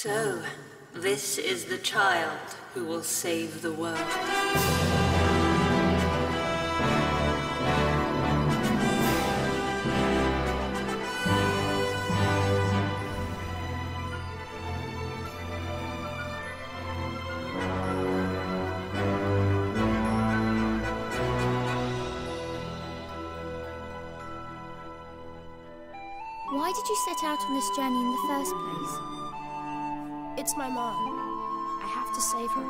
So, this is the child who will save the world. Why did you set out on this journey in the first place? It's my mom. I have to save her.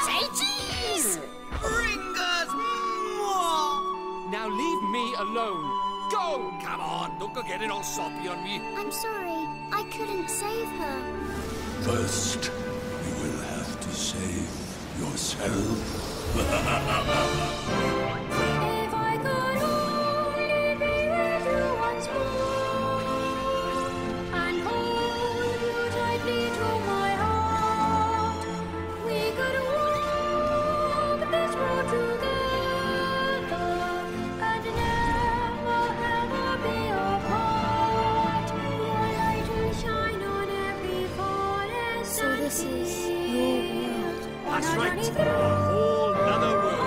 Say cheese! Ringers! Now leave me alone. Go! Come on, don't go getting all soppy on me. I'm sorry, I couldn't save her. First, you will have to save yourself. If I could only be with you once more and hold you tightly to my heart, we could walk this road together and never ever be apart. Your light will shine on every forest. So this is your world. That's right. A whole nother world.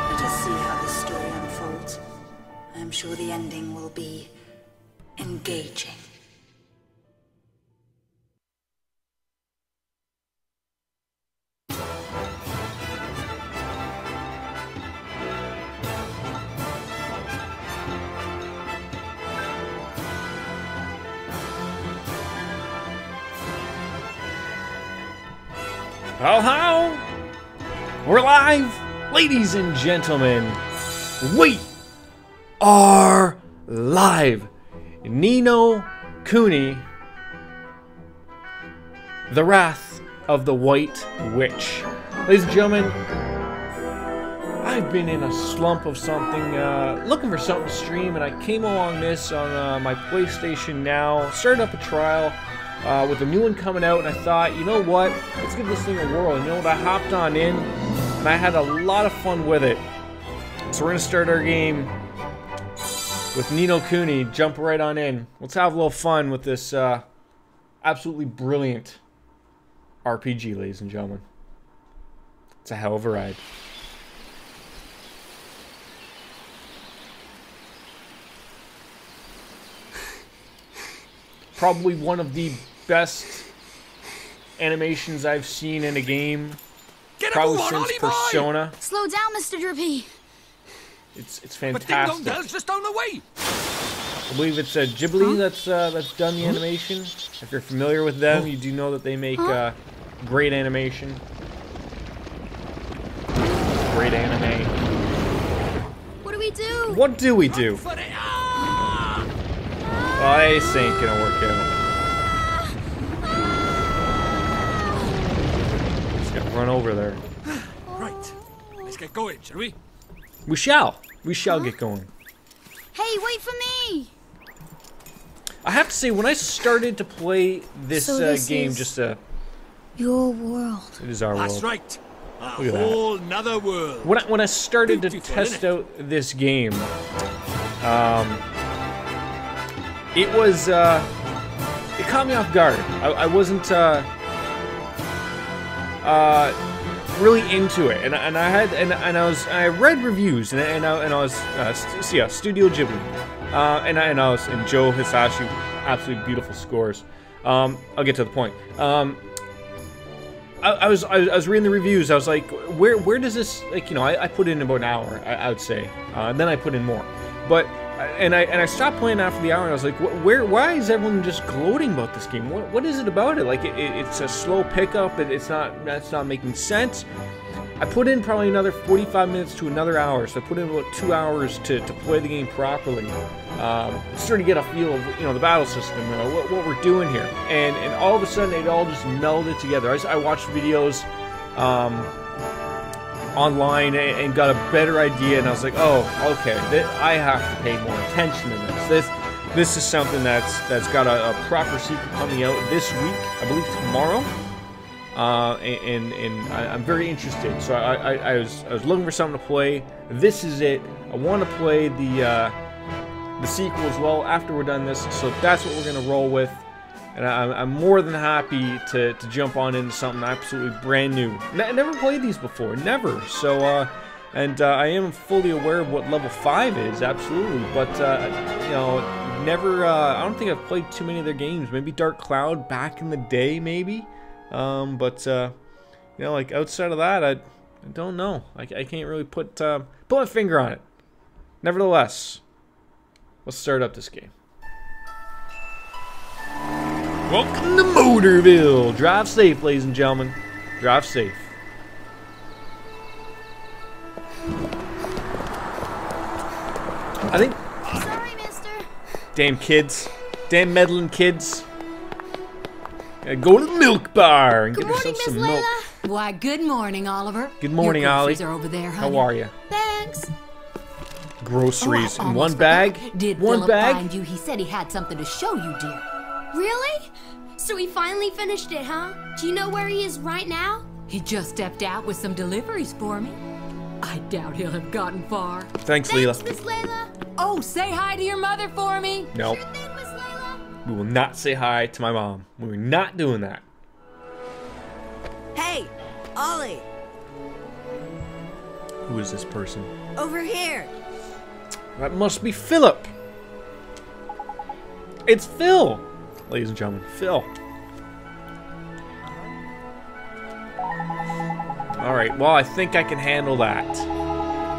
Let us see how the story unfolds. I am sure the ending will be engaging. How how? We're live, ladies and gentlemen. We are live. Nino Kuni, the Wrath of the White Witch. Ladies and gentlemen, I've been in a slump of something, looking for something to stream, and I came along this on my PlayStation Now. Started up a trial. With a new one coming out, and I thought, you know what, let's give this thing a whirl. You know what, I hopped on in, and I had a lot of fun with it. So we're going to start our game with Nino Kuni. Jump right on in. Let's have a little fun with this absolutely brilliant RPG, ladies and gentlemen. It's a hell of a ride. Probably one of the best animations I've seen in a game. Probably since Persona. Slow down, Mr. Drippy. It's But Ding fantastic. Dong Dell's just down the way. I believe it's Ghibli that's done the animation. If you're familiar with them, you do know that they make great animation. Great anime. What do we do? What do we do? For it. Well, this ain't gonna work out. Just gotta run over there. Right. Let's get going, shall we? We shall. We shall get going. Hey, wait for me! I have to say, when I started to play this, So this game, is just your world. it is our That's world. right. A Look at that. whole nother world. When I started to Beautiful, test innit? out this game, it was it caught me off guard. I wasn't really into it, and I read reviews, and I was Studio Ghibli, and Joe Hisashi, absolutely beautiful scores. I'll get to the point. I was reading the reviews. I was like, where does this, like, you know, I put in about an hour, I would say, and then I put in more, but I stopped playing after the hour, and I was like, why is everyone just gloating about this game? What is it about it? Like, it's a slow pickup. That's not making sense. I put in probably another 45 minutes to another hour, so I put in about 2 hours to play the game properly, starting to get a feel of, you know, the battle system, what we're doing here, and all of a sudden it all just melded together. I watched videos online and got a better idea, and I was like, oh, okay, I have to pay more attention to this is something that's got a proper sequel coming out this week, I believe tomorrow, and I'm very interested. So I was looking for something to play. This is it. I want to play the the sequel as well after we're done this. So that's what we're gonna roll with, and I'm more than happy to jump on into something absolutely brand new. Never played these before, never. So and I am fully aware of what level 5 is, absolutely. But you know, never. I don't think I've played too many of their games. Maybe Dark Cloud back in the day, maybe. But you know, like outside of that, I don't know. I can't really put my finger on it. Nevertheless, let's start up this game. Welcome to Motorville. Drive safe, ladies and gentlemen. Drive safe. I think. Sorry, mister. Damn kids. Damn meddling kids. Gotta go to the milk bar and Good get herself morning, some Miss milk. Layla. Why, good morning, Oliver. Good morning, Your Ollie. groceries are over there, honey. How are you? Thanks. Groceries Oh, I in one almost bag? forgot. Did One Philip bag? find you? He said he had something to show you, dear. Really? So he finally finished it, huh? Do you know where he is right now? He just stepped out with some deliveries for me. I doubt he'll have gotten far. Thanks, Leela. Thanks, Miss Layla. Oh, say hi to your mother for me. Nope. Sure thing, Miss Layla. We will not say hi to my mom. We're not doing that. Hey, Ollie, Who is this person? over here. That must be Philip. It's Phil. Ladies and gentlemen, Phil. Alright, well, I think I can handle that.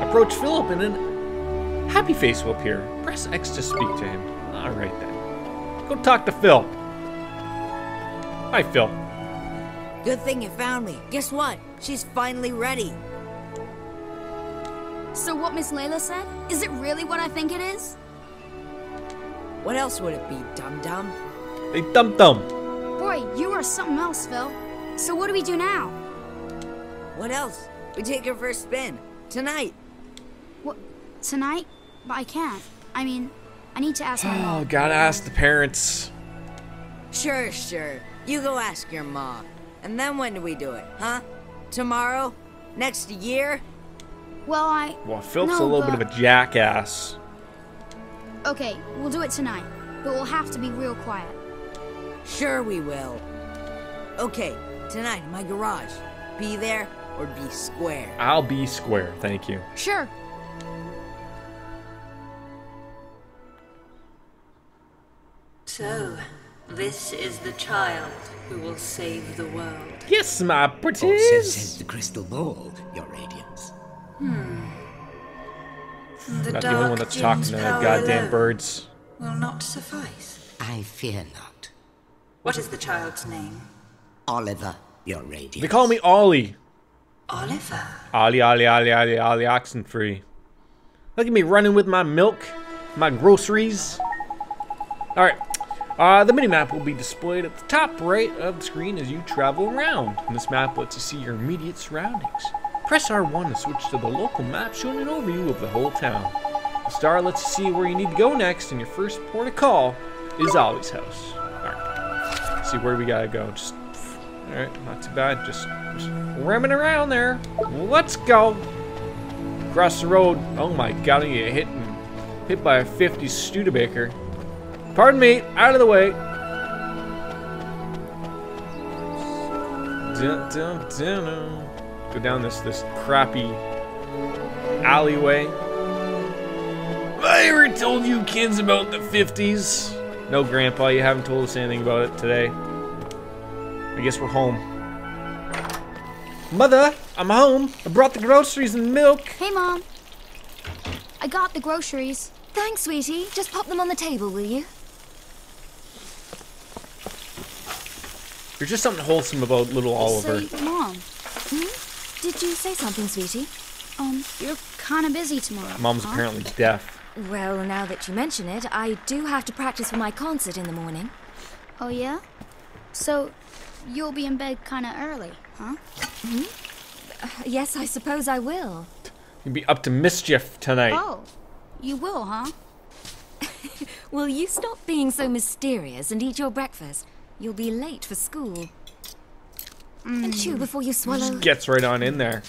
Approach Philip and then happy face will appear. Press X to speak to him. Alright then. Go talk to Phil. Hi, Phil. Good thing you found me. Guess what? She's finally ready. So what Miss Layla said? Is it really what I think it is? What else would it be, dum-dum? Hey, Dum Dum. Boy, you are something else, Phil. So what do we do now? What else? We take her for a spin. Tonight. What? Tonight? But I can't. I mean, I need to ask my Oh, mom. gotta ask the parents. Sure. You go ask your mom. And then when do we do it, huh? Tomorrow? Next year? Well, Well, Philip's No, a little bit but- of a jackass. Okay, we'll do it tonight. But we'll have to be real quiet. Sure we will. Okay, tonight in my garage. Be there or be square. I'll be square, thank you. Sure. So, this is the child who will save the world. Yes, my Or pretties. says the crystal ball, your radiance. The Not the only one that's talking to power goddamn alone birds. will not suffice. I fear not. What is the child's name? Oliver, your radiance. They call me Ollie. Oliver. Ollie, Oxenfree. Look at me running with my milk, my groceries. Alright, the minimap will be displayed at the top right of the screen as you travel around. And this map lets you see your immediate surroundings. Press R1 to switch to the local map, showing an overview of the whole town. The star lets you see where you need to go next, and your first port of call is Ollie's house. Alright, see where we gotta go. Just, alright, not too bad. Just ramming around there. Let's go. Across the road. Oh my god, I get hit by a 50s Studebaker. Pardon me, out of the way. Go down this crappy alleyway. I ever told you kids about the 50s? No, Grandpa, you haven't told us anything about it today. I guess we're home. Mother, I'm home. I brought the groceries and milk. Hey, Mom. I got the groceries. Thanks, sweetie. Just pop them on the table, will you? There's just something wholesome about little Oliver. Say, Mom, Did you say something, sweetie? you're kind of busy tomorrow. Mom's huh? apparently deaf. Well, now that you mention it, I do have to practice for my concert in the morning. Oh, yeah? So, you'll be in bed kind of early, huh? Yes, I suppose I will. You'll be up to mischief tonight. Oh, you will, huh? Will you stop being so mysterious and eat your breakfast? You'll be late for school. And chew before you swallow. Gets right on in there.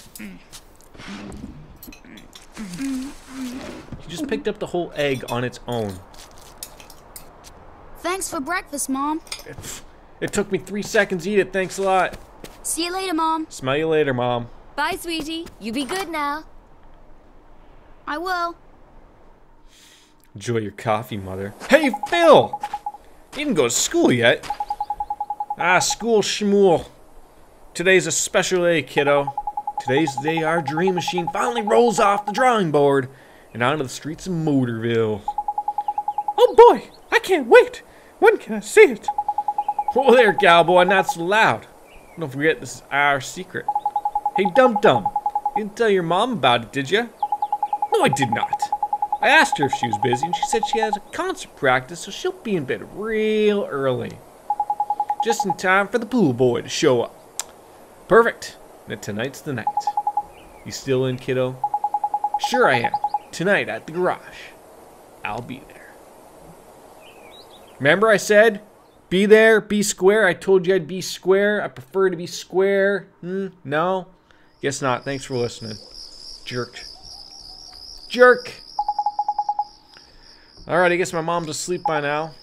You just picked up the whole egg on its own. Thanks for breakfast, Mom. It took me 3 seconds to eat it. Thanks a lot. See you later, Mom. Smell you later, Mom. Bye, sweetie. You be good now. I will. Enjoy your coffee, Mother. Hey, Phil! You didn't go to school yet. Ah, school schmool. Today's a special day, kiddo. Today's the day our dream machine finally rolls off the drawing board and onto the streets of Motorville. Oh boy, I can't wait. When can I see it? Oh there, cowboy, not so loud. Don't forget this is our secret. Hey, Dum-Dum, you didn't tell your mom about it, did you? No, I did not. I asked her if she was busy, and she said she has a concert practice, so she'll be in bed real early. Just in time for the pool boy to show up. Perfect. Then tonight's the night. You still in, kiddo? Sure I am. Tonight at the garage. I'll be there. Remember I said, be there, be square. I told you I'd be square. I prefer to be square. No? Guess not. Thanks for listening. Jerk. Jerk! Alright, I guess my mom's asleep by now.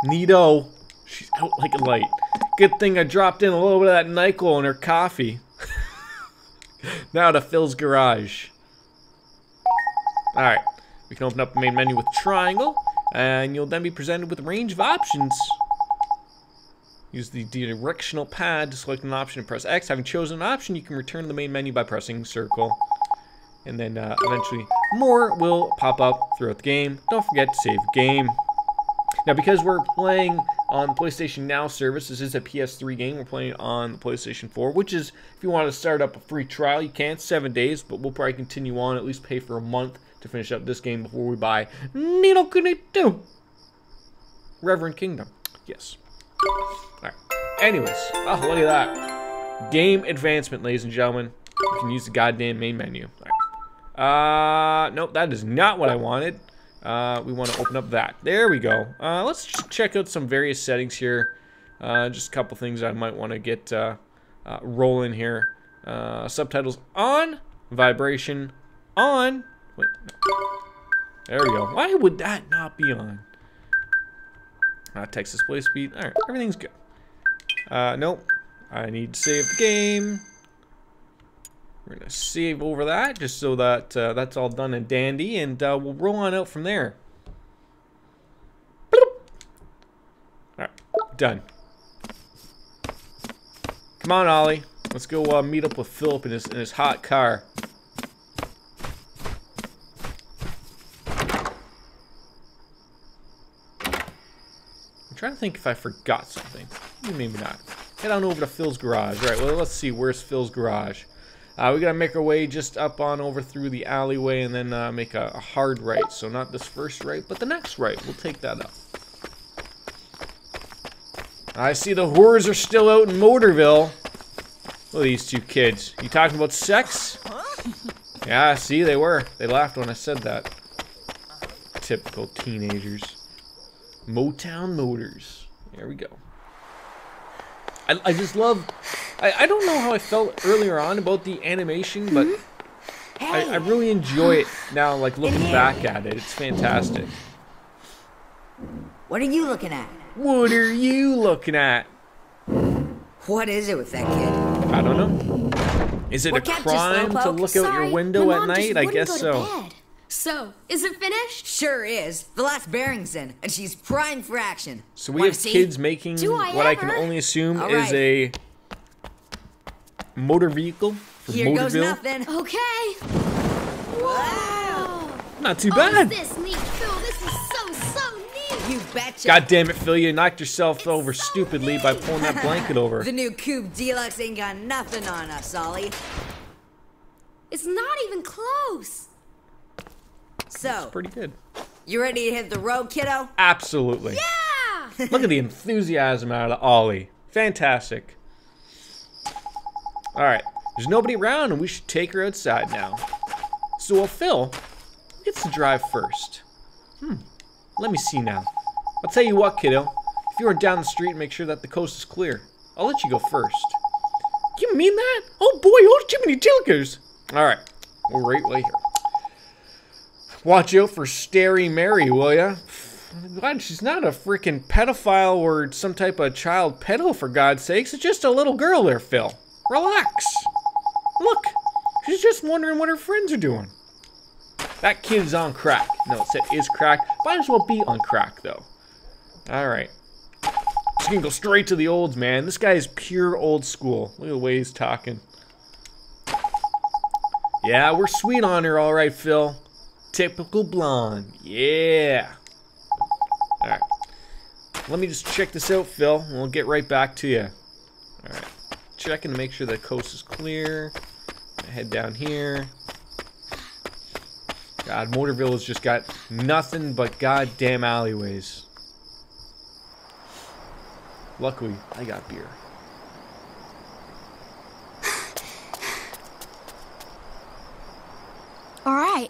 Neato. She's out like a light. Good thing I dropped in a little bit of that NyQuil in her coffee. Now to Phil's garage. Alright, we can open up the main menu with triangle, and you'll then be presented with a range of options. Use the directional pad to select an option and press X. Having chosen an option, you can return to the main menu by pressing circle. And then eventually more will pop up throughout the game. Don't forget to save the game. Now, because we're playing on the PlayStation Now service, this is a PS3 game. We're playing on the PlayStation 4, which is, if you want to start up a free trial, you can, 7 days, but we'll probably continue on, at least pay for a month to finish up this game before we buy Kuni 2. Reverend Kingdom. Yes. Alright. Anyways. Oh, look at that. Game advancement, ladies and gentlemen. You can use the goddamn main menu. Alright. Nope, that is not what I wanted. We want to open up that. There we go. Let's just check out some various settings here. Just a couple things I might want to get rolling here. Subtitles on. Vibration on. Wait. There we go. Why would that not be on? Text display speed. Alright, everything's good. Nope. I need to save the game. We're going to save over that, just so that that's all done and dandy, and we'll roll on out from there. Alright, done. Come on, Ollie. Let's go meet up with Philip in his hot car. I'm trying to think if I forgot something. Maybe not. Head on over to Phil's garage. All right, well, let's see. Where's Phil's garage? We gotta make our way just up on over through the alleyway and then make a hard right. So not this first right, but the next right. We'll take that up. I see the whores are still out in Motorville. Look at these two kids. You talking about sex? Yeah, see, they were. They laughed when I said that. Typical teenagers. Motown Motors. There we go. I just love... I don't know how I felt earlier on about the animation, but I really enjoy it now, like, looking back at it. It's fantastic. What are you looking at? What are you looking at? What is it with that kid? I don't know. Is it a crime to look out your window at night? I guess so. So, is it finished? Sure is. The last bearing's in, and she's primed for action. So we have kids making what I can only assume is a motor vehicle for Here goes nothing. Okay. Wow. Not too bad. Is this neat, Phil? This is so neat. You betcha. God damn it, Phil! You knocked yourself over stupidly by pulling that blanket over. The new Coupe Deluxe ain't got nothing on us, Ollie. It's not even close. So, that's pretty good. You ready to hit the road, kiddo? Absolutely. Yeah! Look at the enthusiasm out of Ollie. Fantastic. Alright, there's nobody around and we should take her outside now. So, Phil gets to drive first. Let me see now. I'll tell you what, kiddo. If you run down the street and make sure that the coast is clear, I'll let you go first. You mean that? Oh boy, oh Jiminy Tilkers! Alright, we're right here. Watch out for Starry Mary, will ya? I'm glad she's not a freaking pedophile or some type of child pedo, for God's sakes. It's just a little girl there, Phil. Relax. Look, she's just wondering what her friends are doing. That kid's on crack. No, it said is crack. Might as well be on crack, though. Alright. Just gonna go straight to the olds, man. This guy is pure old school. Look at the way he's talking. Yeah, we're sweet on her, alright, Phil. Typical blonde. Yeah. Alright. Let me just check this out, Phil, and we'll get right back to you. Alright. Checking to make sure the coast is clear. Head down here. God, Motorville has just got nothing but goddamn alleyways. Luckily, I got beer. All right.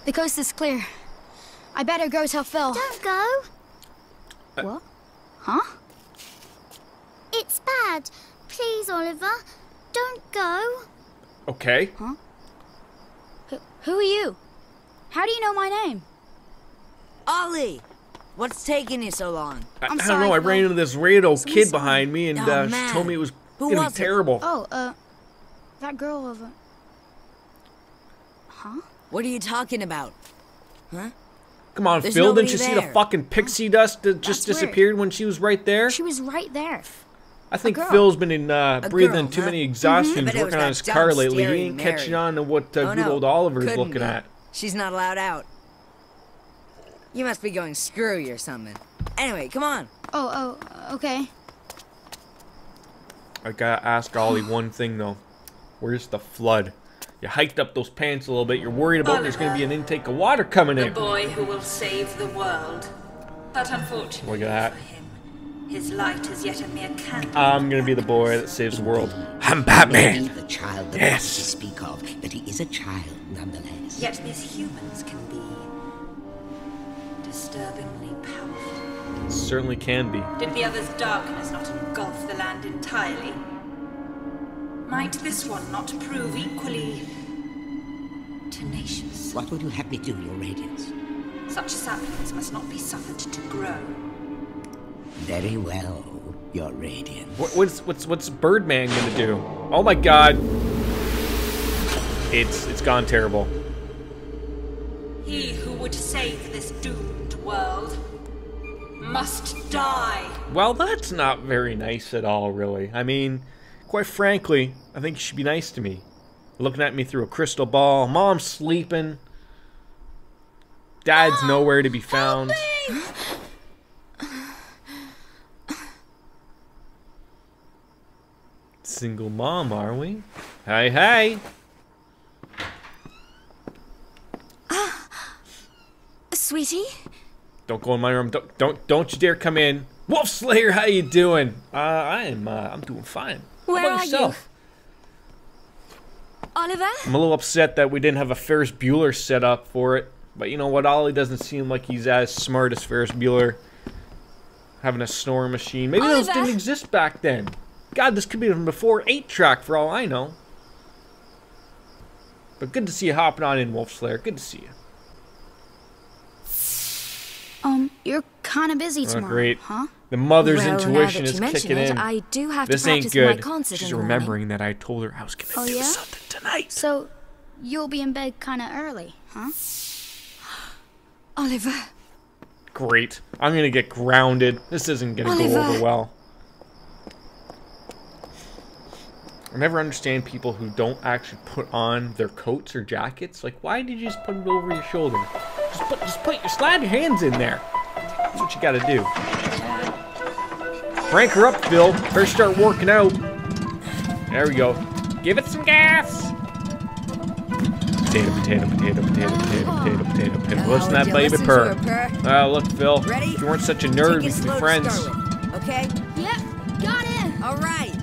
The coast is clear. I better go tell Phil. Don't go. What? Huh? It's bad. Please, Oliver. Don't go. Okay. Huh? Who are you? How do you know my name? Ollie! What's taking you so long? I don't know, I ran into this weirdo kid behind me and Oh, she told me it was Who gonna was be it? terrible. Oh, that girl over... Huh? What are you talking about? Huh? Come on, There's Phil, didn't you nobody see the there. fucking pixie dust that just That's weird. disappeared when she was right there? She was right there. I think girl. Phil's been in breathing girl, in too huh? many exhaust I fumes bet it was working on that his car dumb lately. He Starry ain't Mary. catching on to what Oh, good no. old Oliver's Couldn't looking be. at. She's not allowed out. You must be going screwy or something. Anyway, come on. Oh, okay. I gotta ask Ollie one thing though. Where's the flood? You hiked up those pants a little bit. You're worried about there's gonna be an intake of water coming The in. boy who will save the world. But unfortunately Look at that. for him, his light is yet a mere candle. I'm gonna be the boy that saves the world. I'm Maybe Batman. the child that Yes. yes. speak of, but he is a child nonetheless. Yet these humans can be disturbingly powerful. Certainly can be. Did the other's darkness not engulf the land entirely? Might this one not prove equally tenacious? What would you have me do, Your Radiance? Such saplings must not be suffered to grow. Very well, Your Radiance. What's Birdman gonna do? Oh my God! It's gone terrible. He who would save this doomed world must die. Well, that's not very nice at all, really. I mean, quite frankly, I think you should be nice to me. Looking at me through a crystal ball. Mom's sleeping. Dad's nowhere to be found. Single mom, are we? Hey, hey! Sweetie? Don't go in my room. Don't you dare come in. Wolf Slayer, how you doing? I'm doing fine. Where how about are yourself? Oliver? I'm a little upset that we didn't have a Ferris Bueller set up for it. But you know what? Ollie doesn't seem like he's as smart as Ferris Bueller. Having a snoring machine. Maybe those Oliver? didn't exist back then. God, this could be from before 8-track for all I know. But good to see you hopping on in, Wolf Slayer. Good to see you. You're kind of busy tomorrow, Great. huh? The mother's Well, intuition now that is you mention kicking it, in. I do have This to ain't practice for my good. concert She's in the morning. remembering that I told her I was going to do yeah? something tonight. So, you'll be in bed kind of early, huh? Oliver. Great. I'm going to get grounded. This isn't going to go Oliver. over well. I never understand people who don't actually put on their coats or jackets. Like, why did you just put it over your shoulder? Slide your hands in there. That's what you gotta do. Crank her up, Phil. Better start working out. There we go. Give it some gas. Potato, potato, potato, potato, potato, potato, potato, potato. Listen to that baby listen to purr. her purr? Look, Phil. Ready? If you weren't such a nerd, Take we it could be slow to friends. start with, okay? Yep, got it. All right.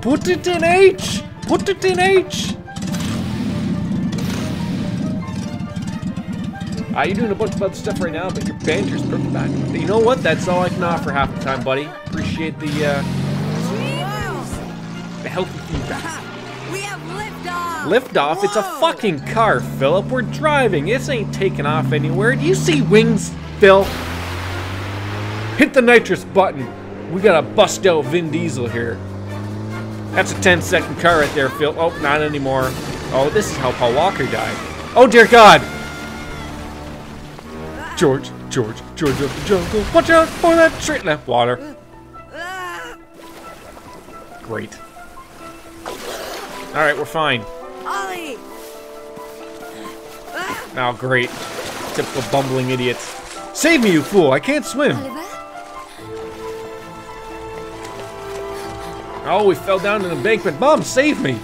Put it in H! Put it in H! You're doing a bunch of other stuff right now, but your banter's perfect back. You know what? That's all I can offer half the time, buddy. Appreciate the healthy feedback. We have liftoff. Lift off? It's a fucking car, Philip. We're driving. This ain't taking off anywhere. Do you see wings, Phil? Hit the nitrous button. We gotta bust out Vin Diesel here. That's a 10-second car right there, Phil. Oh, not anymore. Oh, this is how Paul Walker died. Oh, dear God. George of the jungle. Watch out for that tree. Left water. Great. Alright, we're fine. Ollie! Oh, great. Typical bumbling idiots. Save me, you fool! I can't swim! Oliver? Oh, we fell down an embankment. Mom, save me!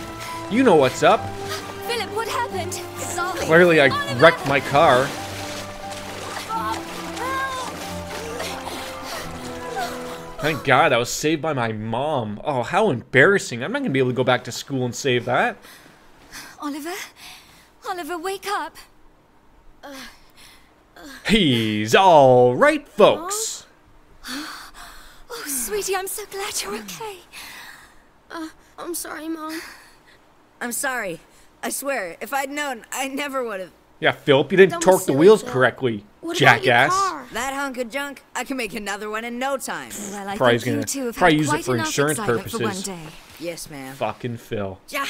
You know what's up. Philip, what happened? It's Ollie. Clearly, I wrecked my car. Thank God I was saved by my mom. Oh, how embarrassing. I'm not going to be able to go back to school and save that. Oliver? Oliver, wake up. He's all right, folks. Oh, sweetie, I'm so glad you're okay. I'm sorry, Mom. I'm sorry. I swear, if I'd known, I never would have. Yeah, Philip, you didn't Don't torque be the silly, wheels Phil. correctly, What about your jackass. car? That hunk of junk, I can make another one in no time. Well, I Probably think you gonna- two have probably had use it quite for enough insurance excitement for one purposes. day. Yes, ma'am. Fucking Phil. Yeah,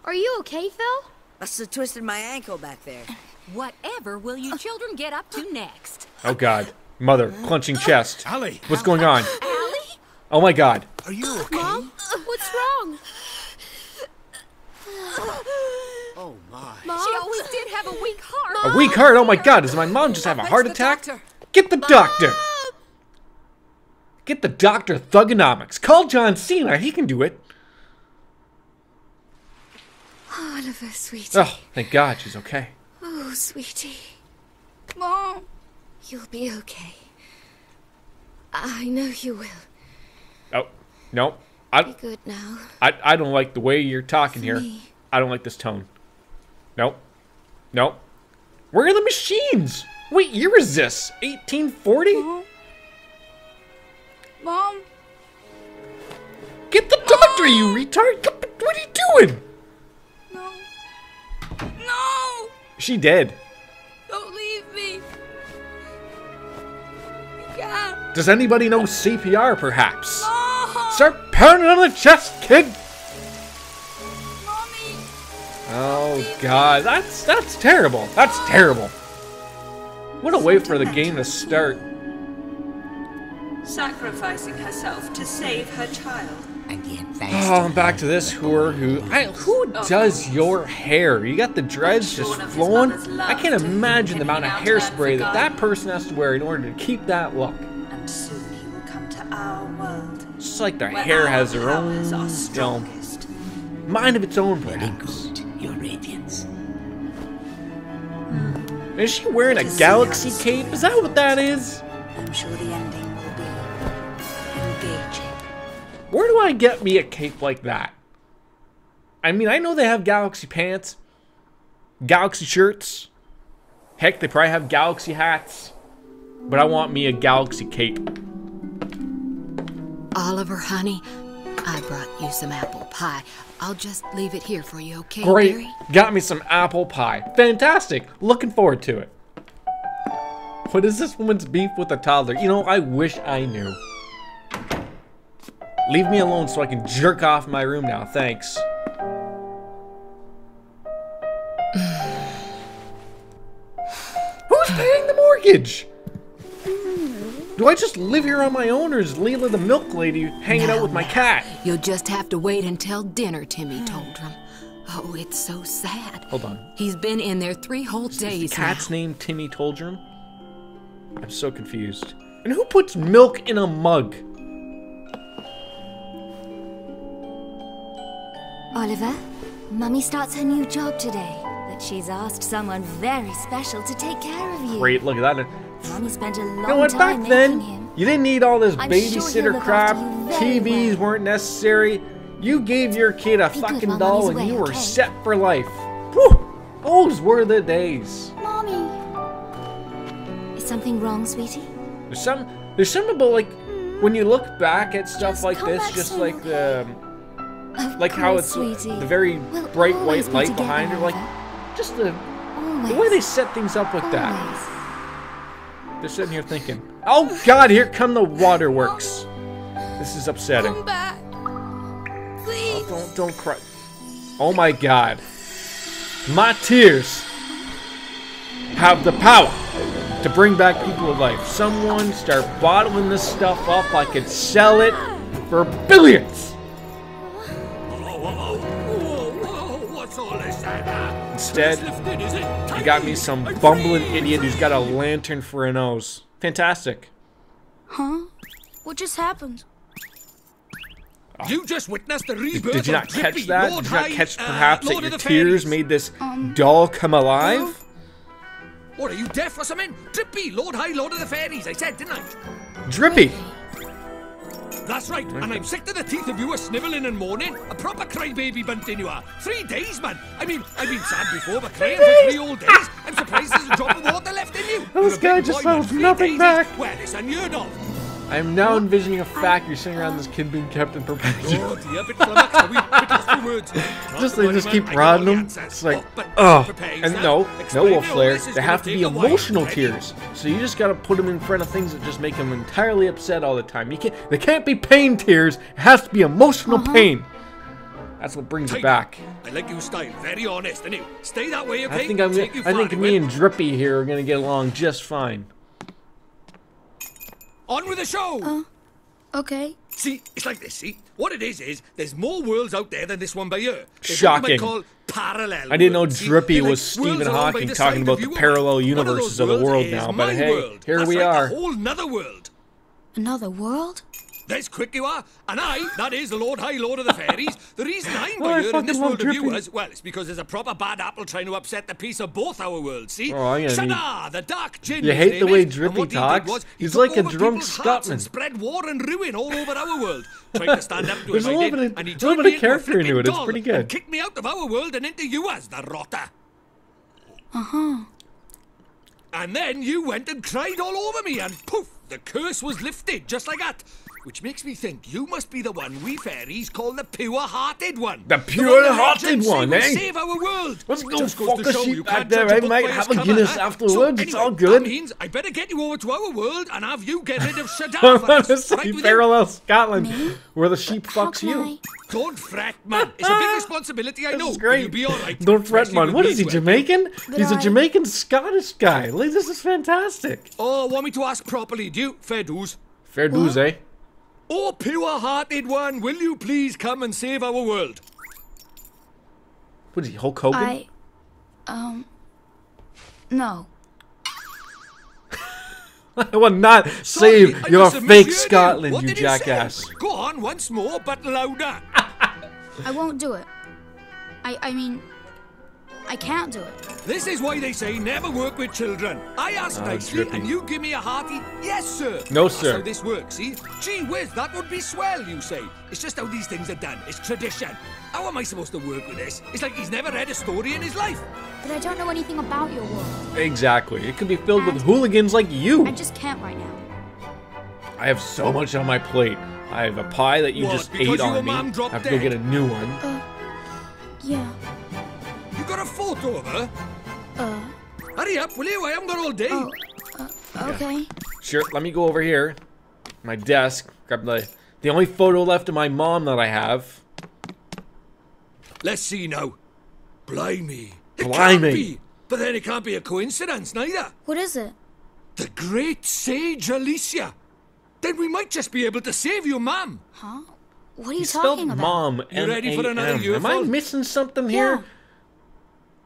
Are you okay, Phil? must have twisted my ankle back there. Whatever will you children get up to next? Oh, God. Mother, clenching chest. Allie, What's going on? Allie? Oh, my God. are you okay? Mom? What's wrong? Oh my. Mom? She always did have a weak heart. A weak heart? Oh, my God. Does my mom just have a heart attack? Get the doctor. Get the doctor, Thugonomics. Call John Cena. He can do it. Oliver, sweetie. Oh, thank God she's okay. Oh, sweetie. Mom? You'll be okay. I know you will. Oh, no. Be good now. I don't like the way you're talking here. me. I don't like this tone. Nope. Nope. Where are the machines? What year is this? 1840? Mom? Get the doctor, you retard! What are you doing? No. No! She dead. Don't leave me. You can't. Does anybody know CPR, perhaps? Mom! Start pounding on the chest, kid! Mommy! Oh, God. That's terrible. That's terrible. What a way for the game to start. Sacrificing herself to save her child. And yet, thanks Oh, I'm to back her, to this whore who does your hair? You got the dreads just flowing? I can't imagine the amount of hairspray that person has to wear in order to keep that look. And soon he will come to our world. It's just like their where hair our has their powers own, are you know, strongest. mind of its own, very perhaps. good, your radiance. Is she wearing a To see galaxy how the cape? story Is that what that is? I'm sure the ending will be engaging. Where do I get me a cape like that? I mean, I know they have galaxy pants, galaxy shirts. Heck, they probably have galaxy hats. But I want me a galaxy cape. Oliver, honey, I brought you some apple pie. I'll just leave it here for you, okay, Great. dearie? Got me some apple pie. Fantastic. Looking forward to it. What is this woman's beef with a toddler? You know, I wish I knew. Leave me alone so I can jerk off in my room now. Thanks. Who's paying the mortgage? Do I just live here on my own, or is Leela the milk lady hanging out with my cat? You'll just have to wait until dinner, Timmy told him. Oh, it's so sad. Hold on. He's been in there 3 whole Is days the cat's now. name Timmy Toldrum? I'm so confused. And who puts milk in a mug? Oliver, Mummy starts her new job today, but she's asked someone very special to take care of you. Great, look at that. Mummy spent a long You know what, time back making then, him. you didn't need all this I'm sure he'll babysitter look crap. after you very TVs well. weren't necessary. You gave your kid a Be good fucking while doll Mummy's and you away, were okay? set for life. Whew, those were the days. Mommy! Is something wrong, sweetie? There's something about, like, when you look back at stuff Just like come this, back just soon, like okay? Like how course, it's sweetie. the very We'll bright always white be light together, behind her. Like, Mother. just the Always. way they set things up with that. Always. They're sitting here thinking, oh God, here come the waterworks. This is upsetting. Come back. Please. Oh, don't cry. Oh my God. My tears have the power to bring back people to life. Someone start bottling this stuff up. I could sell it for billions. What's all this then? Instead, Lifted, is it? you got me some bumbling idiot who's got a lantern for a nose. Fantastic. Huh? What just happened? You just witnessed the rebirth Did you not of catch Drippy, that? Lord Did you not High, catch perhaps that Lord your of the tears Fairies? made this doll come alive? What, are you deaf or something? Drippy, Lord High, Lord of the Fairies, I said, didn't I? Drippy. That's right, and I'm sick to the teeth of you a snivelling and moaning. A proper crybaby bunting you are. 3 days, man. I mean, I've been sad before, but crying for 3 whole days. I'm surprised there's a drop of water left in you. This You're a guy big just boy, found but 3 nothing days back. is, well, it's unheard of. I am now envisioning a factory sitting around this kid being kept in perpetuity. Oh dear, bit flummoxed, a wee bit lost for words. They just keep prodding them. It's like, and no Wolf Slayer. They have to be emotional tears. So you just gotta put them in front of things that just make them entirely upset all the time. They can't be pain tears. It has to be emotional pain. That's what brings it back. I like your style, very honest, and you stay that way, okay? I think me and Drippy here are gonna get along just fine. On with the show! Okay. See, it's like this, see? What it is there's more worlds out there than this one by here. There's Shocking. what you might call parallel I didn't know worlds, see? Drippy They're was like worlds Stephen along by Hawking the talking side about of the you. parallel One of universes those of the world worlds now, is but my hey, world. here That's we like are. A whole nother world. Another world? There's quick you are, and that is the Lord High Lord of the Fairies. The reason I'm Oh, by I here in this fucking love world of Drippy. viewers, well, it's because there's a proper bad apple trying to upset the peace of both our worlds, see? Oh, I'm gonna need- Shada, the Dark Djinn. You his hate name the way is, and Drippy what he did talks? was he He's took like a over drunk people's hearts Scotsman. and spread war and ruin all over our world. Tried to stand up to There's him, a I little did, bit of- and he little turned bit me of into a character into flipping it. It's doll pretty good. and kicked me out of our world and into yours, the rotter. And then you went and cried all over me, and poof, the curse was lifted, just like that. Which makes me think you must be the one we fairies call the pure-hearted one. The one that pure-hearted legends say one, will eh? Save our world. Let's go Just goes fuck to a show sheep you back can't there. judge a I book might by have its a cover, Guinness huh? afterwards. So, It's anyway, all good. That means I better get you over to our world and have you get rid of Shadar I for want to us. say Right with you? parallel Scotland, Me? where the sheep How fucks can you. I? Don't fret, man. It's a big responsibility, I know. This is but great. You'll be all right. Don't fret, Especially man. with What me is he, to help you. Jamaican? He's a I- Jamaican Scottish guy. Like, this is fantastic. Oh, want me to ask properly, do you? Fair dues. Fair dues, eh? Oh, pure-hearted one, will you please come and save our world? What is he, Hulk Hogan? No. I will not Sorry, save I your must have fake misheard you. Scotland, What you did jackass. Say? Go on once more, but louder. I won't do it. I mean, I can't do it. This is why they say never work with children. I ask nicely, Drippy. and you give me a hearty yes, sir. No, That's sir. how this works, see? Gee whiz, that would be swell, you say. It's just how these things are done. It's tradition. How am I supposed to work with this? It's like he's never read a story in his life. But I don't know anything about your world. Exactly. It could be filled with hooligans like you. I just can't right now. I have so much on my plate. I have a pie that you What, just because ate your on me. mom dropped I have to go dead? get a new one. Yeah. You got a photo of her? Hurry up, will you? I haven't got all day. Oh, okay. Sure, let me go over here. My desk. Grab the only photo left of my mom that I have. Let's see now. Blimey. It Blimey. can't be. But then it can't be a coincidence, neither. What is it? The great sage Alicia. Then we might just be able to save your mum. Huh? What are you Spelled talking about? mom. You ready for another M-A-M. year, Am I Phil? missing something Yeah. here?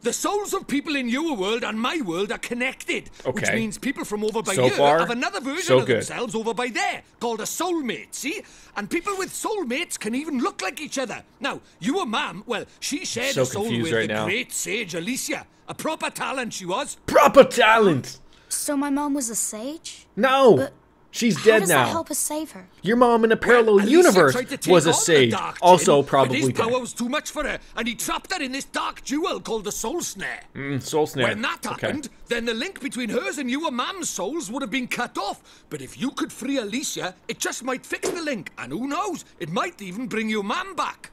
The souls of people in your world and my world are connected. Which Okay. means people from over by So here far, have another version so of good. themselves over by there, called a soulmate, see? And people with soulmates can even look like each other. Now, your mum, well, she shared So a soul confused with right the now. great sage Alicia. A proper talent she was. Proper talent. So my mom was a sage? No. But She's How dead does now. that help us save her? Your mom in a parallel Alicia universe tried to take was a on the sage, Dark also Djinn, probably but his dead. power was too much for her, and he trapped her in this dark jewel called the Soul Snare. Soul snare. When that happened, then the link between hers and your mum's souls would have been cut off. But if you could free Alicia, it just might fix the link, and who knows, it might even bring your mum back.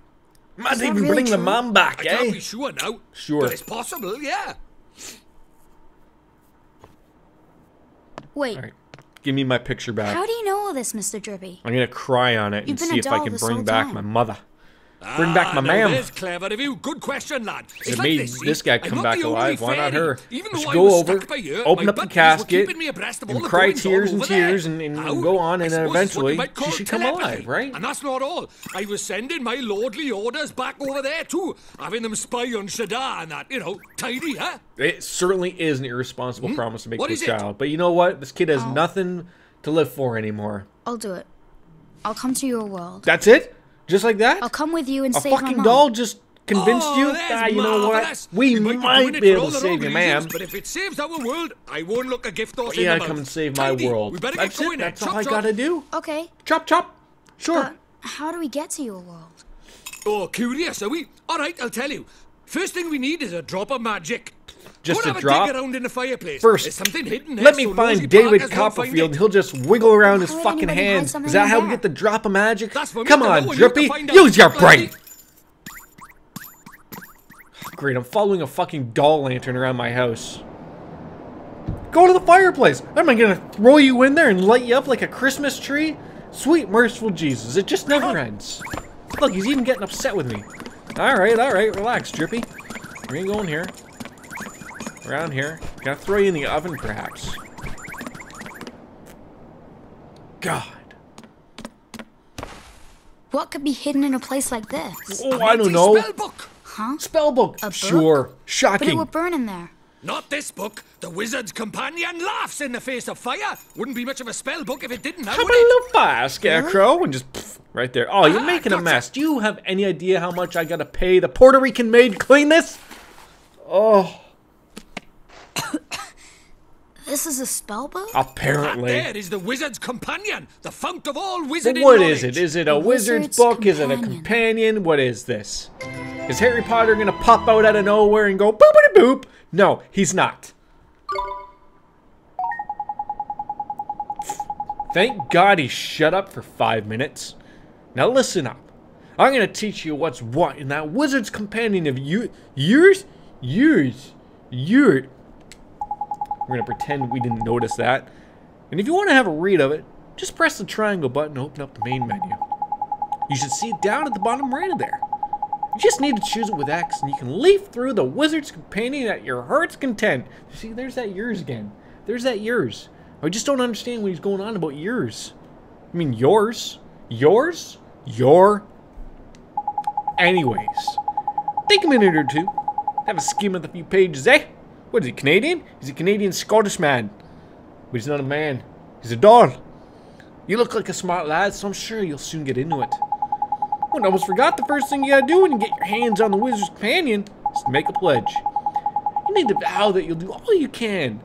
Might that even really bring the true? mom back, I can't eh? be sure now. Sure. But it's possible, yeah. Wait, All right. Give me my picture back. how do you know all this, Mr. Drippy? I'm gonna cry on it You've and been see a if I doll can this bring whole back time. my mother. Bring back my now ma'am. There's clever of you. Good question, lad. It It's like made this, see? this guy I'm come not back the only alive. Why not fairy. her? Even We though should I go was over, stuck by you, open my up the buddies were casket, keeping me abreast of all and the cry goings on tears and over there. tears and Now, go on, I and suppose it's what eventually you might call she should come telepathy. alive, right? And that's not all. I was sending my lordly orders back over there too, having them spy on Shadar and that, you know, tidy, huh? It certainly is an irresponsible promise to make What to a is it? child. But you know what? This kid has nothing to live for anymore. I'll do it. I'll come to your world. That's it? Just like that? I'll come with you and A save my fucking mom. doll just convinced you? There's You know marvelous. what? We might might doing it be for able all to the save wrong your reasons, ma'am. But if it saves our world, I won't look a gift horse in Yeah, the mouth. come and save my Tidy. world. We better That's get going it. then. That's all Chop, I chop. gotta do. Okay, Chop, chop. Sure. but how do we get to your world? Oh, curious, are we? All right, I'll tell you. First thing we need is a drop of magic. Just Go and a have drop? dig around in the fireplace. First, There's something hidden there, let me so find nosy David Parkers won't find Copperfield, and it. he'll just wiggle around his How would fucking anybody hide hands. something Is that in how we there? get the drop of magic? That's for me Come to know on, and you to Drippy. find out. Use your Like brain. me. Great, I'm following a fucking doll lantern around my house. Go to the fireplace. Am I gonna throw you in there and light you up like a Christmas tree? Sweet merciful Jesus, it just never ends. Look, he's even getting upset with me. Alright, relax, Drippy. We're gonna go in here. Around here. Gotta throw you in the oven, perhaps. God. What could be hidden in a place like this? Oh, I don't know. Spell book. Huh? Spellbook. A book? Sure. But it Shocking. would burn in there. Not this book. The wizard's companion laughs in the face of fire. Wouldn't be much of a spell book if it didn't, now, How would about a it? little fire, Scarecrow? And just pff, right there. Oh, you're making a gotcha. mess. Do you have any idea how much I gotta pay the Puerto Rican maid to clean this? Oh, This is a spell book? apparently. That there is the wizard's companion, the fount of all But wizarding what knowledge. is it? Is it a The wizard's Wizard's book? Is it a Companion. companion? What is this? Is Harry Potter gonna pop out out of nowhere and go boopity boop? No, he's not. Thank God he shut up for 5 minutes. Now listen up. I'm gonna teach you what's what in that wizard's companion of yours. We're gonna pretend we didn't notice that. And if you want to have a read of it, just press the triangle button to open up the main menu. You should see it down at the bottom right of there. You just need to choose it with X, and you can leaf through the wizard's companion at your heart's content. See, there's that yours again. There's that yours. I just don't understand what he's going on about yours. I mean, yours? Yours? Your? Anyways, take a minute or two. Have a skim of the few pages, eh? What is he, Canadian? He's a Canadian Scottish man. But he's not a man. He's a doll. You look like a smart lad, so I'm sure you'll soon get into it. Oh, and I almost forgot the first thing you gotta do when you get your hands on the wizard's companion is to make a pledge. You need to vow that you'll do all you can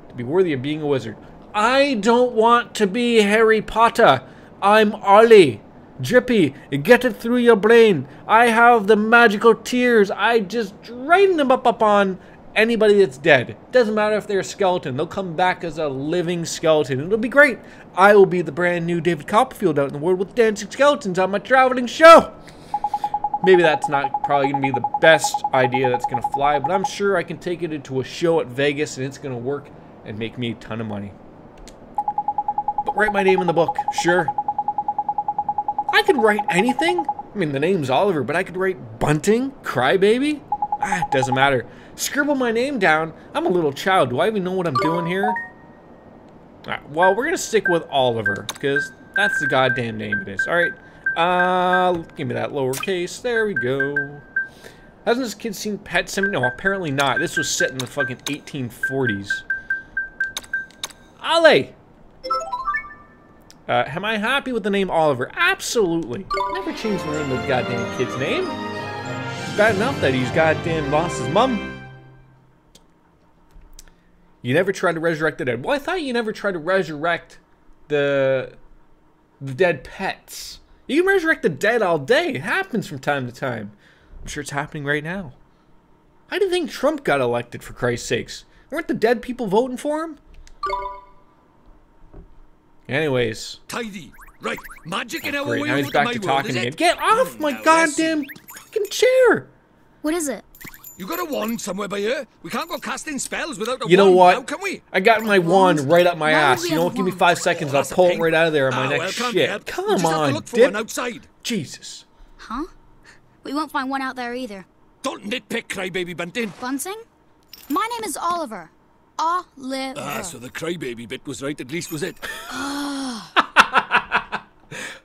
to be worthy of being a wizard. I don't want to be Harry Potter. I'm Ollie. Drippy, get it through your brain. I have the magical tears. I just drain them up on anybody that's dead. Doesn't matter if they're a skeleton. They'll come back as a living skeleton. It'll be great. I will be the brand new David Copperfield out in the world with dancing skeletons on my traveling show. Maybe that's not probably going to be the best idea that's going to fly, but I'm sure I can take it into a show at Vegas and it's going to work and make me a ton of money. But write my name in the book, sure. I could write anything. I mean, the name's Oliver, but I could write Bunting, Crybaby. It doesn't matter. Scribble my name down. I'm a little child. Do I even know what I'm doing here? Alright, well, we're going to stick with Oliver, because that's the goddamn name it is. Alright, give me that lowercase. There we go. Hasn't this kid seen Pet Sematary? No, apparently not. This was set in the fucking 1840s. Ale! Am I happy with the name Oliver? Absolutely. Never change the name of the goddamn kid's name. It's bad enough that he's goddamn lost his mum. You never try to resurrect the dead. Well, I thought you never tried to resurrect the dead pets. You can resurrect the dead all day. It happens from time to time. I'm sure it's happening right now. I didn't think Trump got elected, for Christ's sakes. Weren't the dead people voting for him? Anyways. Tidy. Right, magic in our Great, way now he's over back my to world, talking is again. it? Get off my Now, let's goddamn... see. fucking chair. What is it? You got a wand somewhere by here? We can't go casting spells without a wand. You know what? Now, can we? I got my wand right up my Why would ass. we You know have what? Give me a 5 seconds. I'll that's a pull it pain. right out of there on my Ah, next well, can't be shit. helped. Come We'll just have to on, look for dip. one outside. Jesus. Huh? We won't find one out there either. Don't nitpick, crybaby bunting. Bunting? My name is Oliver. Oliver. Ah, so the crybaby bit was right, at least was it?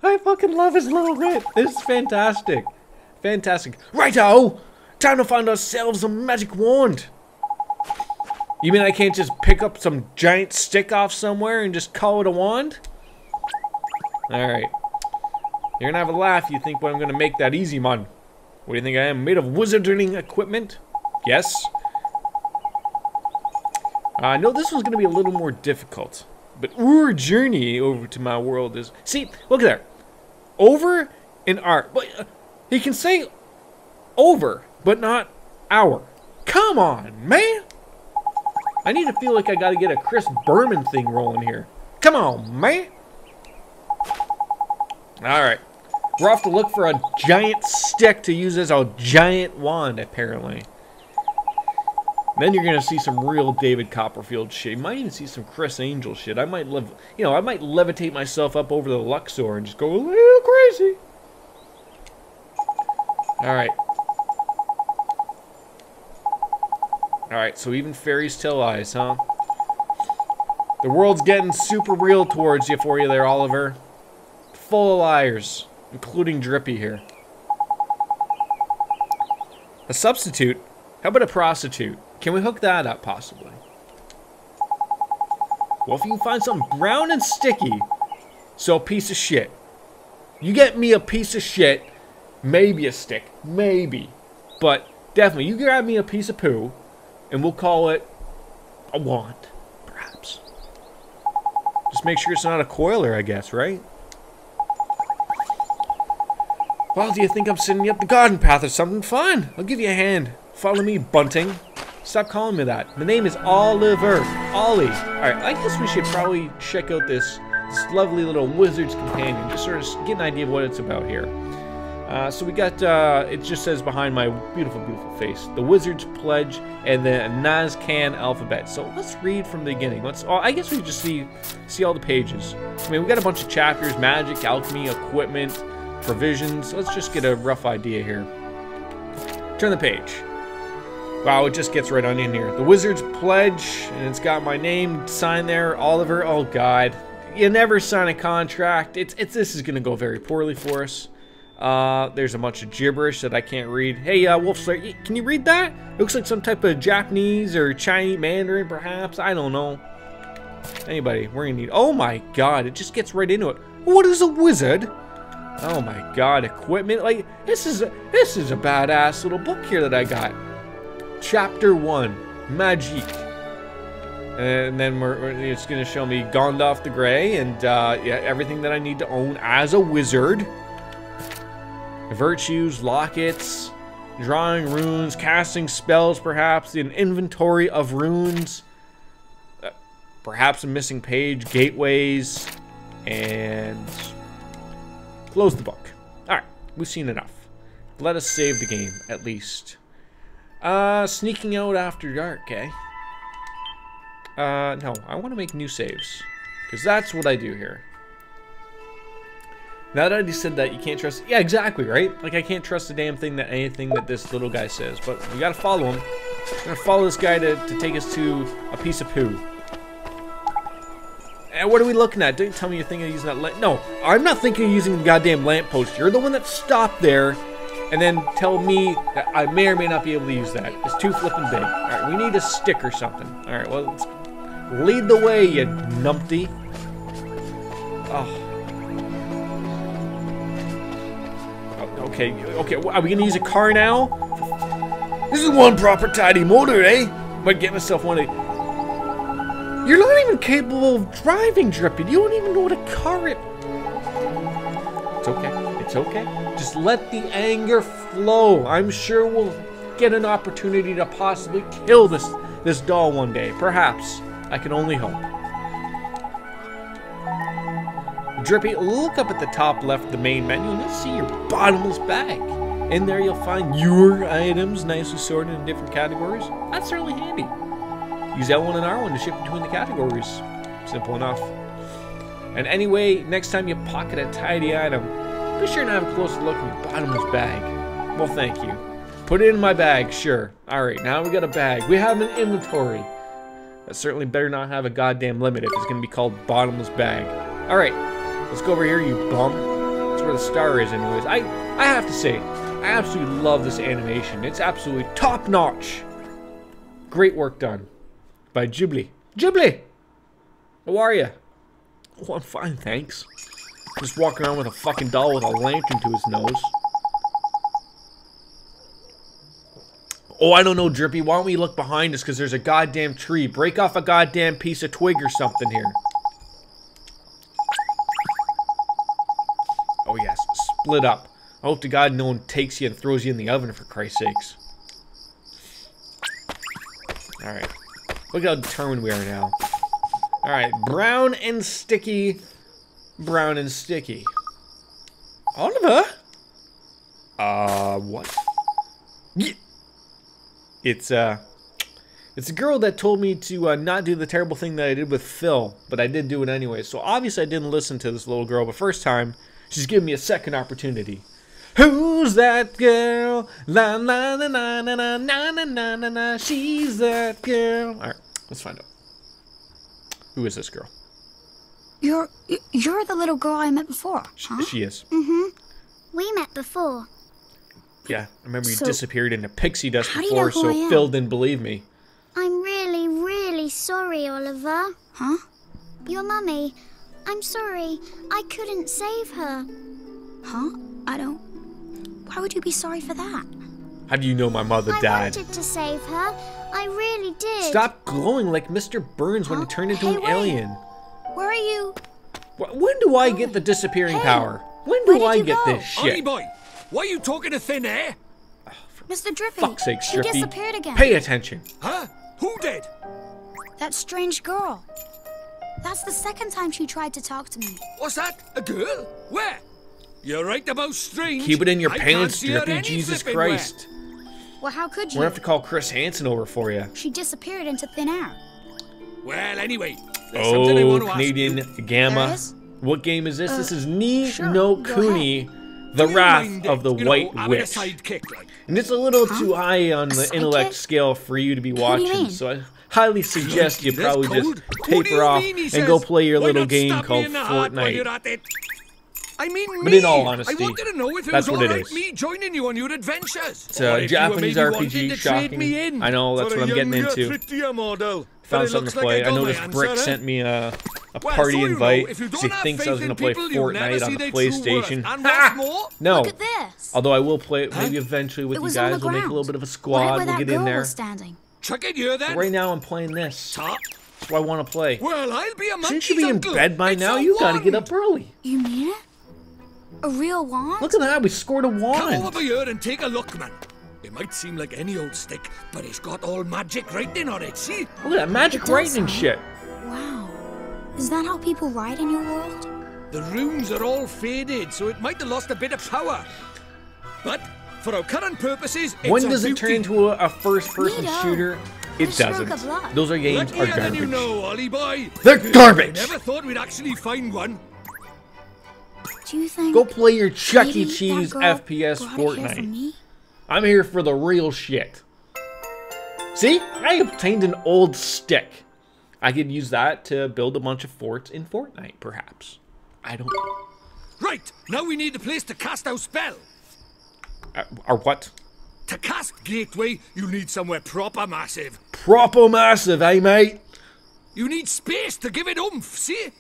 I fucking love his little bit. This is fantastic. Fantastic. Righto! Time to find ourselves a magic wand. You mean I can't just pick up some giant stick off somewhere and just call it a wand? Alright. You're gonna have a laugh. You think, well, I'm gonna make that easy, man. What do you think I am? Made of wizarding equipment? Yes. I know this one's gonna be a little more difficult. But our journey over to my world is... See, look at there. Over and art. But he can say over, but not our. Come on, man. I need to feel like I gotta get a Chris Berman thing rolling here. Come on, man. Alright. We're off to look for a giant stick to use as a giant wand, apparently. Then you're gonna see some real David Copperfield shit. You might even see some Chris Angel shit. I might I might levitate myself up over the Luxor and just go a little crazy. Alright. Alright, so even fairies tell lies, huh? The world's getting super real towards you for you there, Oliver. Full of liars, including Drippy here. A substitute? How about a prostitute? Can we hook that up, possibly? Well, if you can find something brown and sticky, so a piece of shit. You get me a piece of shit, maybe a stick, maybe. But definitely, you grab me a piece of poo, and we'll call it a wand, perhaps. Just make sure it's not a coiler, I guess, right? Well, do you think I'm sending you up the garden path or something? Fine, I'll give you a hand. Follow me, bunting. Stop calling me that. My name is Oliver. Ollie. Alright, I guess we should probably check out this lovely little wizard's companion. Just sort of get an idea of what it's about here. So we got, it just says behind my beautiful, beautiful face, the Wizard's Pledge and the Nazcan alphabet. So let's read from the beginning. I guess we just see all the pages. I mean, we got a bunch of chapters, magic, alchemy, equipment, provisions. Let's just get a rough idea here. Turn the page. Wow, it just gets right on in here. The Wizard's Pledge, and it's got my name signed there, Oliver. Oh God, you never sign a contract. This is gonna go very poorly for us. There's a bunch of gibberish that I can't read. Hey, Wolfslayer, can you read that? It looks like some type of Japanese or Chinese Mandarin, perhaps. I don't know. Anybody, we're gonna need. Oh my God, it just gets right into it. What is a wizard? Oh my God, equipment. Like this is a badass little book here that I got. Chapter 1, Magic. And then it's going to show me Gandalf the Grey and yeah, everything that I need to own as a wizard. Virtues, lockets, drawing runes, casting spells, perhaps an inventory of runes, perhaps a missing page, gateways, and close the book. Alright, we've seen enough. Let us save the game, at least. Sneaking out after dark, eh? No, I want to make new saves. Because that's what I do here. Now that I just said that, you can't trust... Yeah, exactly, right? Like, I can't trust a damn thing anything that this little guy says. But we gotta follow him. We're gonna follow this guy to take us to a piece of poo. And what are we looking at? Don't tell me you're thinking of using that lamp... No, I'm not thinking of using the goddamn lamppost. You're the one that stopped there and then tell me that I may or may not be able to use that. It's too flippin' big. Alright, we need a stick or something. Alright, well, let's lead the way, you numpty. Oh. Okay, are we gonna use a car now? This is one proper tidy motor, eh? Might get myself one of... You're not even capable of driving, Drippy. You don't even know what a car is. It's okay. It's okay. Just let the anger flow. I'm sure we'll get an opportunity to possibly kill this doll one day. Perhaps. I can only hope. Drippy, look up at the top left of the main menu and you'll see your bottomless bag. In there you'll find your items nicely sorted in different categories. That's really handy. Use L1 and R1 to shift between the categories. Simple enough. And anyway, next time you pocket a tidy item, be sure to have a closer look in your bottomless bag. Well, thank you. Put it in my bag, sure. Alright, now we got a bag. We have an inventory. That certainly better not have a goddamn limit if it's going to be called bottomless bag. Alright, let's go over here, you bum. That's where the star is anyways. I have to say, I absolutely love this animation. It's absolutely top-notch. Great work done by Ghibli. Ghibli! How are you? Oh, I'm fine, thanks. Just walking around with a fucking doll with a lantern to his nose. Oh, I don't know, Drippy. Why don't we look behind us? Because there's a goddamn tree. Break off a goddamn piece of twig or something here. Oh, yes. Split up. I hope to God no one takes you and throws you in the oven, for Christ's sakes. Alright. Look how determined we are now. Alright. Brown and sticky. Brown and sticky. Oliver? What? Yeah. It's a girl that told me to not do the terrible thing that I did with Phil, but I did do it anyway. So obviously I didn't listen to this little girl, but first time, she's giving me a second opportunity. Who's that girl? La la la la la la na na na na na. She's that girl. All right, let's find out. Who is this girl? You're the little girl I met before, huh? She is. Mm-hmm. We met before. Yeah, I remember you disappeared into pixie dust how do you know before, who I so am? Phil didn't believe me. I'm really, really sorry, Oliver. Huh? Your mummy. I'm sorry. I couldn't save her. Huh? I don't... Why would you be sorry for that? How do you know my mother died? I wanted to save her. I really did. Stop glowing like Mr. Burns when he turned into an alien. Where are you? When do I get the disappearing power? When do I get this shit? Ollie boy, why are you talking to thin air? Mr. Drippy. Fuck's sake, She Drippy. disappeared again. Pay attention. Huh? Who did? That strange girl. That's the second time she tried to talk to me. What's that? A girl? Where? You're right about strange. Keep it in your I pants, can't see her Drippy. any Jesus flipping Christ. Well, how could you? We're gonna have to call Chris Hansen over for you. She disappeared into thin air. Well, anyway, there's something I want to ask Canadian you. Gamma. There is? What game is this? This is Ni sure, no go Kuni, Do the you Wrath mind, of the you know, White having a Witch. sidekick, like? And it's a little too high on the sidekick? intellect scale for you to be do you watching, mean? so I highly suggest you This probably code? just Who do taper you off mean, he and says? go play your Why little not game stab me called in the heart while you're Fortnite. at it? I mean, But me. in all honesty, I wanted to know if it that's was what it alright is. me joining you on your adventures. It's Or a if you were Japanese maybe wanting RPG, to shocking. trade me in I know, that's for what a I'm getting younger, into. prettier model. Found But it something looks to like play. I got know my this answer, Brick eh? sent me a Well, party so you know, invite if you because he don't have thinks I was faith going to in play people, you'll never Fortnite on see the their true PlayStation. worth. And what's more, No. Look at this. Although I will play it maybe eventually with It you was on guys. the We'll make a ground. little bit of a Right squad. where We'll that get girl in there. was standing. chuck it here then. But right now I'm playing this. Top. That's what I want to play. Well, I'll be a monkey's Shouldn't you be in uncle. bed by It's now? a You got to get wand. up early. You mean it? A real wand? Look at that. We scored a Come wand. over here and take a look, man. It might seem like any old stick, but it's got all magic writing on it, see? Look at that magic It does writing and sound- shit. Wow. Is that how people write in your world? The runes are all faded, so it might have lost a bit of power. But for our current purposes, it's When a does it turn beauty. into a first-person Neato. shooter? It A stroke doesn't. of luck. Those are games are Luckier than you garbage. know, Ollie boy. They're garbage. I never thought we'd actually find one. Do you think... Go play your Chuck E. maybe that Cheese girl FPS brought it here for Fortnite. me? I'm here for the real shit. See? I obtained an old stick. I could use that to build a bunch of forts in Fortnite, perhaps. I don't know. Right, now we need a place to cast our spell. Or what? To cast Gateway, you need somewhere proper massive. Proper massive, eh, mate? You need space to give it oomph, see?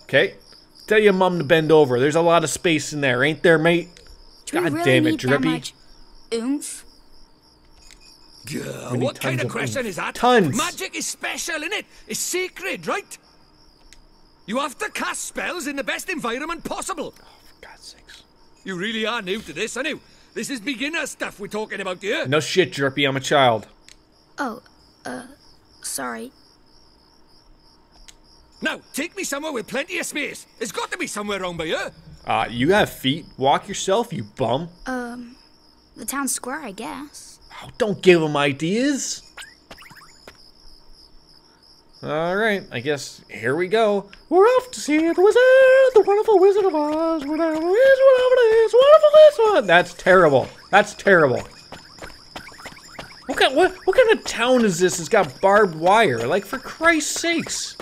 Okay. Tell your mum to bend over. There's a lot of space in there, ain't there, mate? Do we God really damn it, need that Drippy. much oomph? Yeah, We need what kind tons of of question oomph. is that? Tons. Magic is special, innit? It's sacred, right? You have to cast spells in the best environment possible. Oh, for God's sakes. You really are new to this, aren't you? This is beginner stuff we're talking about here. No shit, Drippy. I'm a child. Oh, sorry. Now, take me somewhere with plenty of space. There's got to be somewhere around by here. You have feet. Walk yourself, you bum. The town square, I guess. Oh, don't give him ideas. Alright, I guess here we go. We're off to see the wizard, the wonderful Wizard of Oz. Whatever it is, wonderful this one. That's terrible. That's terrible. What kind of town is this? It's got barbed wire. Like, for Christ's sakes.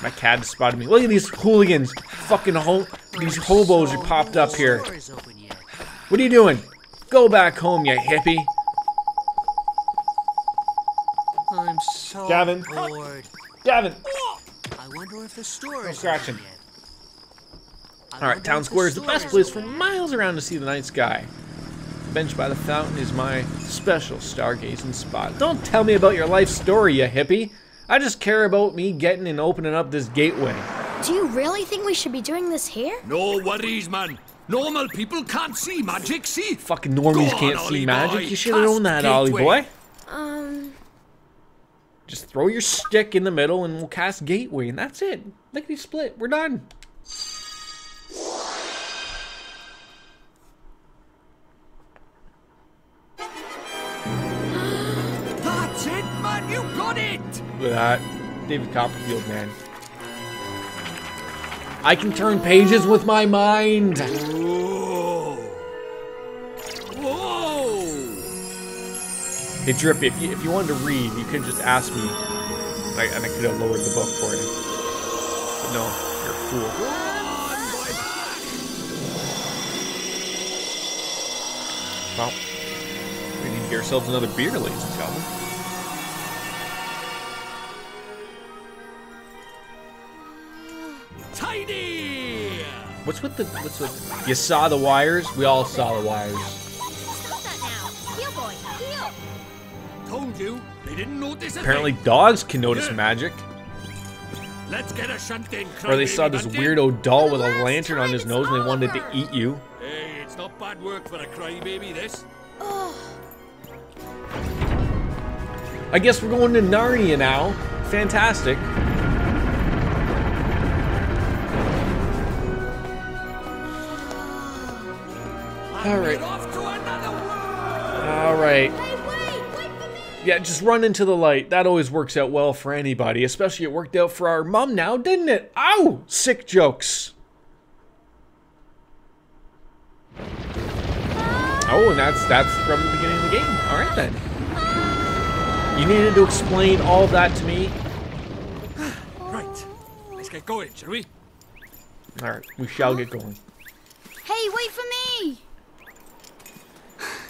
My cat has spotted me. Look at these hooligans. Fucking these hobos who popped up here. What are you doing? Go back home, you hippie. I'm so Gavin. bored. Gavin. I wonder if the store is scratching. open yet. Alright, town square is the best place for miles around to see the night sky. The bench by the fountain is my special stargazing spot. Don't tell me about your life story, you hippie. I just care about me getting and opening up this gateway. Do you really think we should be doing this here? No worries, man. Normal people can't see magic, see? Fucking normies can't see magic. You should have known that, Ollie boy. Just throw your stick in the middle and we'll cast gateway, and that's it. Lickety split. We're done. That's it, man. You got it. Look at that. David Copperfield, man. I can turn pages with my mind. Whoa. Whoa. Hey, Drippy, if you wanted to read, you could just ask me, and I could have lowered the book for you. But no, you're a fool. Well, we need to get ourselves another beer, ladies and gentlemen. Tidy. What's with you saw the wires? We all saw the wires. Stop that now. Heel boy, heel. Told you, they didn't notice a Apparently thing. dogs can notice magic. Let's get a shunt in. Or they saw this weirdo doll with a lantern on his nose and they wanted to eat you. Hey, it's not bad work for a crybaby, this. I guess we're going to Narnia now. Fantastic. Alright. Alright. Yeah, just run into the light. That always works out well for anybody. Especially it worked out for our mom now, didn't it? Ow! Sick jokes. Oh, and that's from the beginning of the game. Alright then. You needed to explain all that to me. Right. Let's get going, shall we? Alright, we shall get going. Hey, wait for me!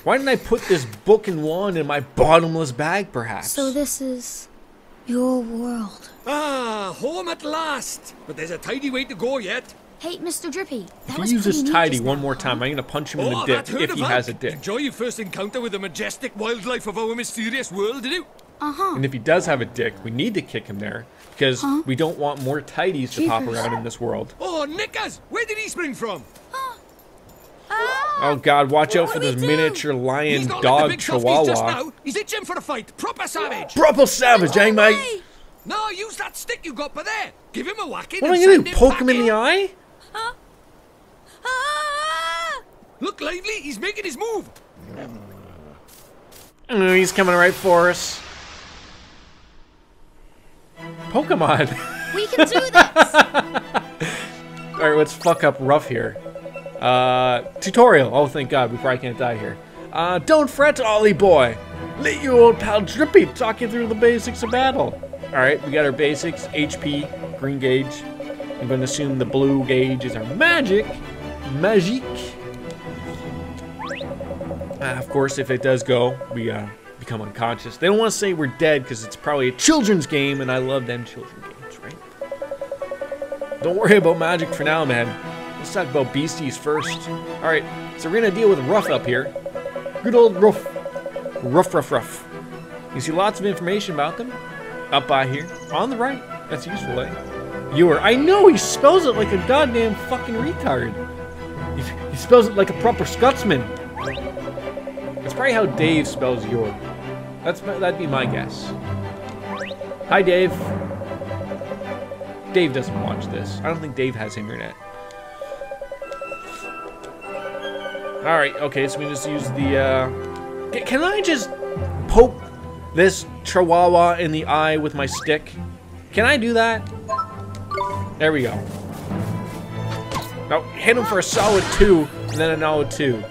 Why didn't I put this book and wand in my bottomless bag, perhaps? So this is your world. Ah, home at last. But there's a tidy way to go yet. Hey, Mr. Drippy, that If was he uses pretty neat tidy just one now, more huh? time, I'm gonna punch him in the Oh, dick that heard if of he that. has a dick. Enjoy your first encounter with the majestic wildlife of our mysterious world, did you? Uh-huh. And if he does have a dick, we need to kick him there because we don't want more tidies to pop Jeepers. around in this world. Oh, Nickers! Where did he spring from? Oh God, watch out for do we this do? miniature lion He's not like dog the big softies just chihuahua. now. He's itching for a fight. Proper savage. Proper savage, eh, mate? No, use that stick you got by there. Give him a whacking What am and I gonna send do? him Poke back him in the eye? Look lively. He's making his move. Oh, he's coming right for us. Pokemon. We can do this. Alright, let's fuck up rough here. Tutorial. Oh, thank God, we probably can't die here. Don't fret, Ollie boy. Let your old pal Drippy talk you through the basics of battle. Alright, we got our basics. HP, green gauge. I'm going to assume the blue gauge is our magic. Magic. Of course, if it does go, we become unconscious. They don't want to say we're dead because it's probably a children's game, and I love them children games, right? Don't worry about magic for now, man. Let's talk about beasties first. Alright, so we're going to deal with Ruff up here. Good old Ruff. Ruff. You see lots of information about them. Up by here. On the right. That's useful, eh? Ewer. I know, he spells it like a goddamn fucking retard. He spells it like a proper Scotsman. That's probably how Dave spells Ewer. That'd be my guess. Hi, Dave. Dave doesn't watch this. I don't think Dave has internet. Alright, okay, so we just use the, Can I just poke this chihuahua in the eye with my stick? Can I do that? There we go. Now, hit him for a solid 2, and then another 2.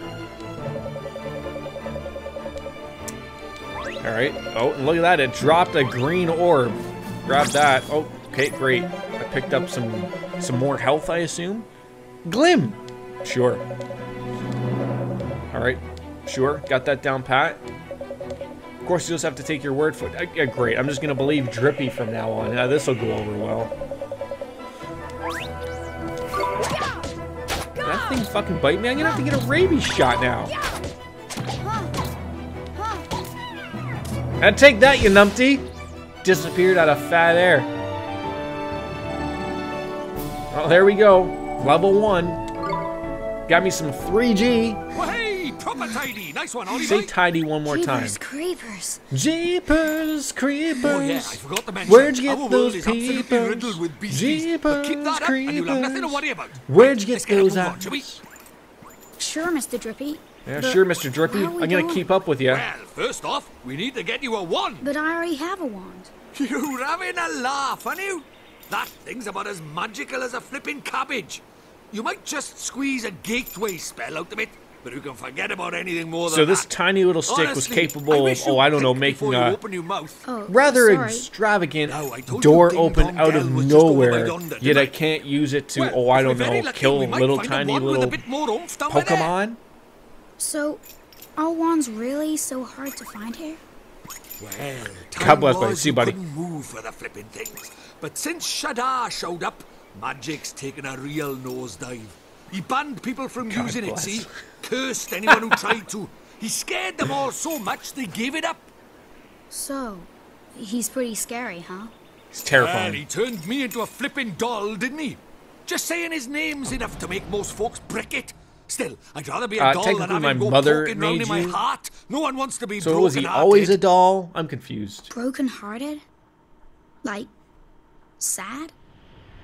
Alright. Oh, and look at that. It dropped a green orb. Grab that. Oh, okay, great. I picked up some more health, I assume. Glim! Sure. Alright. Sure. Got that down pat. Of course, you just have to take your word for it. Yeah, great. I'm just going to believe Drippy from now on. Yeah, this will go over well. That thing fucking bite me? I'm going to have to get a rabies shot now. And take that, you numpty! Disappeared out of fat air. Oh, there we go. Level 1. Got me some 3G. Well, hey, proper tidy. Nice one, Ollie. Say tidy one more time. Jeepers creepers. Jeepers creepers. Oh, yeah, I forgot to mention. Where'd you get our those world is absolutely riddled with beasties. But keep that up and you'll have nothing to worry about. Where'd you get Let's get those a move on, shall we? Sure, Mr. Drippy. Yeah, But sure, Mr. Drippy. how are we I'm gonna doing? keep up with you. Well, first off, we need to get you a wand. But I already have a wand. You're having a laugh, aren't you? That thing's about as magical as a flipping cabbage. You might just squeeze a gateway spell out of it, but you can forget about anything more than So this that. tiny little stick was Honestly, capable of, you I don't know, blinked making before you a open your mouth. Oh, rather sorry. extravagant Now, I told door you Ding open Dong out Dell of was just over by nowhere, yonder, yet didn't I can't use it to, Well, oh, I if we're don't very know, lucky, kill we might little find a tiny wand with a little bit more oomph down by there. Pokemon. So, are wands really so hard to find here? Well, God bless, time buddy. was See you, you buddy. couldn't move for the flipping things. But since Shadar showed up, magic's taken a real nosedive. He banned people from God using bless. it, see? Cursed anyone who tried to. He scared them all so much they gave it up. So, he's pretty scary, huh? It's Well, terrifying. he turned me into a flipping doll, didn't he? Just saying his name's enough to make most folks brick it. Still, I'd rather be a doll than technically have my him go mother poking round made in my you. heart. No one wants to be So was he broken-hearted. always a doll? I'm confused. Broken-hearted? Like, sad?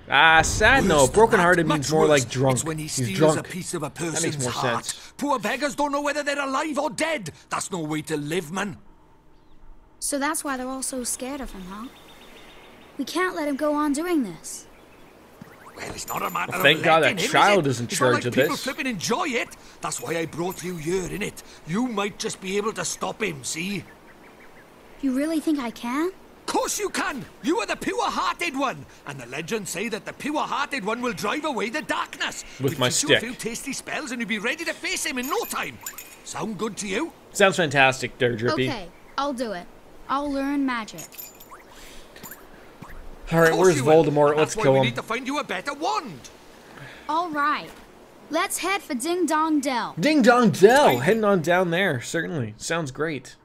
Ah, sad no. Worse than Broken-hearted that, means much more worse. like drunk. It's when he He's steals drunk. a piece of a That makes person's more heart. sense. Poor beggars don't know whether they're alive or dead. That's no way to live, man. So that's why they're all so scared of him, huh? We can't let him go on doing this. Well, it's not a matter Well, thank of God letting that him, child is is in it? It's charge not like of people this. flipping enjoy it. That's why I brought you here, innit? You might just be able to stop him, see? You really think I can? Course you can! You are the pure-hearted one! And the legends say that the pure-hearted one will drive away the darkness. With He'll my teach you a stick. few tasty spells and you'll be ready to face him in no time. Sound good to you? Sounds fantastic there, Drippy. Okay, I'll do it. I'll learn magic. Alright, Course where's you will. Voldemort? And Let's that's why kill we him. need to find you a better wand. All right. Let's head for Ding Dong Dell. Ding Dong Dell! Heading on down there, certainly. Sounds great.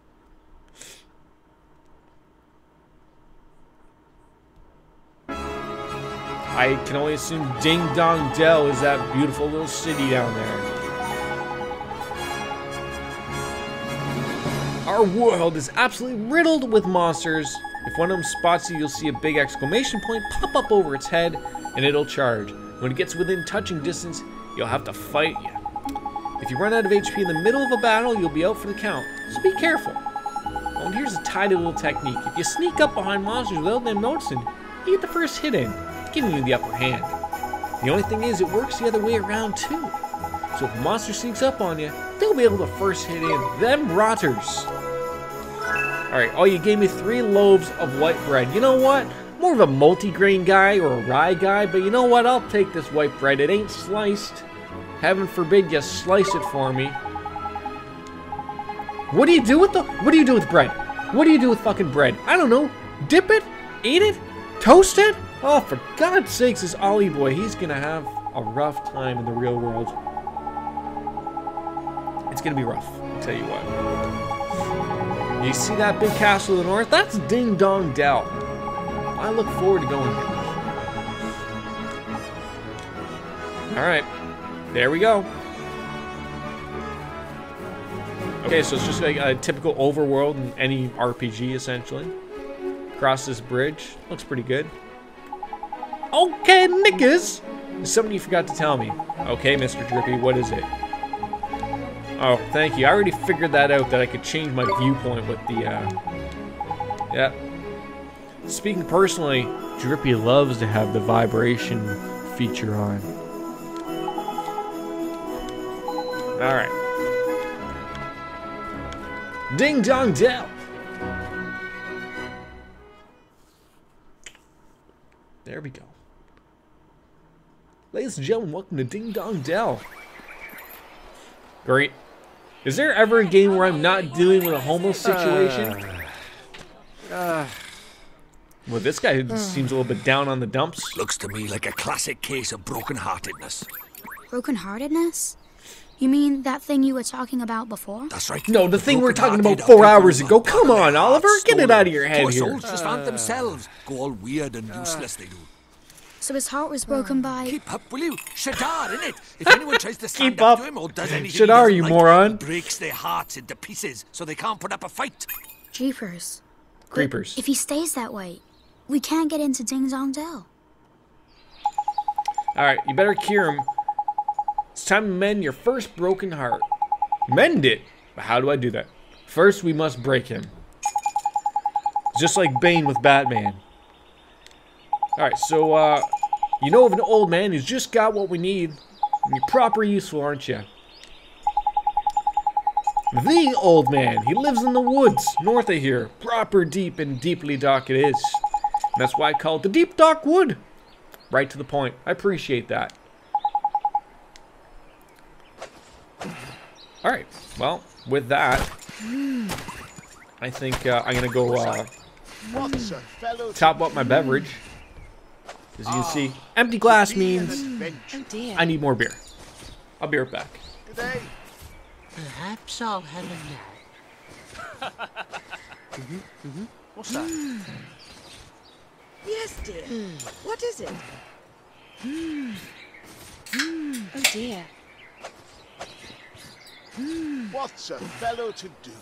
I can only assume Ding Dong Dell is that beautiful little city down there. Our world is absolutely riddled with monsters. If one of them spots you, you'll see a big exclamation point pop up over its head, and it'll charge. When it gets within touching distance, you'll have to fight you. If you run out of HP in the middle of a battle, you'll be out for the count, so be careful. Oh, and here's a tidy little technique. If you sneak up behind monsters without them noticing, you get the first hit in, giving you the upper hand. The only thing is, it works the other way around too. So if a monster sneaks up on you, they'll be able to first hit in. Them rotters. Alright, oh, you gave me 3 loaves of white bread. You know what? More of a multi-grain guy or a rye guy, but you know what? I'll take this white bread. It ain't sliced. Heaven forbid you slice it for me. What do you do with bread? What do you do with fucking bread? I don't know. Dip it? Eat it? Toast it? Oh, for God's sakes, this Ollie boy, he's gonna have a rough time in the real world. It's gonna be rough, I'll tell you what. You see that big castle to the north? That's Ding Dong Dell. I look forward to going there. Alright, there we go. Okay, so it's just like a typical overworld in any RPG, essentially. Across this bridge. Looks pretty good. Okay, Nickers. There's something you forgot to tell me. Okay, Mr. Drippy, what is it? Oh, thank you. I already figured that out, that I could change my viewpoint with the, yeah. Speaking personally, Drippy loves to have the vibration feature on. Alright. Ding Dong Dell! There we go. Ladies and gentlemen, welcome to Ding Dong Dell. Great. Is there ever a game where I'm not dealing with a homeless situation? Well, this guy seems a little bit down on the dumps. Looks to me like a classic case of broken-heartedness. Broken-heartedness? You mean that thing you were talking about before? That's right. No, the thing we were talking about 4 hours ago. Come on, Oliver, get it out of your head Poor here. souls just aren't themselves. Go all weird and useless, they do. So his heart was broken by... Keep up, will you? Shadar, innit? If anyone tries to stand Keep up up. to him or does anything Shadar, he you doesn't moron. like, he breaks their hearts into pieces so they can't put up a fight. Jeepers. Creepers. If he stays that way, we can't get into Ding Dong Dell. Alright, you better cure him. It's time to mend your first broken heart. Mend it? But how do I do that? First, we must break him. Just like Bane with Batman. Alright, so, you know of an old man who's just got what we need. And you're proper useful, aren't you? The old man. He lives in the woods, north of here. Proper deep and deeply dark it is. And that's why I call it the Deep Dark Wood. Right to the point. I appreciate that. Alright, well, with that, I think I'm going to go top up my beverage. As you can see, empty glass means I need more beer. I'll be right back. Perhaps I'll have a nap. What's that? Yes, dear. What is it? Oh, dear. What's a fellow to do?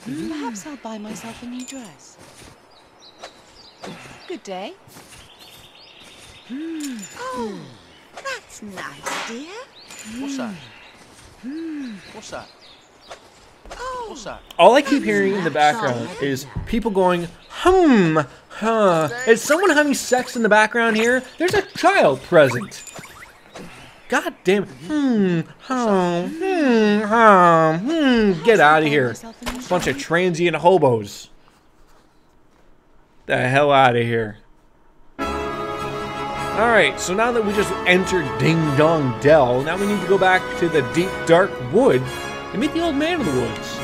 Perhaps I'll buy myself a new dress. Good day. Oh, that's nice, dear. What's that? What's that? Oh. What's that? All I keep hearing in the background is people going, huh. Is someone having sex in the background here? There's a child present. God damn it. Get out of here. Bunch of transient hobos. The hell out of here. Alright, so now that we just entered Ding Dong Dell, now we need to go back to the Deep Dark Wood and meet the old man of the woods.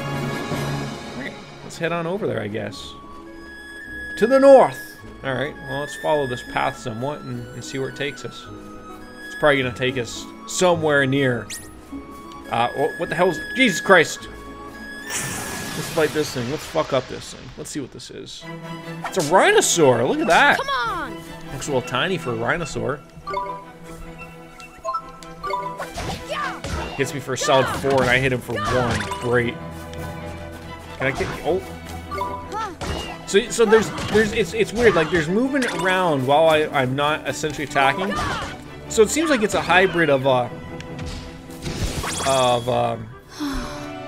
Alright, let's head on over there, I guess. To the north. Alright, well, let's follow this path somewhat and see where it takes us. It's probably going to take us somewhere near... what the hell's... Jesus Christ! Let's fight this thing. Let's fuck up this thing. Let's see what this is. It's a rhinosaur! Look at that! Come on! Looks a little tiny for a rhinosaur. Hits me for a solid 4 and I hit him for 1. Great. Can I get... Oh. So there's it's weird, like there's movement around while I'm not essentially attacking. So it seems like it's a hybrid of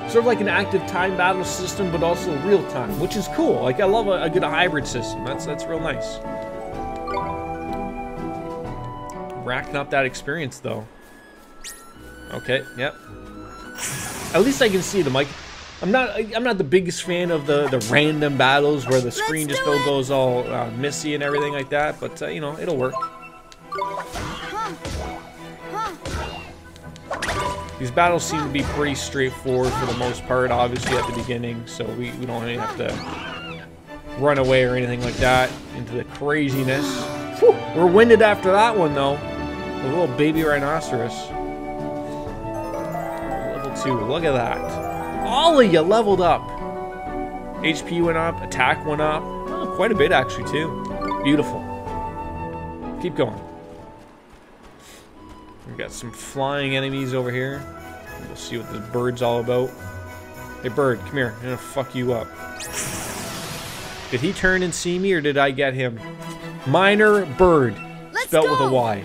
sort of like an active time battle system, but also real time, which is cool. Like I love a good hybrid system. That's real nice. Racking up that experience though. Okay, yep. At least I can see them. Like I'm not the biggest fan of the random battles where the screen just goes all messy and everything like that, but you know, it'll work. These battles seem to be pretty straightforward for the most part, obviously at the beginning, so we don't really have to run away or anything like that into the craziness. Whew, we're winded after that one though. A little baby rhinoceros. Level 2, look at that. All of you leveled up. HP went up, attack went up. Oh, quite a bit actually too. Beautiful. Keep going. We got some flying enemies over here. We'll see what this bird's all about. Hey bird, come here. I'm gonna fuck you up. Did he turn and see me, or did I get him? Minor bird. Spelled with a Y.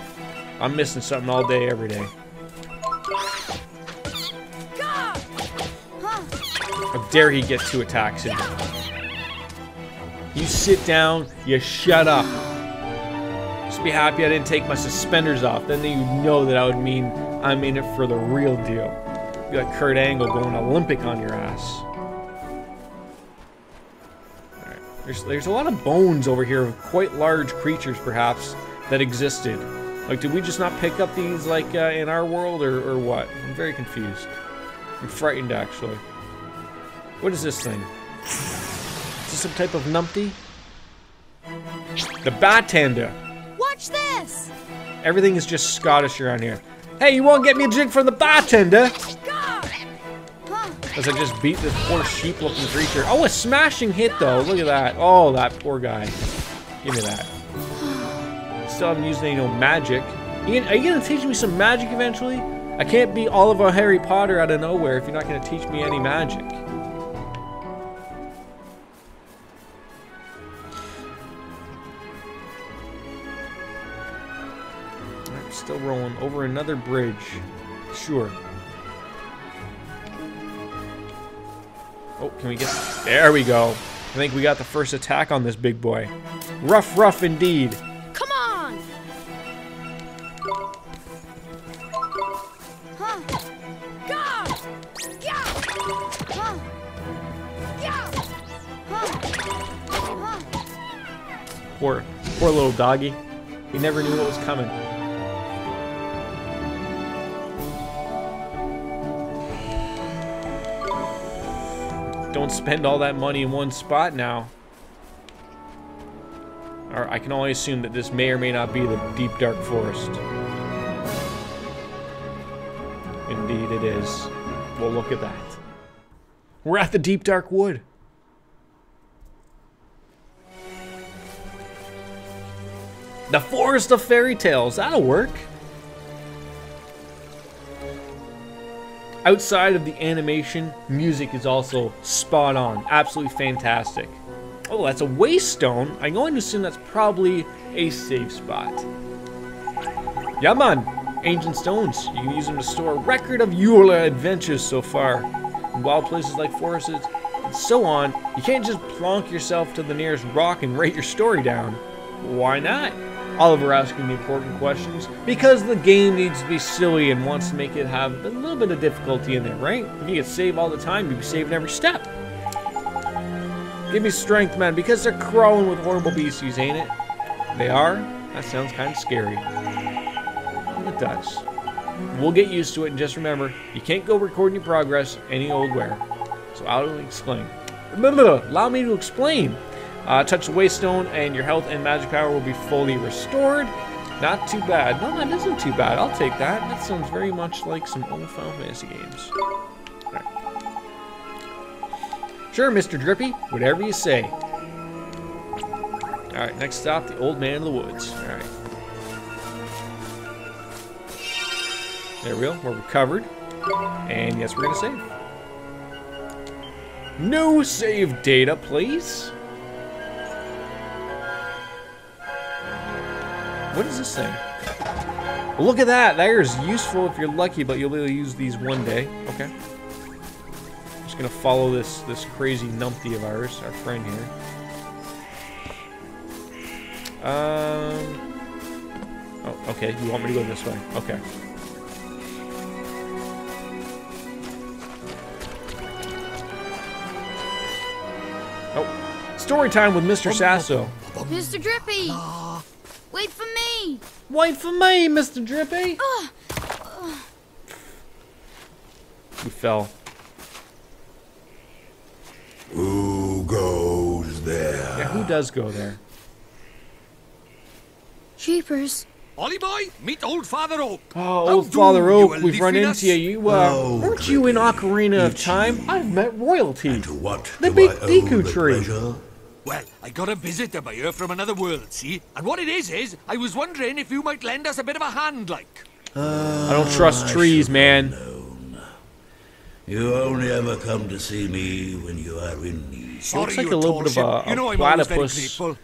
I'm missing something all day, every day. How dare he get 2 attacks in. You sit down, you shut up. Just be happy I didn't take my suspenders off. Then you know that I would mean I'm in it for the real deal. Be like Kurt Angle going Olympic on your ass. Alright. There's a lot of bones over here of quite large creatures, perhaps, that existed. Like, did we just not pick up these, like, in our world, or what? I'm very confused. I'm frightened, actually. What is this thing? Is this some type of numpty? The Batanda. Watch this! Everything is just Scottish around here. Hey, you won't get me a drink from the Batanda? As I just beat this poor sheep-looking creature. Oh, a smashing hit, though. Look at that. Oh, that poor guy. Give me that. Still haven't used any magic. Are you gonna teach me some magic eventually? I can't be Oliver Harry Potter out of nowhere if you're not gonna teach me any magic. I'm still rolling over another bridge. Sure. Oh, can we get... There we go. I think we got the first attack on this big boy. Rough, rough indeed. Come on! Poor little doggy. He never knew what was coming. Don't spend all that money in one spot now. Or I can only assume that this may or may not be the deep dark forest. Indeed it is. Well, look at that. We're at the deep dark wood. The forest of fairy tales. That'll work. Outside of the animation, music is also spot on. Absolutely fantastic. Oh, that's a waste stone. I'm going to assume that's probably a safe spot. Yeah, man. Ancient stones. You can use them to store a record of your adventures so far. In wild places like forests and so on, you can't just plonk yourself to the nearest rock and write your story down. Why not? Oliver asking the important questions because the game needs to be silly and wants to make it have a little bit of difficulty in there, right? If you could save all the time, you'd be saving every step. Give me strength, man, because they're crawling with horrible beasties, ain't it? They are? That sounds kind of scary. It does. We'll get used to it, and just remember, you can't go recording your progress any old where. So I'll explain. Allow me to explain. Touch the waystone and your health and magic power will be fully restored. Not too bad. No, that isn't too bad. I'll take that. That sounds very much like some old Final Fantasy games. Alright. Sure, Mr. Drippy. Whatever you say. Alright, next stop, the Old Man of the Woods. Alright. There we go. We're recovered. And yes, we're going to save. No save data, please. What is this thing? Well, look at that. That is useful if you're lucky, but you'll be able to use these one day. Okay. I'm just gonna follow this crazy numpty of ours, our friend here. Oh, okay. You want me to go this way? Okay. Oh, story time with Mr. Sasso. Mr. Drippy! Wait for me! Wait for me, Mr. Drippy! We fell. Who goes there? Yeah, who does go there? Jeepers. Ollie boy, meet old Father Oak. Oh, old Father Oak, we've run into you. Weren't you in Ocarina of Time? I've met royalty. And to what the do big I owe Deku the tree. pleasure? Well, I got a visitor by here from another world, see? And what it is, I was wondering if you might lend us a bit of a hand, like. I don't trust trees, man. You only ever come to see me when you are in need. Sorry, looks like you a little bit of you know a I'm always very platypus. grateful.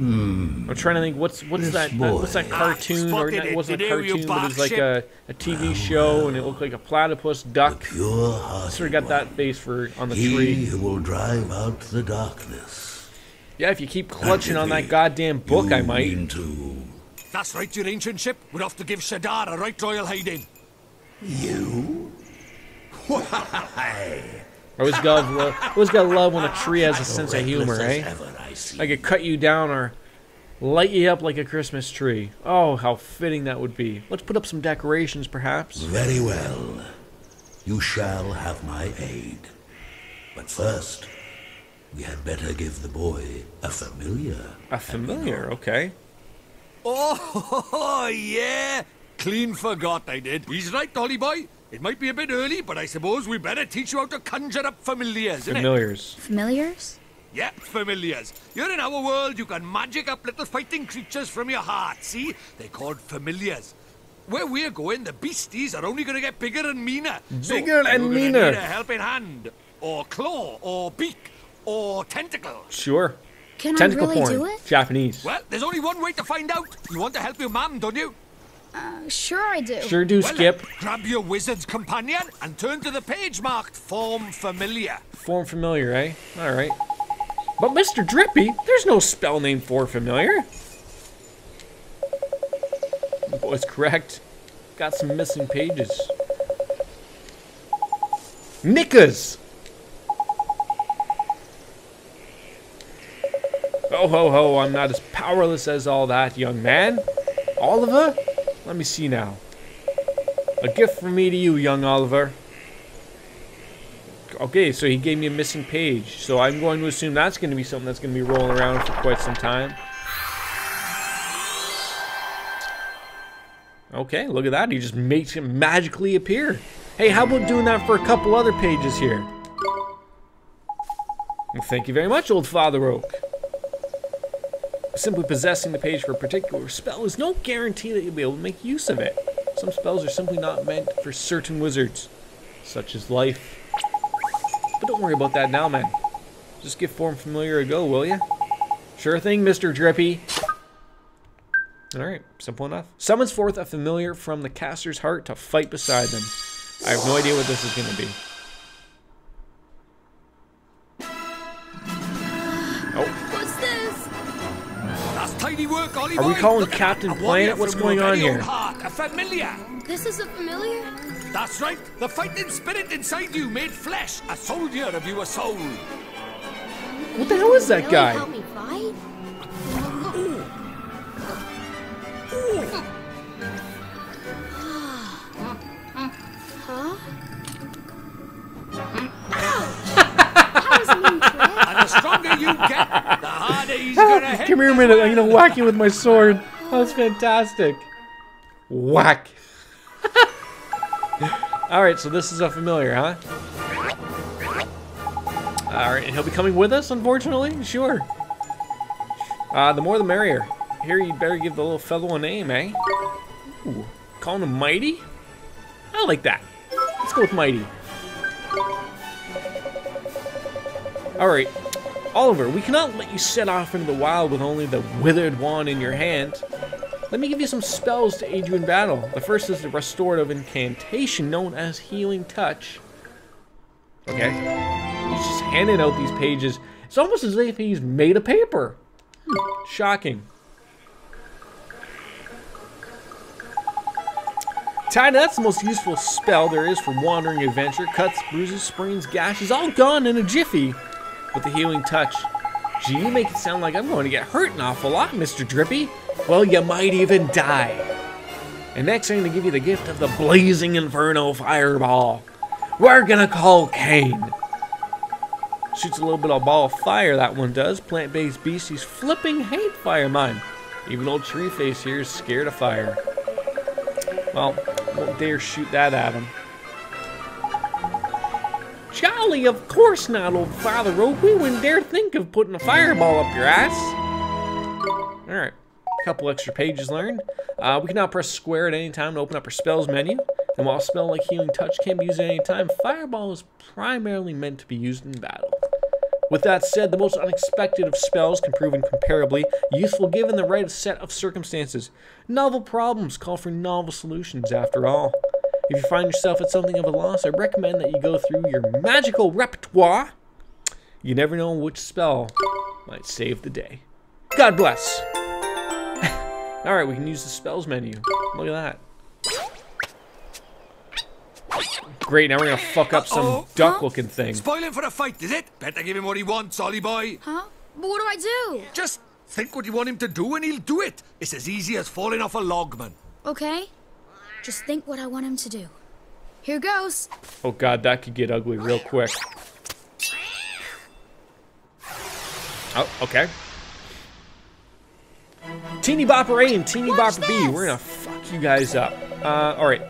I'm trying to think, what's that? What's that cartoon? Or spotted it wasn't a it. Did you cartoon, but it's like bark a TV show, and it looked like a platypus duck. Pure Sort of got that face for on the He tree. who will drive out the darkness. Yeah, if you keep clutching on that goddamn book, I might. That's right, your ancient ship. We're off to give Shadar a right royal hiding. You? Why? I always gotta love when a tree has a sense of humor, eh? I could cut you down or light you up like a Christmas tree. Oh, how fitting that would be. Let's put up some decorations, perhaps. Very well. You shall have my aid. But first, we had better give the boy a familiar. A familiar, okay. Oh, yeah. Clean forgot I did. He's right, Dolly boy. It might be a bit early, but I suppose we better teach you how to conjure up familiars, innit? Familiars. Familiars? Yeah, familiars. You're in our world, you can magic up little fighting creatures from your heart, see? They're called familiars. Where we're going, the beasties are only going to get bigger and meaner. Bigger so and we're meaner. Need a helping hand, or claw, or beak, or tentacle. Sure. Can Tentacle I really porn. do it? Japanese. Well, there's only one way to find out. You want to help your mum, don't you? Sure I do. Sure do, Well, Skip. Grab your wizard's companion and turn to the page marked Form Familiar. Form familiar, eh? Alright. But Mr. Drippy, there's no spell named for familiar. The boy's correct. Got some missing pages. Knickers! Oh ho ho, I'm not as powerless as all that, young man. Oliver? Let me see now. A gift from me to you, young Oliver. Okay, so he gave me a missing page. So I'm going to assume that's going to be something that's going to be rolling around for quite some time. Okay, look at that. He just makes it magically appear. Hey, how about doing that for a couple other pages here? Well, thank you very much, old Father Oak. Simply possessing the page for a particular spell is no guarantee that you'll be able to make use of it. Some spells are simply not meant for certain wizards, such as life. But don't worry about that now, man. Just give Form Familiar a go, will ya? Sure thing, Mr. Drippy. Alright, simple enough. Summons forth a familiar from the caster's heart to fight beside them. I have no idea what this is going to be. What's this? That's tidy work, Ollie. Are we boy. calling Look at Captain that. A Planet? warrior What's from going your on very own here? Heart, a familiar. This is a familiar? That's right. The fighting spirit inside you made flesh. A soldier of your soul. What the hell is that Really guy? help me fight? Huh? And the stronger you get, the harder he's gonna hit. Come here a minute, I'm gonna whack you with my sword. That was fantastic. Whack. Alright, so this is a familiar, huh? Alright, and he'll be coming with us, unfortunately? Sure. The more the merrier. Here, you better give the little fellow a name, eh? Ooh, calling him Mighty? I like that. Let's go with Mighty. Alright, Oliver, we cannot let you set off into the wild with only the withered wand in your hand. Let me give you some spells to aid you in battle. The first is the restorative incantation known as Healing Touch. Okay. He's just handing out these pages. It's almost as if he's made of paper. Shocking. Ty, that's the most useful spell there is for wandering adventure. Cuts, bruises, sprains, gashes, all gone in a jiffy with the Healing Touch. Gee, you make it sound like I'm going to get hurt an awful lot, Mr. Drippy. Well, you might even die. And next, I'm going to give you the gift of the Blazing Inferno Fireball. We're going to call Kane. Shoots a little bit of ball of fire, that one does. Plant-based beasties flipping hate fire mine. Even old tree face here is scared of fire. Well, won't dare shoot that at him. Jolly, of course not, old Father Oak. We wouldn't dare think of putting a fireball up your ass. Alright, a couple extra pages learned. We can now press square at any time to open up our spells menu. And while a spell like Healing Touch can be used at any time, Fireball is primarily meant to be used in battle. With that said, the most unexpected of spells can prove incomparably useful given the right set of circumstances. Novel problems call for novel solutions, after all. If you find yourself at something of a loss, I recommend that you go through your magical repertoire. You never know which spell might save the day. God bless. Alright, we can use the spells menu. Look at that. Great, now we're gonna fuck up some duck-looking thing. Spoiling for a fight, is it? Better give him what he wants, Ollie boy. Huh? But what do I do? Just think what you want him to do and he'll do it. It's as easy as falling off a log, man. Okay. Just think what I want him to do. Here goes. Oh god, that could get ugly real quick. Oh, okay. Teeny Bopper A and Teeny Bopper B, we're gonna fuck you guys up. Alright.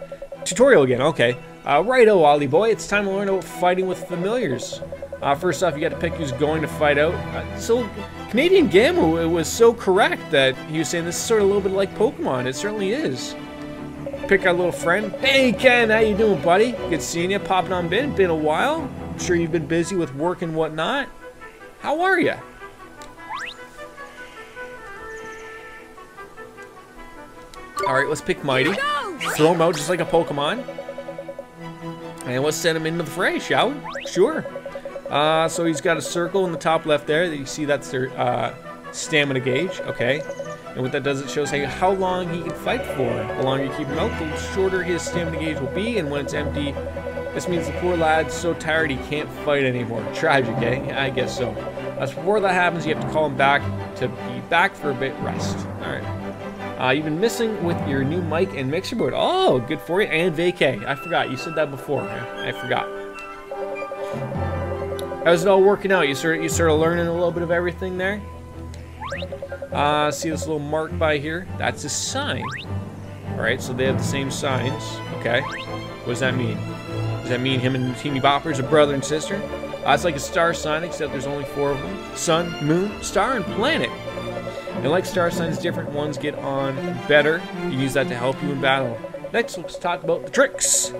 Tutorial again, okay. Righto, Ollie boy, it's time to learn about fighting with familiars. First off, you got to pick who's going to fight out. So, Canadian Gamma was so correct that he was saying this is sort of a little bit like Pokemon. It certainly is. Pick our little friend. Hey, Ken, how you doing, buddy? Good seeing you. Popping on in. Been a while. I'm sure you've been busy with work and whatnot. How are you? Alright, let's pick Mighty. Throw him out just like a Pokemon. And let's send him into the fray, shall we? Sure. So he's got a circle in the top left there. You see that's their stamina gauge. Okay. And what that does, it shows how long he can fight for. The longer you keep him out, the shorter his stamina gauge will be. And when it's empty, this means the poor lad's so tired he can't fight anymore. Tragic, eh? I guess so. Before that happens, you have to call him back to be back for a bit rest. Alright. You've been missing with your new mic and mixer board. Oh, good for you. And vacay. I forgot. You said that before. I forgot. How's it all working out? You sort of learning a little bit of everything there? See this little mark by here? That's a sign. Alright, so they have the same signs. Okay. What does that mean? Does that mean him and Teeny Bopper's a brother and sister? It's like a star sign, except there's only 4 of them. Sun, moon, star, and planet. And like star signs, different ones get on better. You use that to help you in battle. Next, let's talk about the tricks.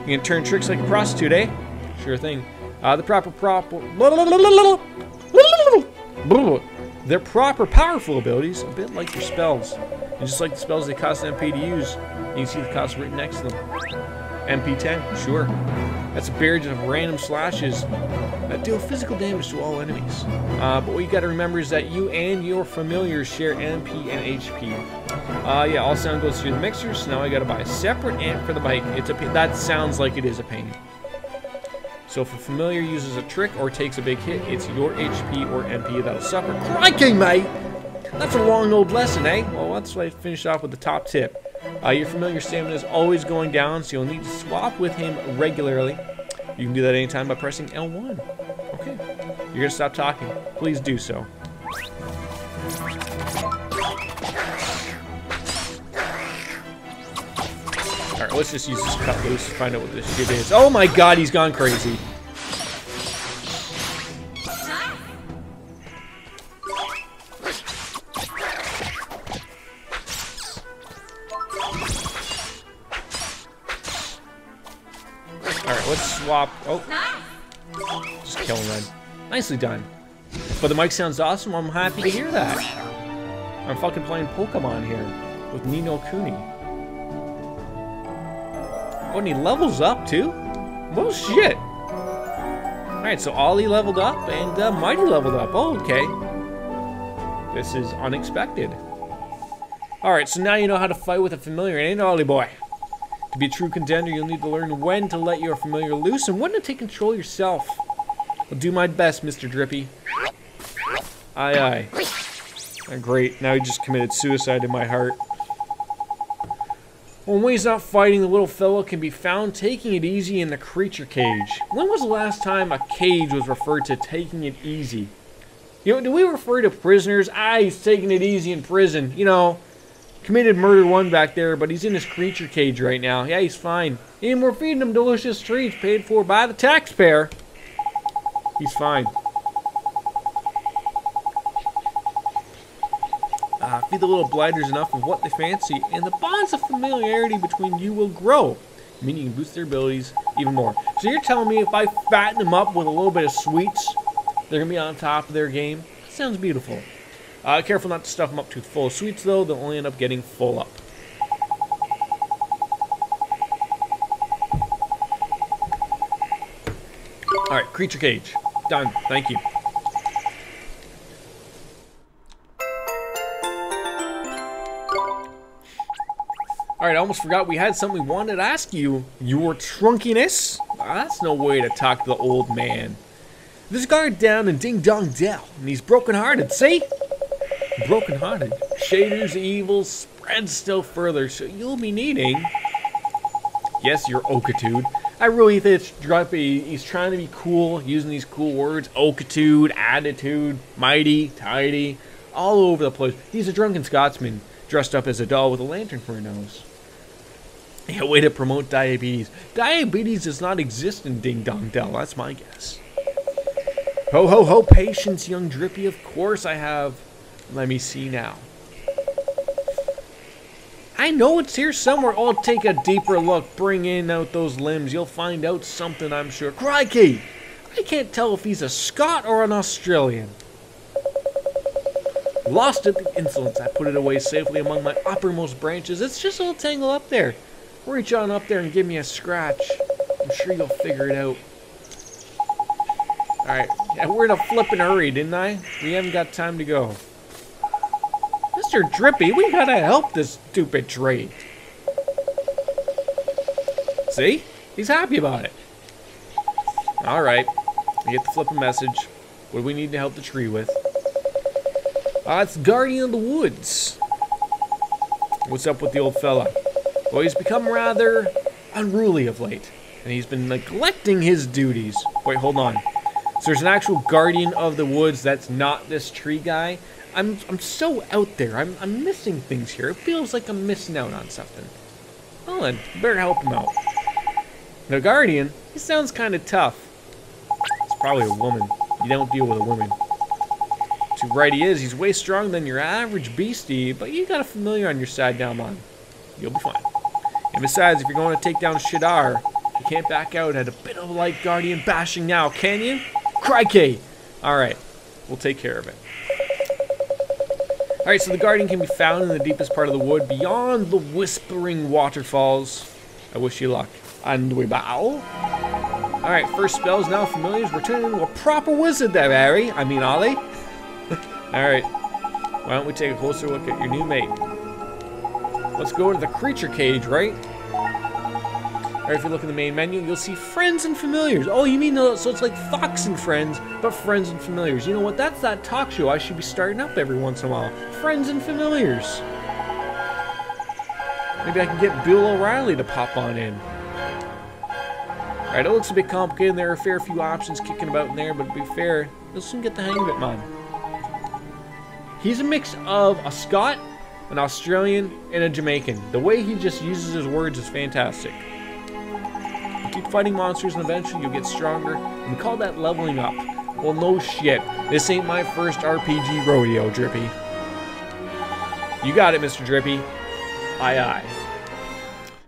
You can turn tricks like a prostitute, eh? Sure thing. Their proper powerful abilities, a bit like your spells. And just like the spells, they cost an MP to use. You can see the cost written next to them. MP10, sure. That's a barrage of random slashes that deal physical damage to all enemies. But what you gotta remember is that you and your familiars share MP and HP. Yeah, all sound goes through the mixer, so now I gotta buy a separate amp for the mic. That sounds like it is a pain. So if a familiar uses a trick or takes a big hit, it's your HP or MP that'll suffer. Crikey, mate! That's a long old lesson, eh? Well, let's finish off with the top tip. Your familiar stamina is always going down, so you'll need to swap with him regularly. You can do that anytime by pressing L1. Okay. You're gonna stop talking. Please do so. Alright, let's just use this cut loose to find out what this shit is. Oh my god, he's gone crazy. Alright, let's swap. Oh. Just kill him then. Nicely done. But the mic sounds awesome. I'm happy to hear that. I'm fucking playing Pokemon here with Nino Kuni. Oh, and he levels up too? Well, shit. Alright, so Ollie leveled up and Mighty leveled up. Oh, okay. This is unexpected. Alright, so now you know how to fight with a familiar, ain't it, Ollie boy? To be a true contender, you'll need to learn when to let your familiar loose and when to take control yourself. I'll do my best, Mr. Drippy. Aye, aye. Oh, great, now he just committed suicide in my heart. When he's not fighting, the little fellow can be found taking it easy in the creature cage. When was the last time a cage was referred to taking it easy? You know, do we refer to prisoners? He's taking it easy in prison. You know, committed murder 1 back there, but he's in his creature cage right now. Yeah, he's fine. And we're feeding him delicious treats paid for by the taxpayer. He's fine. Feed the little blighters enough of what they fancy, and the bonds of familiarity between you will grow. meaning you can boost their abilities even more. So you're telling me if I fatten them up with a little bit of sweets, they're going to be on top of their game? That sounds beautiful. Careful not to stuff them up too full of sweets, though. They'll only end up getting full up. Alright, creature cage. Done. Thank you. Alright, I almost forgot we had something we wanted to ask you. Your trunkiness? That's no way to talk to the old man. This guard down in Ding Dong Dell, and he's broken-hearted, see? Broken-hearted. Shaders evil spreads still further, so you'll be needing... Yes, your Okitude. I really think it's Druppy. He's trying to be cool, using these cool words. Okitude, attitude, mighty, tidy, all over the place. He's a drunken Scotsman, dressed up as a doll with a lantern for a nose. Yeah, way to promote diabetes. Diabetes does not exist in Ding Dong Dell, that's my guess. Ho ho ho, patience, young Drippy, of course I have. Let me see now. I know it's here somewhere. Oh, take a deeper look. Bring in out those limbs. You'll find out something, I'm sure. Crikey! I can't tell if he's a Scot or an Australian. Lost it, the insolence. I put it away safely among my uppermost branches. It's just all tangled up there. Reach on up there and give me a scratch. I'm sure you'll figure it out. Alright, yeah, we're in a flippin' hurry, didn't I? We haven't got time to go. Mr. Drippy, we gotta help this stupid tree. See? He's happy about it. Alright, we get the flippin' message. What do we need to help the tree with? It's Guardian of the Woods. What's up with the old fella? Well, he's become rather unruly of late, and he's been neglecting his duties. Wait, hold on. So there's an actual Guardian of the Woods that's not this tree guy. I'm so out there. I'm missing things here. It feels like I'm missing out on something. Well then, better help him out. The Guardian, he sounds kind of tough. It's probably a woman. You don't deal with a woman. Too right he is. He's way stronger than your average beastie, but you got a familiar on your side now, man. You'll be fine. And besides, if you're going to take down Shadar, you can't back out at a bit of light Guardian bashing now, can you? Crikey! Alright, we'll take care of it. Alright, so the Guardian can be found in the deepest part of the wood, beyond the whispering waterfalls. I wish you luck. And we bow. Alright, first spell is now familiars. We're turning into a proper wizard there, Harry. I mean, Ollie. Alright, why don't we take a closer look at your new mate? Let's go to the creature cage, right? Alright, if you look in the main menu, you'll see friends and familiars. Oh, you mean, so it's like Fox and Friends, but friends and familiars. You know what? That's that talk show I should be starting up every once in a while. Friends and familiars. Maybe I can get Bill O'Reilly to pop on in. Alright, it looks a bit complicated. There are a fair few options kicking about in there, but to be fair, you'll soon get the hang of it, man. He's a mix of a Scot, an Australian, and a Jamaican. The way he just uses his words is fantastic. You keep fighting monsters and eventually you'll get stronger. And we call that leveling up. Well, no shit. This ain't my first RPG rodeo, Drippy. You got it, Mr. Drippy. Aye, aye.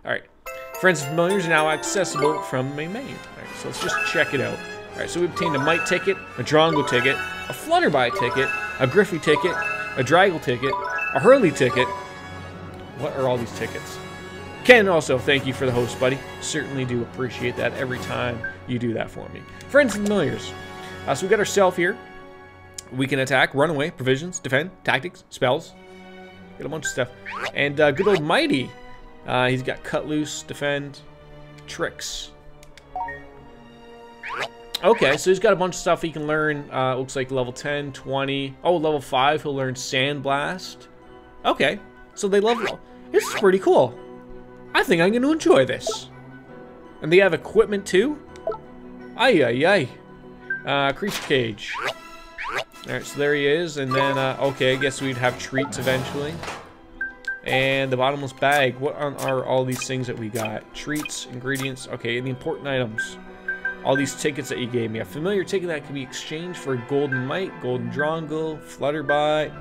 Alright. Friends and Familiars are now accessible from main menu. Alright, so let's just check it out. Alright, so we obtained a Mite ticket, a Drongo ticket, a Flutterby ticket, a Griffey ticket, a Draggle ticket, a Hurley ticket. What are all these tickets? Ken, also, thank you for the host, buddy. Certainly do appreciate that every time you do that for me. Friends and Familiars. So we got ourselves here. We can attack, run away, provisions, defend, tactics, spells. Got a bunch of stuff. And good old Mighty. He's got cut loose, defend, tricks. Okay, so he's got a bunch of stuff he can learn. Looks like level 10, 20. Oh, level 5, he'll learn Sandblast. Okay, so they level. This is pretty cool. I think I'm going to enjoy this. And they have equipment too? Ay, ay, ay. Creature cage. Alright, so there he is. And then, okay, I guess we'd have treats eventually. And the bottomless bag. What are all these things that we got? Treats, ingredients. Okay, the important items. All these tickets that you gave me. A familiar ticket that can be exchanged for a golden mite, golden drongo, flutterby.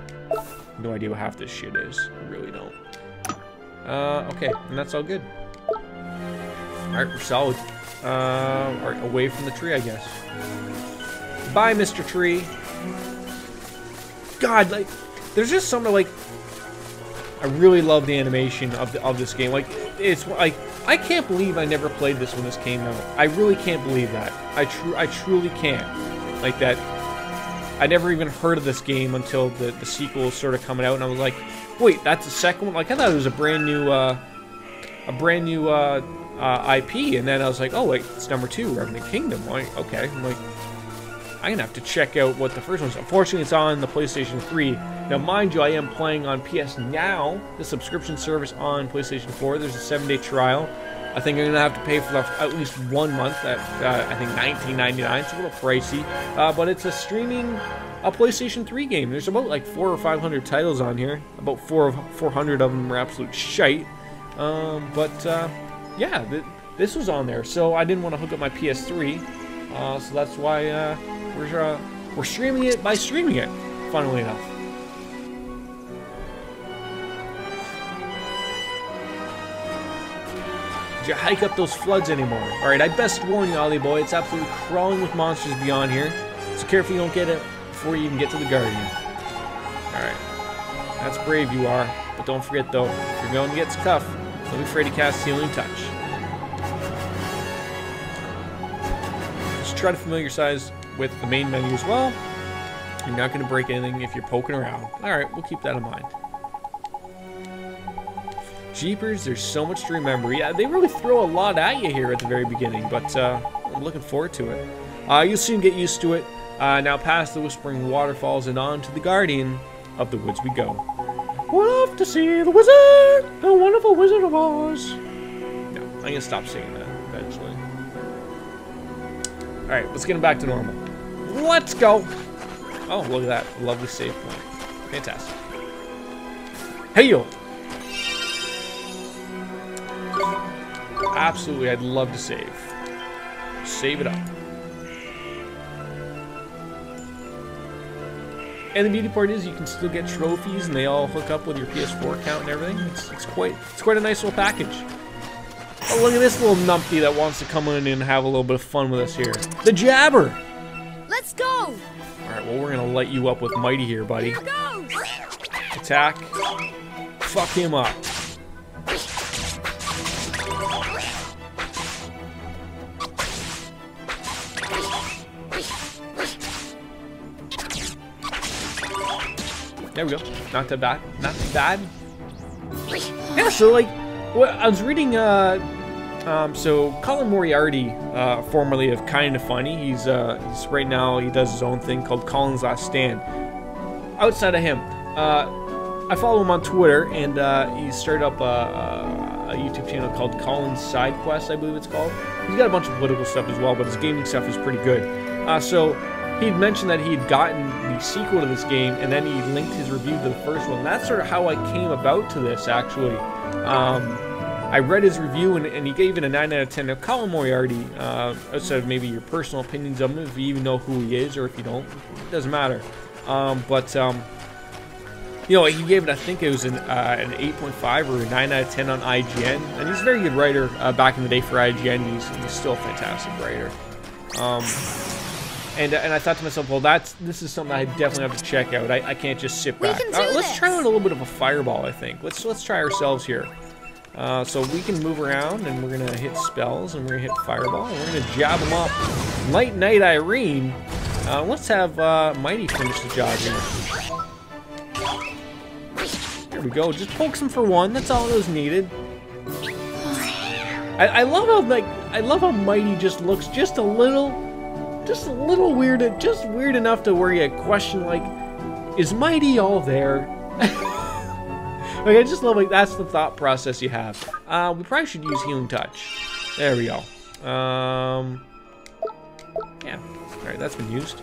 No idea what half this shit is. I really don't. Okay, and that's all good. Alright, we're solid. Alright, away from the tree, I guess. Bye, Mr. Tree. God, like, there's just something like, I really love the animation of this game. Like, it's like, I can't believe I never played this when this came out. I really can't believe that. I truly can't. Like that, I never even heard of this game until the sequel was sort of coming out, and I was like, wait, that's the second one? Like, I thought it was a brand new IP, and then I was like, oh wait, it's number 2, Revenant Kingdom. Like, okay, I'm like, I'm gonna have to check out what the first one's. Unfortunately, it's on the PlayStation 3. Now, mind you, I am playing on PS Now, the subscription service on PlayStation 4. There's a 7-day trial. I think I'm gonna have to pay for at least 1 month at I think $19.99. It's a little pricey, but it's a streaming PlayStation 3 game. There's about like 400 or 500 titles on here. About 400 of them are absolute shite. Yeah, this was on there, so I didn't want to hook up my PS3. So that's why we're streaming it by streaming it, funnily enough. Did you hike up those floods anymore? Alright, I best warn you, Ollie boy, it's absolutely crawling with monsters beyond here. So careful you don't get it before you even get to the Guardian. Alright. That's brave you are, but don't forget though, if you're going to get tough, don't be afraid to cast Healing Touch. Just try to familiarize with the main menu as well. You're not going to break anything if you're poking around. Alright, we'll keep that in mind. Jeepers, there's so much to remember. Yeah, they really throw a lot at you here at the very beginning, but I'm looking forward to it. You'll soon get used to it. Now past the Whispering Waterfalls and on to the Guardian of the Woods we go. We're off to see the wizard, the wonderful Wizard of Oz. No, I'm going to stop singing that eventually. Alright, let's get him back to normal. Let's go! Oh, look at that. Lovely save point. Fantastic. Hey, yo! Absolutely, I'd love to save. Save it up. And the beauty part is you can still get trophies, and they all hook up with your PS4 account and everything. It's quite a nice little package. Oh, look at this little numpty that wants to come in and have a little bit of fun with us here. The Jabber! Let's go! Alright, well, we're gonna light you up with Mighty here, buddy. Here goes! Attack. Fuck him up. There we go. Not that bad. Not too bad. Yeah, so like, well, I was reading, so Colin Moriarty, formerly of Kinda Funny, he's right now, he does his own thing called Colin's Last Stand. Outside of him, I follow him on Twitter, and he started up a YouTube channel called Colin's Side Quest, I believe it's called. He's got a bunch of political stuff as well, but his gaming stuff is pretty good. So he'd mentioned that he'd gotten the sequel to this game, and then he linked his review to the first one. That's sort of how I came about to this, actually. I read his review, and he gave it a 9 out of 10. Now, Colin Moriarty, outside of maybe your personal opinions of him, if you even know who he is, or if you don't, it doesn't matter. You know, he gave it, I think it was an 8.5 or a 9 out of 10 on IGN. And he's a very good writer back in the day for IGN. He's still a fantastic writer. And I thought to myself, well, this is something I definitely have to check out. I can't just sit back. Let's try out a little bit of a fireball, I think. Let's try ourselves here. So we can move around, and we're gonna hit spells, and we're gonna hit fireball, and we're gonna jab them up. Light Night Irene. Let's have Mighty finish the job here. There we go. Just pokes him for one. That's all that was needed. I love how Mighty just looks just a little weird, just weird enough to where you question, like, is Mighty all there? Like, I just love, like, that's the thought process you have. We probably should use Healing Touch. There we go. Yeah. Alright, that's been used.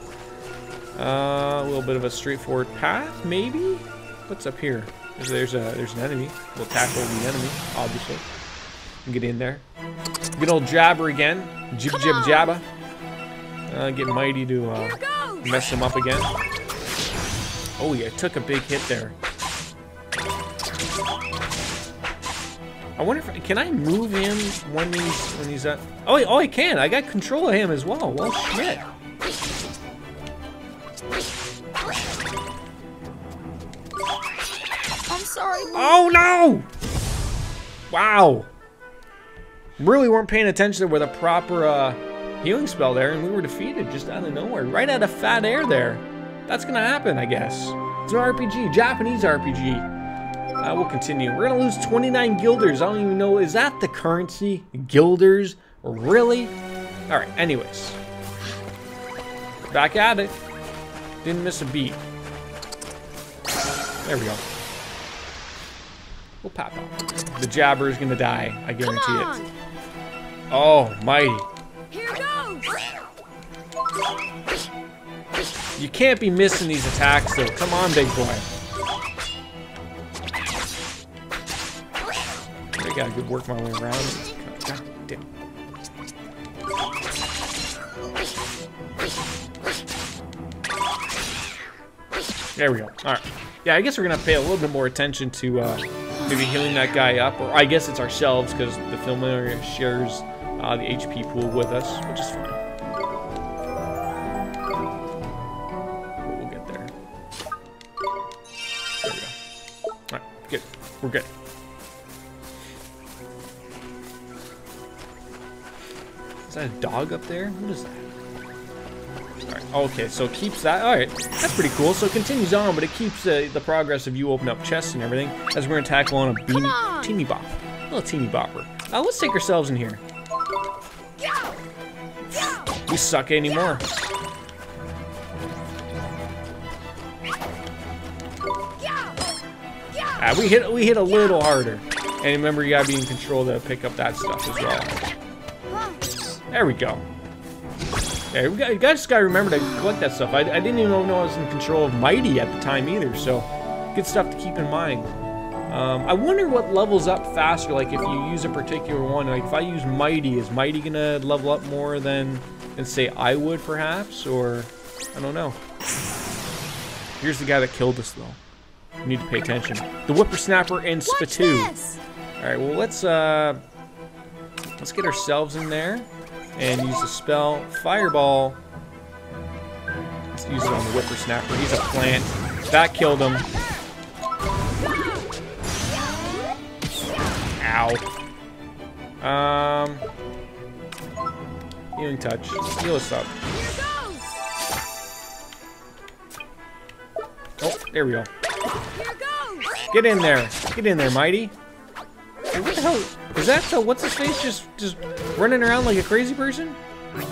A little bit of a straightforward path, maybe? What's up here? There's an enemy. We'll tackle the enemy, obviously. And get in there. Good old Jabber again. Jib Jabba. Get Mighty to mess him up again. Oh yeah, took a big hit there. I wonder if can I move him when he's at. Oh, I can. I got control of him as well. Well, shit. I'm sorry. Oh no! Wow. Really weren't paying attention with a proper healing spell there, and we were defeated just out of nowhere, right out of fat air there. That's gonna happen, I guess. It's an RPG, Japanese RPG. We'll continue. We're gonna lose 29 guilders. I don't even know, is that the currency? Guilders? Really? Alright, anyways. Back at it. Didn't miss a beat. There we go. We'll pop out. The jabber is gonna die. I guarantee it. Oh, mighty. Here goes. You can't be missing these attacks, though. Come on, big boy. I gotta good work my way around. God damn. There we go. Alright. Yeah, I guess we're gonna pay a little bit more attention to maybe healing that guy up. Or I guess it's ourselves, because the familiar shares the HP pool with us, which is fine. We'll get there. There we go. Alright, good. We're good. Is that a dog up there? What is that? Alright, okay, so it keeps that. Alright, that's pretty cool. So it continues on, but it keeps the progress of you open up chests and everything, as we're going to tackle on a teeny bop. A little teeny bopper. Let's take ourselves in here. We suck anymore. We hit a little harder. And remember, you gotta be in control to pick up that stuff as well. There we go. Yeah, you guys just gotta remember to collect that stuff. I didn't even know I was in control of Mighty at the time either, so good stuff to keep in mind. I wonder what levels up faster, like if you use a particular one. Like if I use Mighty, is Mighty gonna level up more than say I would perhaps? Or, I don't know. Here's the guy that killed us though. You need to pay attention. The Whippersnapper and Spitoo. Alright, well let's get ourselves in there and use the spell Fireball. Let's use it on the Whippersnapper. He's a plant. That killed him. Ow. Healing touch. Heal us up. Oh, there we go. Get in there. Get in there, Mighty. Hey, what the hell? Is that the what's his face just running around like a crazy person? There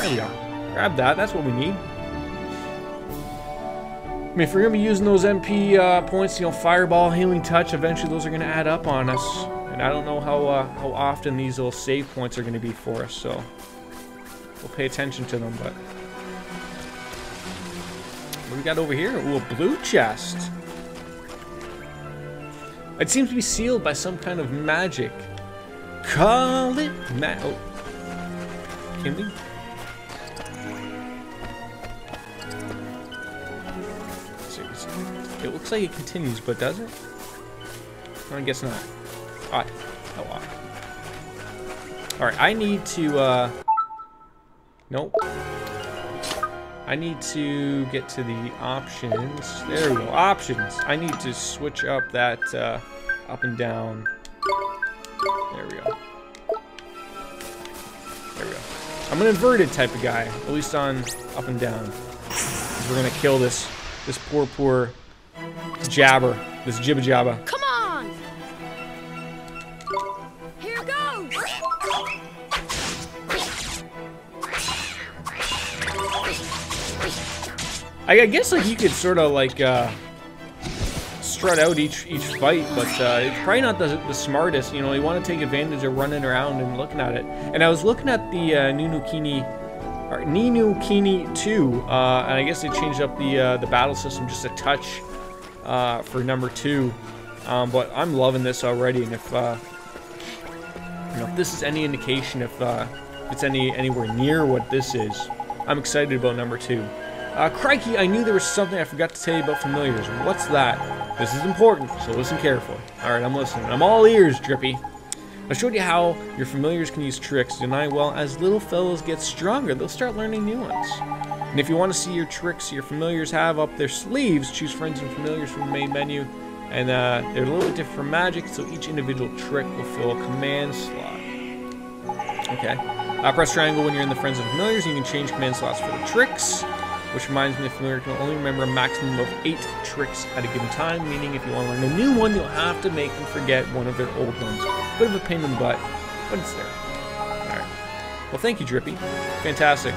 we go. Grab that. That's what we need. I mean, if we're gonna be using those MP points, you know, Fireball, Healing Touch, eventually those are gonna add up on us. And I don't know how often these little save points are gonna be for us, so we'll pay attention to them. But what do we got over here? Ooh, a blue chest. It seems to be sealed by some kind of magic. Call it oh. Can we? Seriously. It looks like it continues, but does it? I guess not. Alright. Oh, wow. Alright, I need to, nope. I need to get to the options. There we go. Options. I need to switch up that up and down. There we go. There we go. I'm an inverted type of guy, at least on up and down. We're gonna kill this poor jabber, this jibba jabba. Come on! Here goes! I guess like you could sort of like strut out each fight, but it's probably not the smartest. You know, you want to take advantage of running around and looking at it. And I was looking at the Ni no Kuni 2, and I guess they changed up the battle system just a touch for number 2. But I'm loving this already, and if you know, if this is any indication, if it's anywhere near what this is, I'm excited about number 2. Crikey, I knew there was something I forgot to tell you about familiars. What's that? This is important, so listen carefully. Alright, I'm listening. I'm all ears, Drippy. I showed you how your familiars can use tricks, didn't I? Well, as little fellows get stronger, they'll start learning new ones. And if you want to see your tricks your familiars have up their sleeves, choose friends and familiars from the main menu. And they're a little bit different from magic, so each individual trick will fill a command slot. Okay. Press triangle when you're in the friends and familiars, and you can change command slots for the tricks. Which reminds me, the familiar can only remember a maximum of 8 tricks at a given time, meaning if you want to learn a new one, you'll have to make them forget one of their old ones. Bit of a pain in the butt, but it's there. Alright. Well, thank you, Drippy. Fantastic.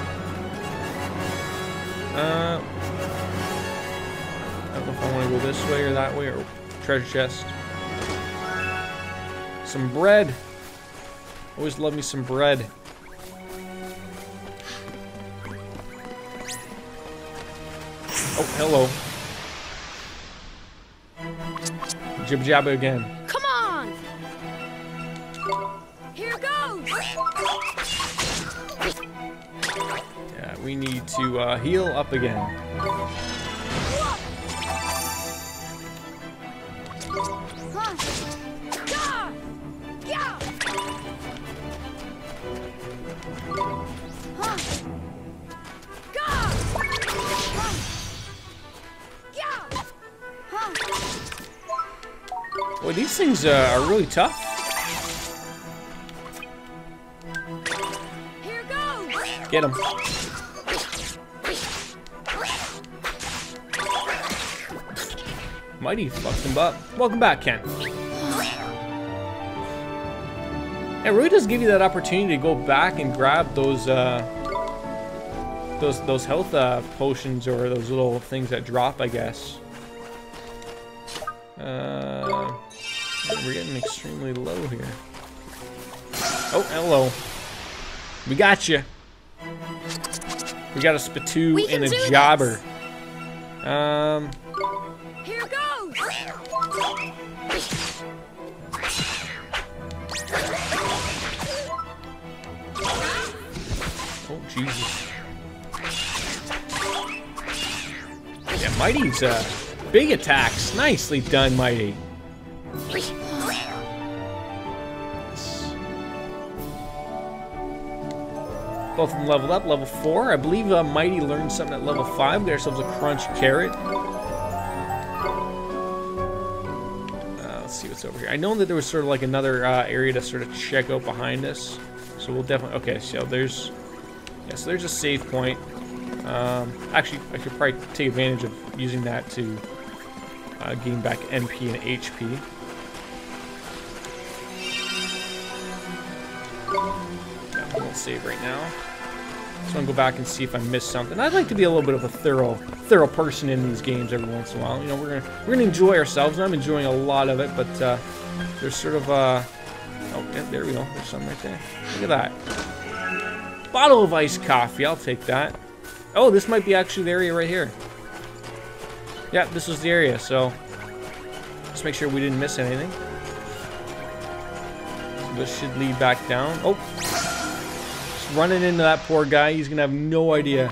I don't know if I want to go this way or that way, or treasure chest. Some bread. Always love me some bread. Oh, hello. Jib jabba again. Come on! Here goes! Yeah, we need to heal up again. Boy, these things are really tough. Here goes! Get him. Mighty fucked him up. Welcome back, Ken. It really does give you that opportunity to go back and grab those health potions, or those little things that drop, I guess. We're getting extremely low here. Oh, hello. We got you. We got a spittoon and a jobber. Here goes! Oh, Jesus. Yeah, Mighty's big attacks. Nicely done, Mighty. Both of them leveled up, level 4. I believe Mighty learned something at level 5. We got ourselves a crunch carrot. Let's see what's over here. I know that there was sort of like another area to sort of check out behind us. So we'll definitely... Okay, so there's... Yeah, so there's a save point. Actually, I could probably take advantage of using that to gain back MP and HP. Yeah, I won't save right now. So I'm gonna go back and see if I missed something. I'd like to be a little bit of a thorough person in these games every once in a while. You know, we're gonna enjoy ourselves, and I'm enjoying a lot of it. But there's sort of oh, yeah, there we go. There's some right there. Look at that. Bottle of iced coffee. I'll take that. Oh, this might be actually the area right here. Yeah, this was the area. So let's make sure we didn't miss anything. So this should lead back down. Oh. Running into that poor guy. He's gonna have no idea.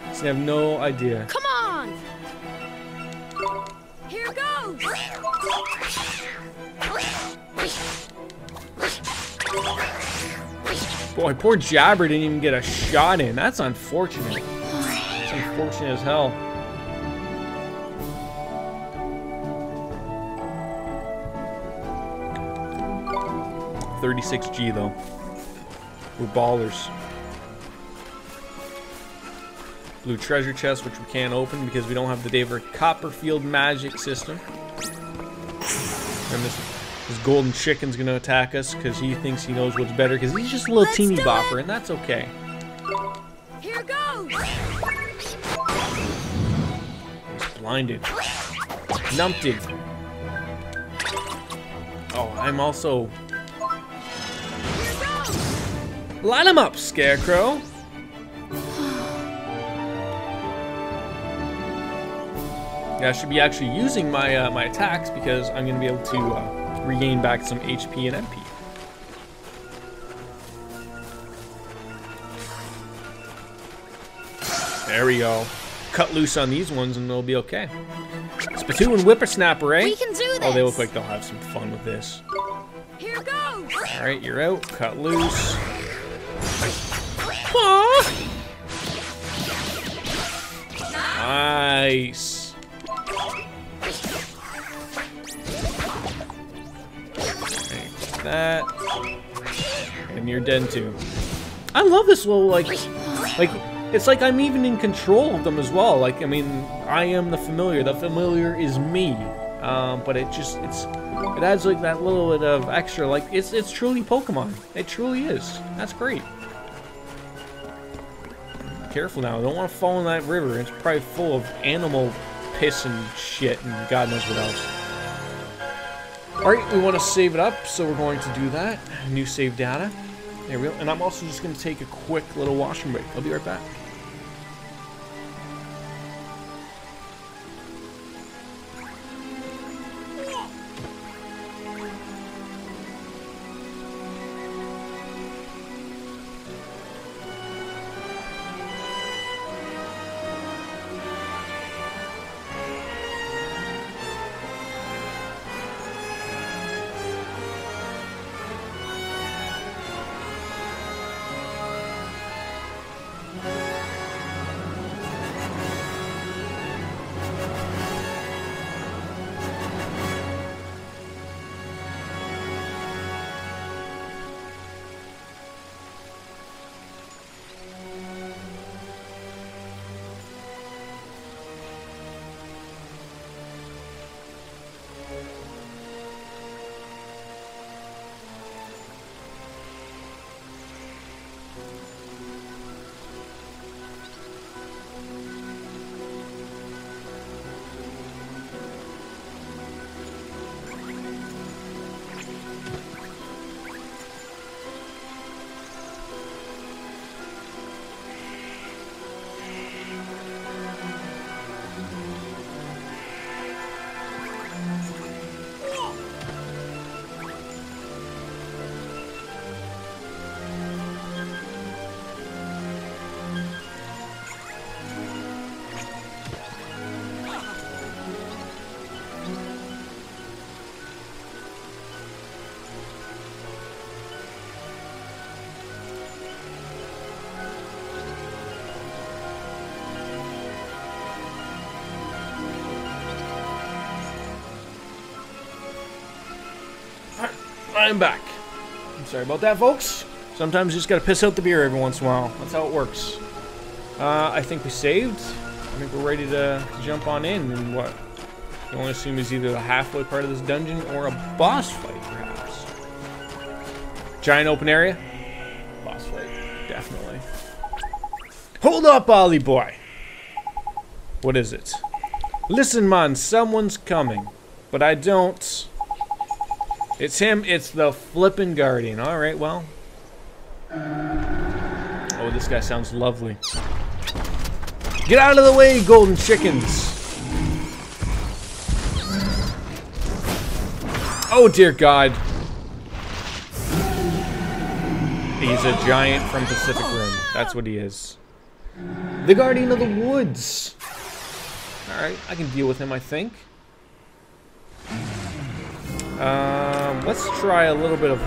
He's gonna have no idea. Come on! Here goes! Boy, poor Jabber didn't even get a shot in. That's unfortunate. That's unfortunate as hell. $36G though. We're ballers. Blue treasure chest, which we can't open because we don't have the David Copperfield magic system. And this golden chicken's gonna attack us because he thinks he knows what's better, because he's just a little teeny bopper, and that's okay. Here goes! He's blinded. Numpted. Oh, I'm also... Line him up, Scarecrow! Yeah, I should be actually using my my attacks, because I'm going to be able to regain back some HP and MP. There we go. Cut loose on these ones and they'll be okay. Spittoon and Whippersnapper, eh? We can do this. Oh, they look like they'll have some fun with this. Here goes! Alright, you're out. Cut loose. Aww. Nice. Take that. And you're dead too. I love this little, like, it's like I'm even in control of them as well. Like, I mean, I am the familiar. The familiar is me. But it adds like that little bit of extra, like, it's truly Pokemon. It truly is. That's great. Careful now, don't want to fall in that river. It's probably full of animal piss and shit and God knows what else. Alright, we want to save it up, so we're going to do that. New save data. There we go. And I'm also just going to take a quick little washroom break. I'll be right back. I'm back. I'm sorry about that, folks. Sometimes you just gotta piss out the beer every once in a while. That's how it works. I think we saved. I think we're ready to jump on in. And what? You only assume is either the halfway part of this dungeon or a boss fight, perhaps. Giant open area? Boss fight, definitely. Hold up, Ollie boy. What is it? Listen, man, someone's coming. But I don't... It's him, it's the flippin' Guardian. Alright, well. Oh, this guy sounds lovely. Get out of the way, golden chickens! Oh, dear God. He's a giant from Pacific Rim. That's what he is. The Guardian of the Woods. Alright, I can deal with him, I think. Let's try a little bit of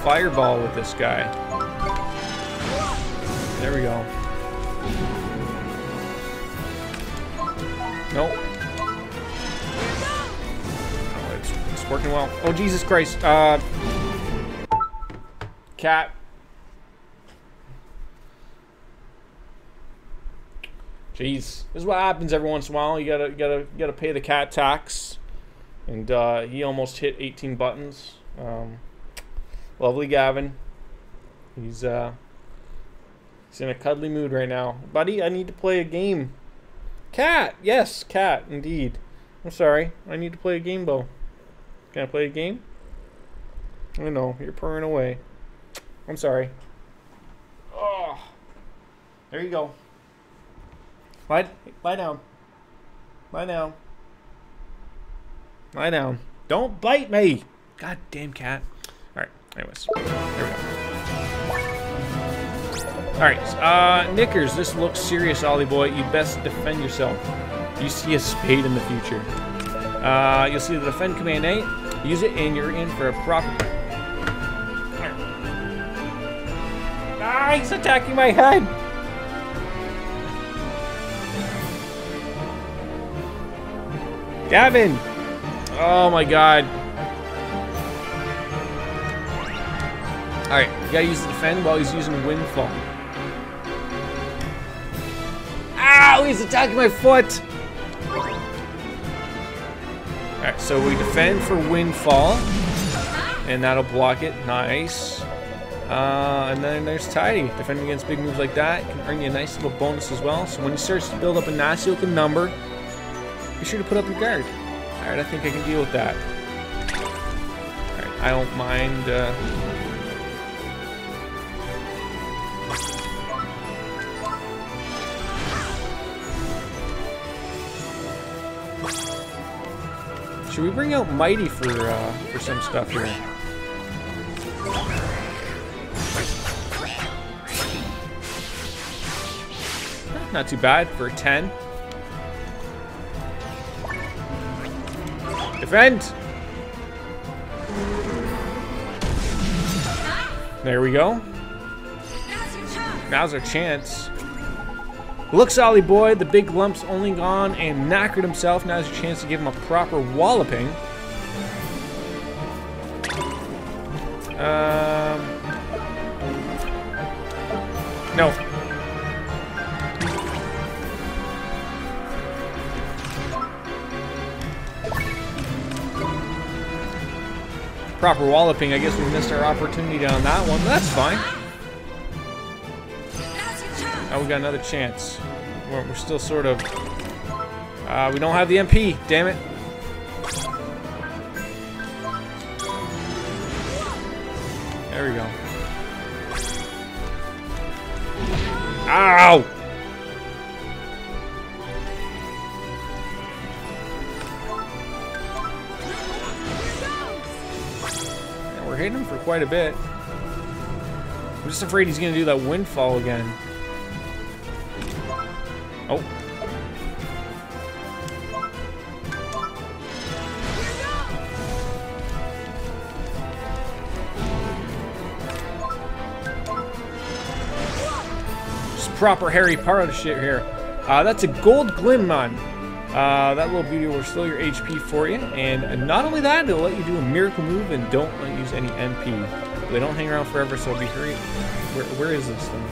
fireball with this guy. There we go. Nope. Oh, it's working well. Oh, Jesus Christ. Cat. Jeez. This is what happens every once in a while. You gotta pay the cat tax. And he almost hit 18 buttons. Lovely Gavin. He's in a cuddly mood right now. Buddy, I need to play a game. Cat! Yes, cat, indeed. I'm sorry. I need to play a game, Bo. Can I play a game? I know, you're purring away. I'm sorry. Oh. There you go. Lie down. Lie down. Lie down. Don't bite me! God damn cat. Alright, anyways. There we go. Alright, Knickers, this looks serious, Ollie boy. You best defend yourself. You see a spade in the future. You'll see the defend command A. Use it and you're in for a proper... Alright, Ah, he's attacking my head. Gavin. Oh my god. Alright, you gotta use the defend while he's using windfall. Ow, he's attacking my foot. Alright, so we defend for windfall. And that'll block it. Nice. And then there's Tidy. Defending against big moves like that can earn you a nice little bonus as well. So when he starts to build up a nasty looking number, be sure to put up your guard. Alright, I think I can deal with that. Alright, I don't mind. Should we bring out Mighty for some stuff here? Not too bad for a 10. Defend! There we go. Now's our chance. Look, Solly boy, the big lump's only gone and knackered himself. Now's your chance to give him a proper walloping. No. Proper walloping. I guess we missed our opportunity on that one. That's fine. Now we got another chance. We're still sort of... we don't have the MP. Damn it. There we go. Ow! Yeah, we're hitting him for quite a bit. I'm just afraid he's going to do that windfall again. Oh. Just proper Harry Potter shit here. That's a gold glim man. That little beauty will restore your HP for you, and not only that, it'll let you do a miracle move and don't let you use any MP. They don't hang around forever, so be hurry. Where is this thing?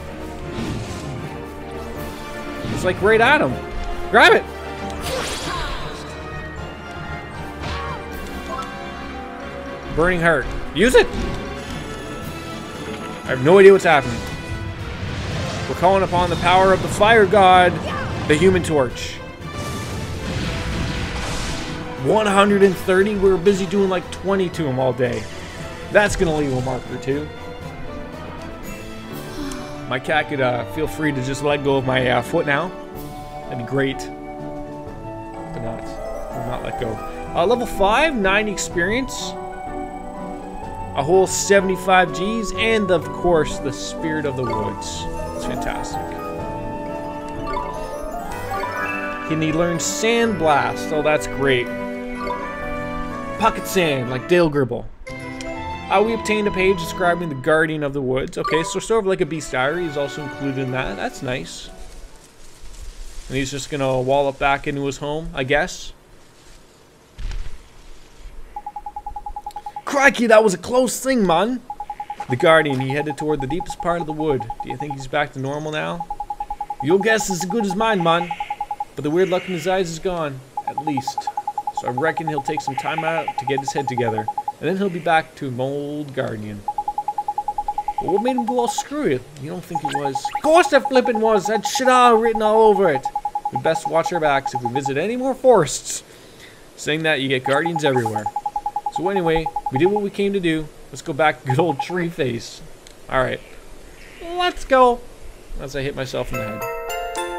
It's like right at him. Grab it! Burning Heart. Use it! I have no idea what's happening. We're calling upon the power of the fire god, the Human Torch. 130? We were busy doing like 20 to him all day. That's gonna leave a marker too. My cat could feel free to just let go of my foot now. That'd be great. But not. Will not let go. Level 5, 90 experience. A whole 75 Gs. And of course, the Spirit of the Woods. It's fantastic. Can he learn Sand Blast? Oh, that's great. Pocket Sand, like Dale Gribble. We obtained a page describing the Guardian of the Woods. Okay, so sort of like a Beast Diary is also included in that. That's nice. And he's just gonna wallop back into his home, I guess. Crikey, that was a close thing, man. The Guardian, he headed toward the deepest part of the wood. Do you think he's back to normal now? Your guess is as good as mine, man. But the weird look in his eyes is gone, at least. So I reckon he'll take some time out to get his head together. And then he'll be back to an old Guardian. But what made him go all screwy? You don't think it was? Of course that flippin' was! That shit all written all over it! We best watch our backs if we visit any more forests. Saying that, you get Guardians everywhere. So anyway, we did what we came to do. Let's go back to good old Tree Face. Alright. Let's go! As I hit myself in the head.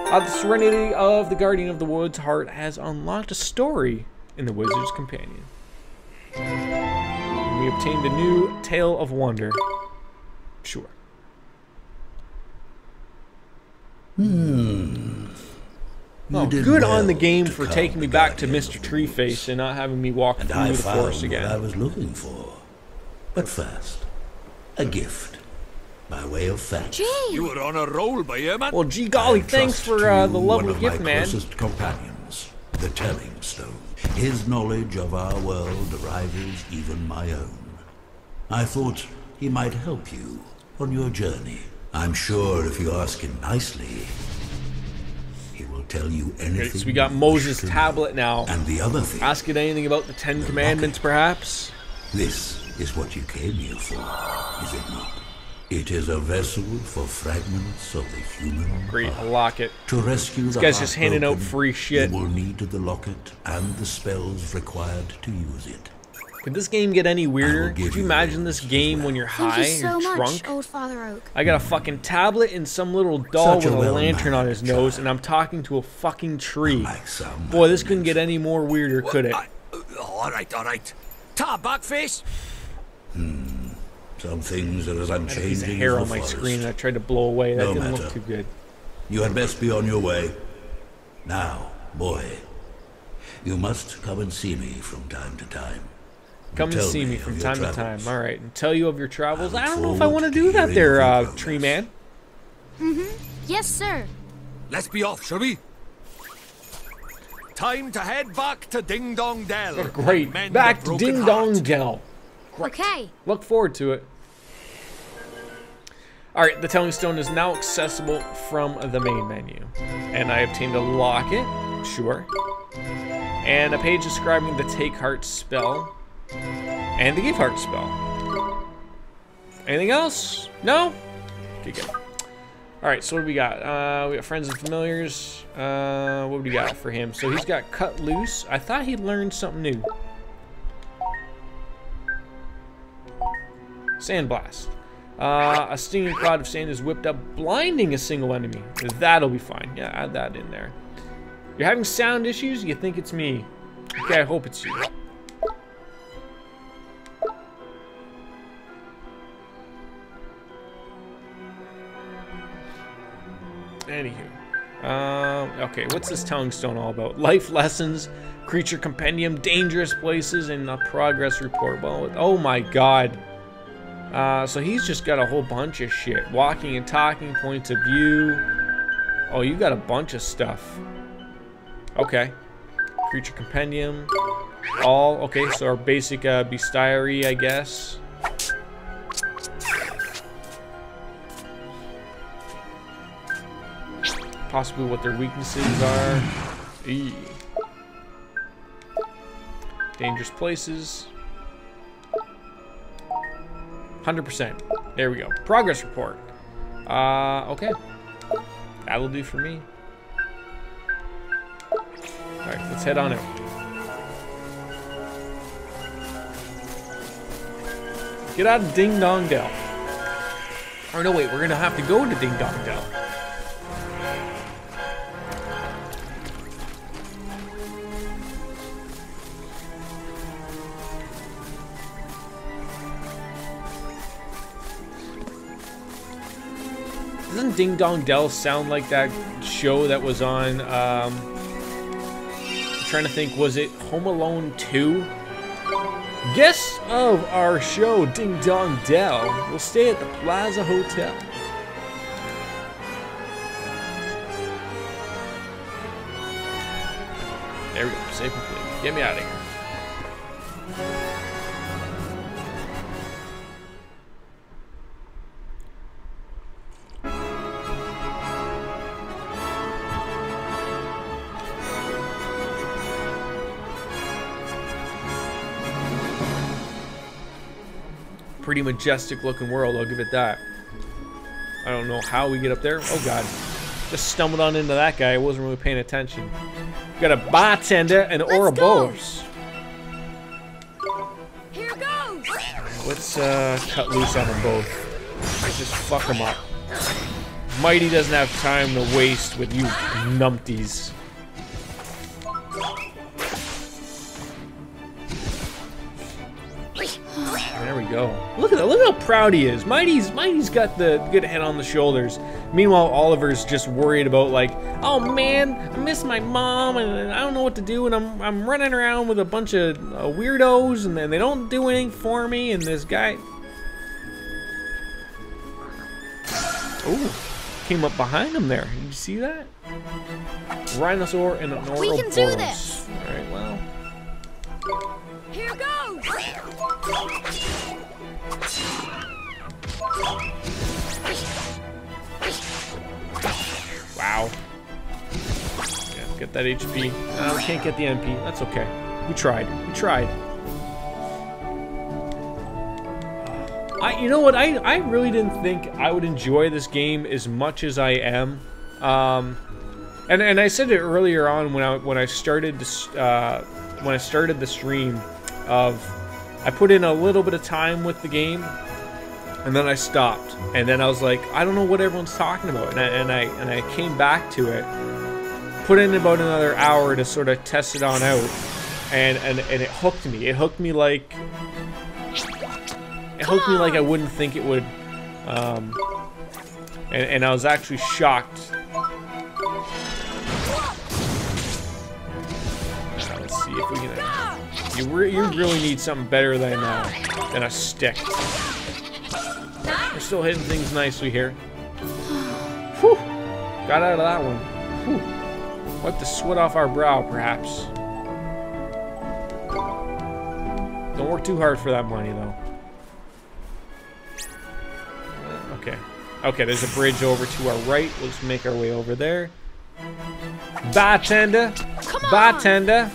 The Serenity of the Guardian of the Woods heart has unlocked a story in the Wizard's Companion. We obtained a new Tale of Wonder. Sure. Oh, good on the game for taking me back to Mr. Treeface and not having me walk through the forest again. What I was looking for. But first, a gift. by way of fact. Gee! You were on a roll, by here, man. Well, gee golly, thanks for the lovely gift, one man. of my closest companions, the Telling Stone. His knowledge of our world rivals even my own. I thought he might help you on your journey. I'm sure if you ask him nicely, he will tell you anything. Okay, so we got Moses' tablet now. And the other thing. Ask it anything about the Ten Commandments, perhaps? This is what you came here for, is it not? It is a vessel for fragments of the human Great, heart. a locket. To rescue This the guy's just handing out heartbroken, free shit. You will need the locket and the spells required to use it. Could this game get any weirder? Could you imagine this game when you're high Thank you so or much, drunk? Old Father Oak. I got a fucking tablet and some little doll Such with a a lantern on his nose, and I'm talking to a fucking tree. Boy, this couldn't get any more weirder, could it? All right. Ta, backface. Some things are as I had a piece of unchanging hair as on the my forest. screen and I tried to blow away. That No didn't matter. look too good. You had best be on your way. Now, boy, you must come and see me from time to time. Come and Tell see me of from your time to travels. time. All right, and tell you of your travels. I I look don't know if I want to forward do to that hearing there, of your tree man. Yes, sir. Let's be off, shall we? Time to head back to Ding Dong Dell. Oh, great. Mend Back the to broken Ding heart. Dong Dell. Okay. Look forward to it. Alright, the Telling Stone is now accessible from the main menu. And I obtained a locket, sure. And a page describing the Take Heart spell. And the Give Heart spell. Anything else? No? Okay, good. Alright, so what do we got? We got Friends and Familiars. What do we got for him? So he's got Cut Loose. I thought he'd learned something new. Sandblast. A stinging cloud of sand is whipped up, blinding a single enemy. That'll be fine. Yeah, add that in there. You're having sound issues? You think it's me. Okay, I hope it's you. Anywho. Okay, what's this Telling Stone all about? Life lessons, creature compendium, dangerous places, and a progress report. Well, oh my god. So he's just got a whole bunch of shit. Walking and talking, points of view. Oh, you got a bunch of stuff. Okay. Creature compendium. All. Okay, so our basic bestiary, I guess. Possibly what their weaknesses are. Eee. Dangerous places. 100%. There we go. Progress report. Okay. That'll do for me. Alright, let's head on out. Get out of Ding Dong Dell. Or no, wait, we're gonna have to go to Ding Dong Dell. Doesn't Ding Dong Dell sound like that show that was on, I'm trying to think, was it Home Alone 2? Guests of our show, Ding Dong Dell, will stay at the Plaza Hotel. There we go, safe and clean. Get me out of here. Pretty majestic looking world, I'll give it that. I don't know how we get up there. Oh god. Just stumbled on into that guy. I wasn't really paying attention. Got a bartender and Ouroboros. Here goes. Let's cut loose on them both. Just fuck them up. Mighty doesn't have time to waste with you numpties. There we go. Look at that. Look how proud he is. Mighty's got the good head on the shoulders. Meanwhile, Oliver's just worried about like, oh man, I miss my mom and I don't know what to do and I'm running around with a bunch of weirdos and then they don't do anything for me and this guy. Ooh, came up behind him there. Did you see that? Rhinosaur and an We can do this. All right, well. Here goes. Wow. Yeah, get that HP. We can't get the MP. That's okay. We tried. We tried. You know what? I really didn't think I would enjoy this game as much as I am. And I said it earlier on when I started this when I started the stream. I put in a little bit of time with the game, and then I stopped. And then I was like, I don't know what everyone's talking about. And I came back to it, put in about another hour to sort of test it on out, and it hooked me. It hooked me like I wouldn't think it would. And I was actually shocked. Let's see if we can. You really need something better than a stick. We're still hitting things nicely here. Whew! Got out of that one. Whew! Wipe the sweat off our brow, perhaps. Don't work too hard for that money, though. Okay. Okay, there's a bridge over to our right. Let's make our way over there. Bartender! Bartender!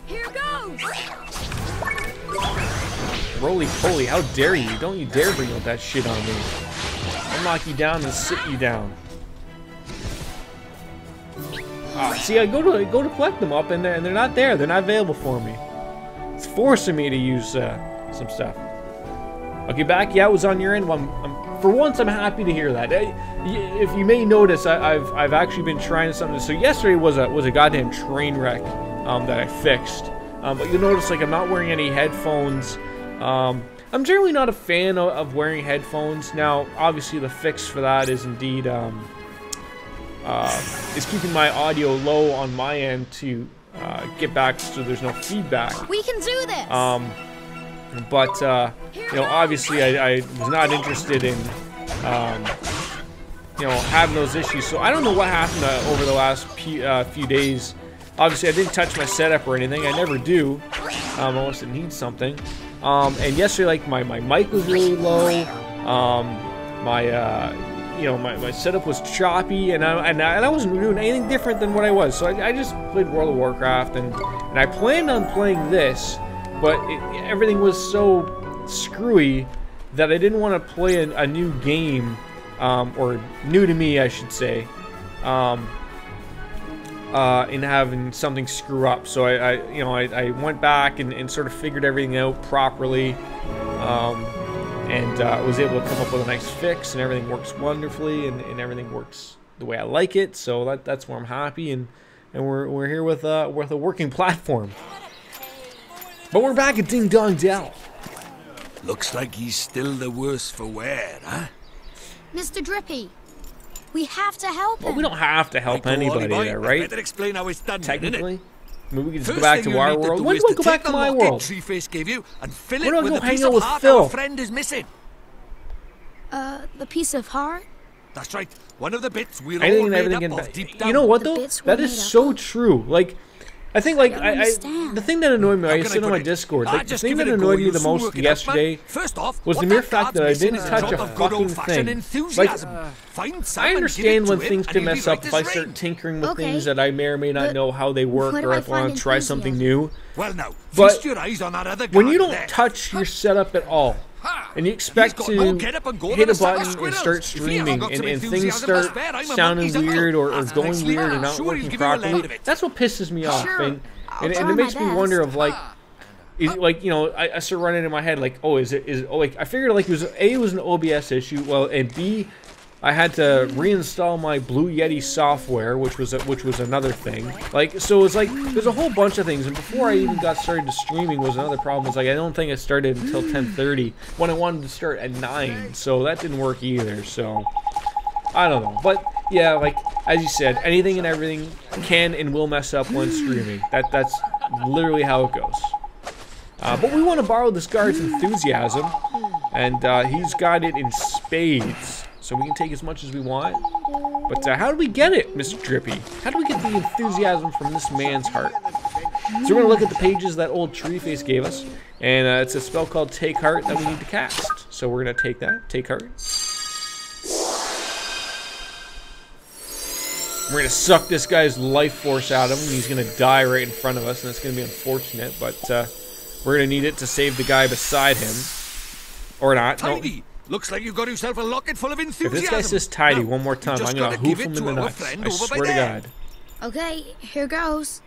Here goes. Roly-poly, how dare you? Don't you dare bring out that shit on me. I'll knock you down and sit you down. See, I go to collect them up, and they're not there. They're not available for me. It's forcing me to use some stuff. Okay, back. Yeah, it was on your end. For once, I'm happy to hear that. If you may notice, I've actually been trying something. So yesterday was a goddamn train wreck that I fixed. But you'll notice, like, I'm not wearing any headphones. I'm generally not a fan of wearing headphones. Now, obviously, the fix for that is indeed is keeping my audio low on my end to get back so there's no feedback. We can do this. But you know, obviously, I was not interested in you know, having those issues. So I don't know what happened over the last few days. Obviously, I didn't touch my setup or anything. I never do, unless it needs something. And yesterday, like, my mic was really low. You know, my setup was choppy, and I wasn't doing anything different than what I was. So I just played World of Warcraft, and I planned on playing this, but everything was so screwy that I didn't want to play a new game, or new to me, I should say, in having something screw up. So I went back and sort of figured everything out properly, and was able to come up with a nice fix, and everything works wonderfully, and everything works the way I like it. So that's where I'm happy, and we're here with a working platform. But we're back at Ding Dong Dell. Looks like he's still the worse for wear, huh? Mr. Drippy, we have to help him. Well, we don't have to help anybody there, right? Better explain how it's done, technically. I mean, we can just go back to our world. Why don't we go back to my world? Treeface gave you and fill Why it don't with go the hang piece out of with heart Phil? our friend is missing. The piece of heart? That's right. One of the bits we're Anything all and made everything up of deep down. You know what, though? That is so true. Like, I think, like, the thing that annoyed me, I said on my Discord, like, the thing that annoyed me the most yesterday was the mere fact that I didn't touch a fucking thing. Like, I understand when things can mess up if I start tinkering with things that I may or may not know how they work, or if I want to try something new. Well, now, but feast your eyes on that other when you guard don't there. touch your setup at all, and you expect to hit a button and start streaming, and things start sounding weird or going weird and not working properly, that's what pisses me off. And it makes me wonder of, like, like, you know, I start running in my head, like, oh, like, I figured, like, it was an OBS issue, well, and B, I had to reinstall my Blue Yeti software, which was another thing. Like, so it's like there's a whole bunch of things. And before I even got started to streaming, was another problem. Was like I don't think it started until 10:30 when I wanted to start at 9. So that didn't work either. So I don't know. But yeah, like as you said, anything and everything can and will mess up when streaming. That's literally how it goes. But we want to borrow this guard's enthusiasm And he's got it in spades. So we can take as much as we want. But how do we get it, Mr. Drippy? How do we get the enthusiasm from this man's heart? So we're going to look at the pages that old Tree Face gave us. And it's a spell called Take Heart that we need to cast. So we're going to take that. Take Heart. We're going to suck this guy's life force out of him. He's going to die right in front of us. And that's going to be unfortunate. But we're going to need it to save the guy beside him. Or not. Tidy. No. Looks like you got yourself a locket full of enthusiasm. If this guy says tidy now, one more time, I'm going to hoof him in the nuts. I swear to God. Okay, here goes.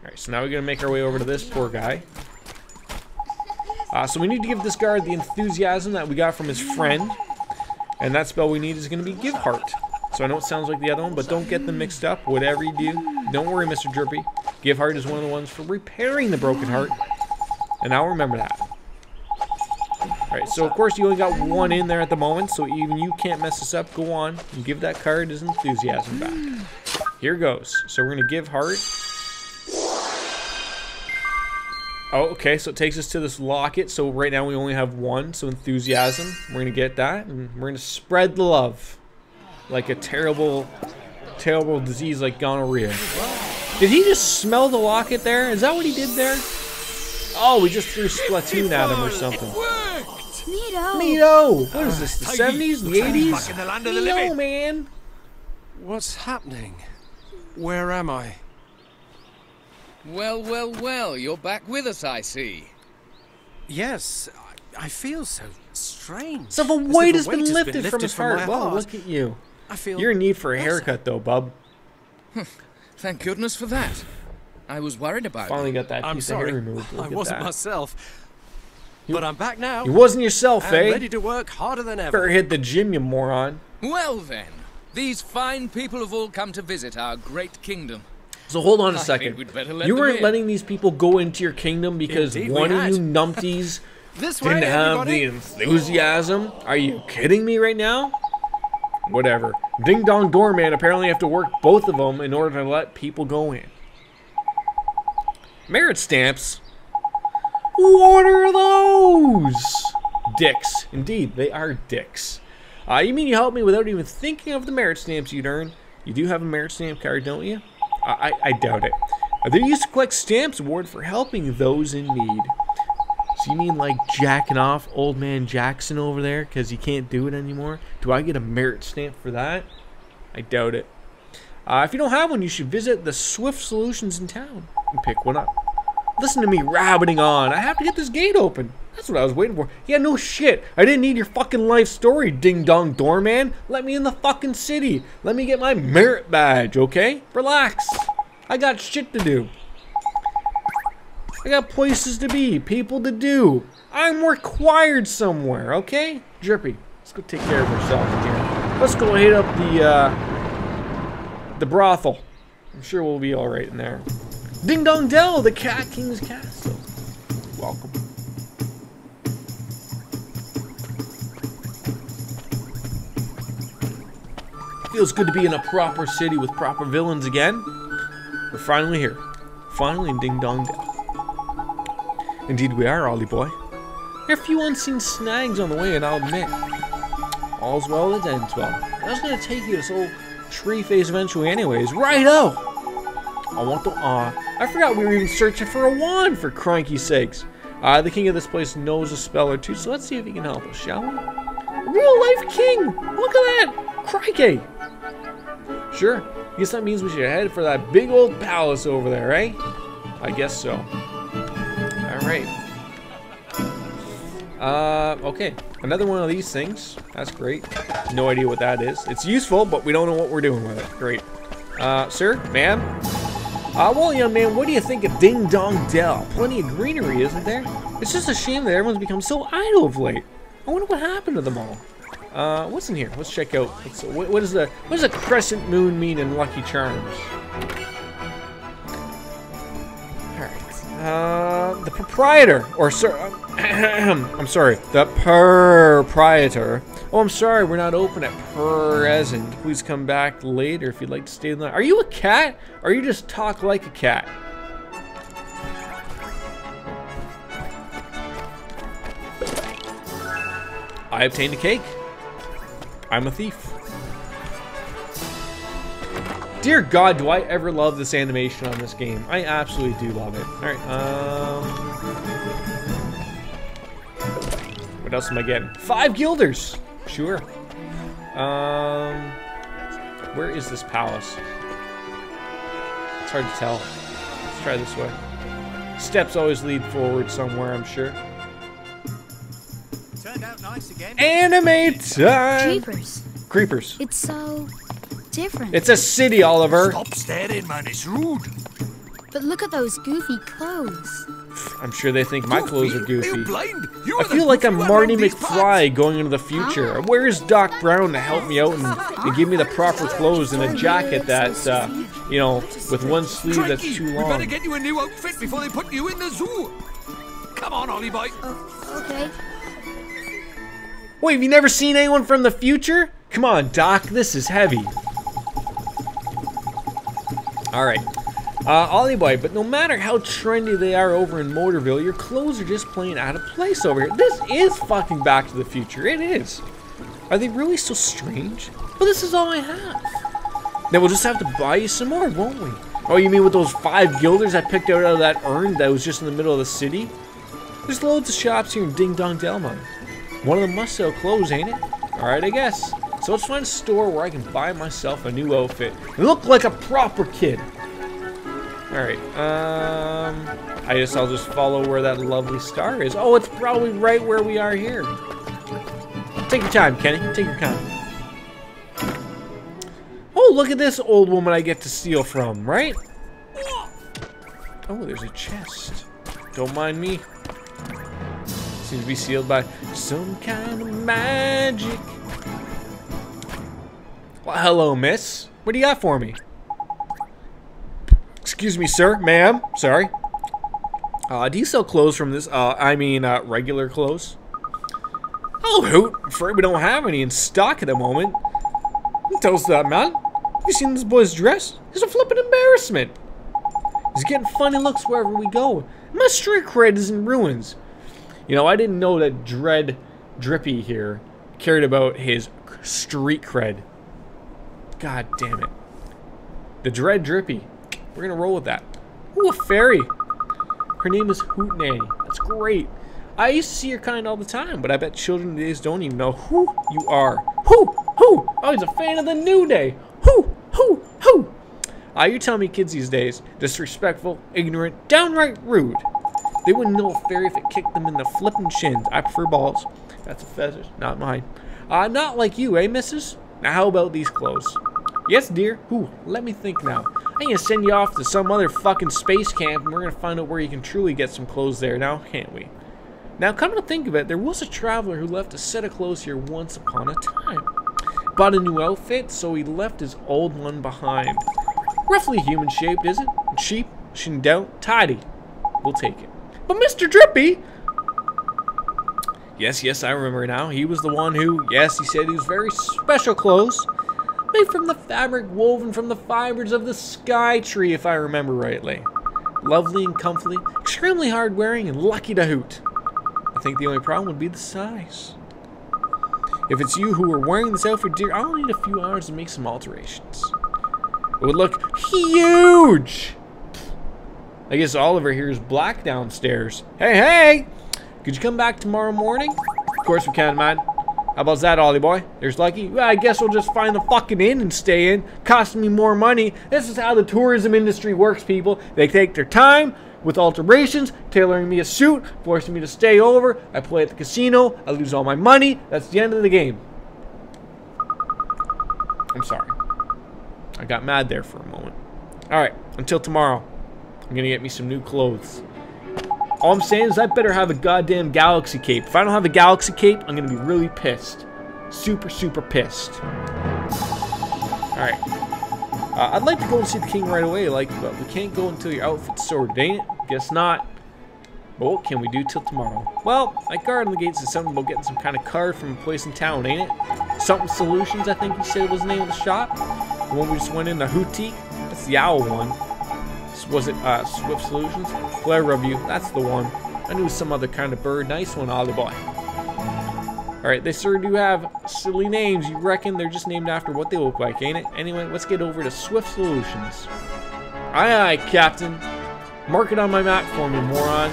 Alright, so now we're going to make our way over to this poor guy. So we need to give this guard the enthusiasm that we got from his friend. And that spell we need is going to be Give Heart. So I know it sounds like the other one, but don't get them mixed up. Whatever you do, don't worry, Mr. Drippy. Give Heart is one of the ones for repairing the broken heart. And I'll remember that. Alright, so of course you only got one in there at the moment, so even you can't mess this up. Go on and give that card his enthusiasm back. Here goes. So we're going to Give Heart. Oh, okay, so it takes us to this locket. So right now we only have one, so enthusiasm. We're going to get that, and we're going to spread the love. Like a terrible, terrible disease like gonorrhea. Did he just smell the locket there? Is that what he did there? Oh, we just threw Splatoon at him or something. Neato. Neato! What is this, the 70s, the 80s? Back in the land of the Neato, living. man! What's happening? Where am I? Well, well, well, you're back with us, I see. Yes, I feel so strange. So the weight has been lifted from his heart. Wow, look at you. I feel You're in need for a haircut, though, bub. Thank goodness for that. I was worried about Finally you. got that piece of hair removed. I wasn't myself. But I'm back now. You wasn't yourself, and eh? ready to work harder than ever. Better hit the gym, you moron. Well then, these fine people have all come to visit our great kingdom. So hold on a I second. think we'd better let You them weren't in. letting these people go into your kingdom because Indeed one we of had. you numpties This way, didn't have everybody. the enthusiasm? Are you kidding me right now? Whatever. Ding Dong Doorman apparently have to work both of them in order to let people go in. Merit stamps? What are those? Dicks. Indeed, they are dicks. You mean you helped me without even thinking of the merit stamps you'd earn? You do have a merit stamp card, don't you? I doubt it. They're used to collect stamps award for helping those in need. So you mean like jacking off old man Jackson over there because he can't do it anymore? Do I get a merit stamp for that? I doubt it. If you don't have one, you should visit the Swift Solutions in town and pick one up. Listen to me rabbiting on. I have to get this gate open. That's what I was waiting for. Yeah, no shit. I didn't need your fucking life story, Ding Dong Doorman. Let me in the fucking city. Let me get my merit badge, okay? Relax. I got shit to do. I got places to be, people to do. I'm required somewhere, okay? Drippy, let's go take care of ourselves again. Let's go hit up the brothel. I'm sure we'll be all right in there. Ding Dong Dell, the Cat King's castle. Welcome. Feels good to be in a proper city with proper villains again. We're finally here. Finally in Ding Dong Dell. Indeed we are, Ollie boy. There are a few unseen snags on the way, and I'll admit, all's well that ends well. I was going to take you to this old tree face eventually anyways. Righto! I want the I forgot we were even searching for a wand, for cranky sakes. The king of this place knows a spell or two, so let's see if he can help us, shall we? Real life king! Look at that! Crikey! Sure, guess that means we should head for that big old palace over there, eh? I guess so. Alright. Okay. Another one of these things. That's great. No idea what that is. It's useful, but we don't know what we're doing with it. Great. Sir? Ma'am? Well, young man, what do you think of Ding Dong Dell? Plenty of greenery, isn't there? It's just a shame that everyone's become so idle of late. I wonder what happened to them all. What's in here? Let's check out. What does a crescent moon mean in Lucky Charms? Alright. The proprietor, or sir, I'm sorry, the proprietor. Oh, I'm sorry, we're not open at present. Please come back later if you'd like to stay the night. Are you a cat? Or you just talk like a cat? I obtained a cake. I'm a thief. Dear God, do I ever love this animation on this game. I absolutely do love it. Alright, what else am I getting? 5 guilders! Sure. Where is this palace? It's hard to tell. Let's try this way. Steps always lead forward somewhere, I'm sure. Turned out nice again. Anime time! Jeepers. Creepers. It's so different. It's a city, Oliver. Stop staring, man. It's rude. But look at those goofy clothes. I'm sure they think my clothes are goofy. Are you blind? I feel like I'm Marty McFly going into the future. Where's Doc Brown to help me out and give me the proper clothes and a jacket that's, you know, with one sleeve that's too long? We better get you a new outfit before they put you in the zoo. Come on, Ollie boy. Okay. Wait, have you never seen anyone from the future? Come on, Doc, this is heavy. Alright. Ollie boy, but no matter how trendy they are over in Motorville, your clothes are just plain out of place over here. This is fucking Back to the Future. It is. Are they really so strange? Well, this is all I have. Then we'll just have to buy you some more, won't we? Oh, you mean with those 5 guilders I picked out of that urn that was just in the middle of the city? There's loads of shops here in Ding Dong Delmont. One of them must sell clothes, ain't it? Alright, I guess. So let's find a store where I can buy myself a new outfit and look like a proper kid. Alright, I guess I'll just follow where that lovely star is. Oh, it's probably right where we are here. Take your time, Kenny. Take your time. Oh, look at this old woman I get to steal from, right? Oh, there's a chest. Don't mind me. Seems to be sealed by some kind of magic. Well, hello, miss. What do you got for me? Excuse me, sir, ma'am. Sorry. Do you sell clothes from this? Regular clothes? Oh, Hoot. I'm afraid we don't have any in stock at the moment. Tell us that, man. Have you seen this boy's dress? He's a flippin' embarrassment. He's getting funny looks wherever we go. My street cred is in ruins. You know, I didn't know that Dread Drippy here cared about his street cred. God damn it. The Dread Drippy. We're gonna roll with that. Ooh, a fairy. Her name is Hoot Nanny. That's great. I used to see her kind all the time, but I bet children these days don't even know who you are. Who? Who? Oh, he's a fan of the New Day. Who? Who? Who? You're telling me kids these days, disrespectful, ignorant, downright rude. They wouldn't know a fairy if it kicked them in the flippin' shins. I prefer balls. That's a feather, not mine. Not like you, eh, missus? Now, how about these clothes? Yes, dear. Ooh, let me think now. I'm gonna send you off to some other fucking space camp, and we're gonna find out where you can truly get some clothes there now, can't we? Now, come to think of it, there was a traveler who left a set of clothes here once upon a time. Bought a new outfit, so he left his old one behind. Roughly human-shaped, is it? Cheap, shouldn't doubt, tidy. We'll take it. But Mr. Drippy! Yes, I remember now. He was the one who, yes, he said he was very special clothes. Made from the fabric woven from the fibers of the sky tree, if I remember rightly. Lovely and comfy, extremely hard wearing, and lucky to hoot. I think the only problem would be the size. If it's you who are wearing this outfit, dear, I'll need a few hours to make some alterations. It would look huge! I guess Oliver here is black downstairs. Hey! Could you come back tomorrow morning? Of course we can, man. How about that, Ollie boy? There's Lucky. Well, I guess we'll just find the fucking inn and stay in. Costing me more money. This is how the tourism industry works, people. They take their time with alterations, tailoring me a suit, forcing me to stay over. I play at the casino. I lose all my money. That's the end of the game. I'm sorry. I got mad there for a moment. Alright, until tomorrow. I'm gonna get me some new clothes. All I'm saying is I better have a goddamn galaxy cape. If I don't have a galaxy cape, I'm gonna be really pissed. Super pissed. Alright. I'd like to go and see the king right away, but we can't go until your outfit's sorted, ain't it? Guess not. But what can we do till tomorrow? Well, my guard on the gate said something about getting some kind of card from a place in town, ain't it? Something Solutions, I think he said was the name of the shop. The one we just went in, the Hootique. That's the owl one. Was it Swift Solutions? Glare Review, that's the one. I knew some other kind of bird. Nice one, Ollie boy. Alright, they sure do have silly names. You reckon they're just named after what they look like, ain't it? Anyway, let's get over to Swift Solutions. Aye, aye, Captain. Mark it on my map for me, moron.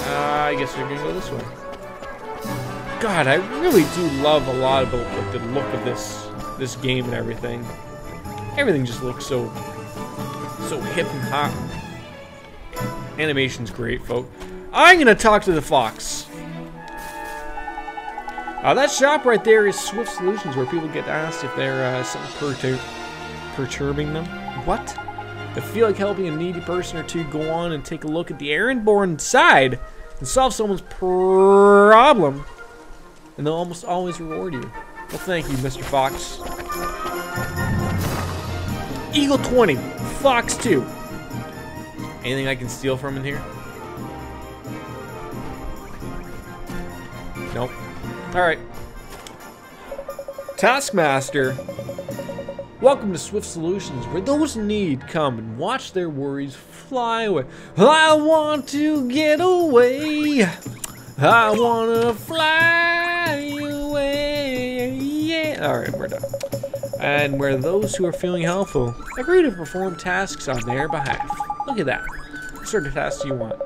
I guess we're gonna go this way. God, I really do love a lot about like, the look of this game and everything. Everything just looks so hip and hot. Animation's great, folk. I'm gonna talk to the fox. That shop right there is Swift Solutions, where people get asked if they're something perturbing them. What? If you feel like helping a needy person or two, go on and take a look at the errand board inside and solve someone's problem, and they'll almost always reward you. Well, thank you, Mr. Fox. Eagle 20, Fox 2. Anything I can steal from in here? Nope. Alright. Taskmaster. Welcome to Swift Solutions, where those in need come and watch their worries fly away. I want to get away. I want to fly away. Yeah. Alright, we're done. And where those who are feeling helpful agree to perform tasks on their behalf. Look at that. What sort of tasks do you want?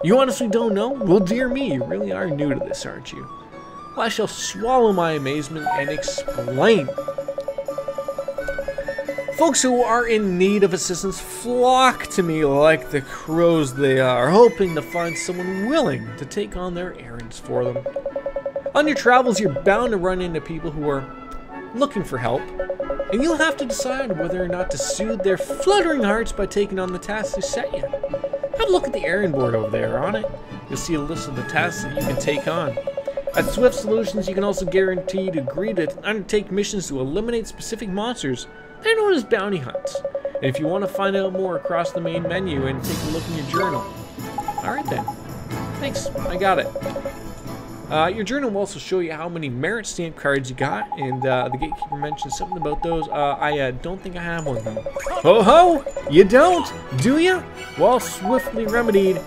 You honestly don't know? Well, dear me, you really are new to this, aren't you? Well, I shall swallow my amazement and explain. Folks who are in need of assistance flock to me like the crows they are, hoping to find someone willing to take on their errands for them. On your travels, you're bound to run into people who are looking for help, and you'll have to decide whether or not to soothe their fluttering hearts by taking on the tasks they set you. Have a look at the errand board over there. On it, you'll see a list of the tasks that you can take on. At Swift Solutions, you can also guarantee to agree to undertake missions to eliminate specific monsters. They're known as bounty hunts. And if you want to find out more, across the main menu and take a look in your journal. Alright then. Thanks, I got it. Your journal will also show you how many merit stamp cards you got, and the gatekeeper mentioned something about those. I don't think I have one though. Ho ho! You don't, do you? Well, swiftly remedied.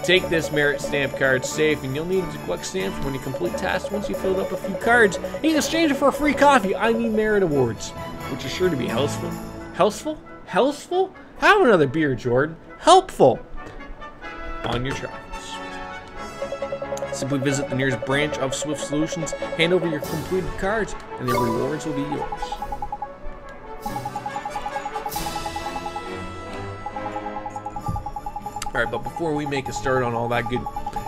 Take this merit stamp card safe, and you'll need to collect stamps when you complete tasks. Once you filled up a few cards, you can exchange it for a free coffee. I need merit awards, which is sure to be healthful. Healthful? Healthful? Have another beer, Jordan. Helpful. On your travels. Simply visit the nearest branch of Swift Solutions, hand over your completed cards, and the rewards will be yours. Alright, but before we make a start on all that good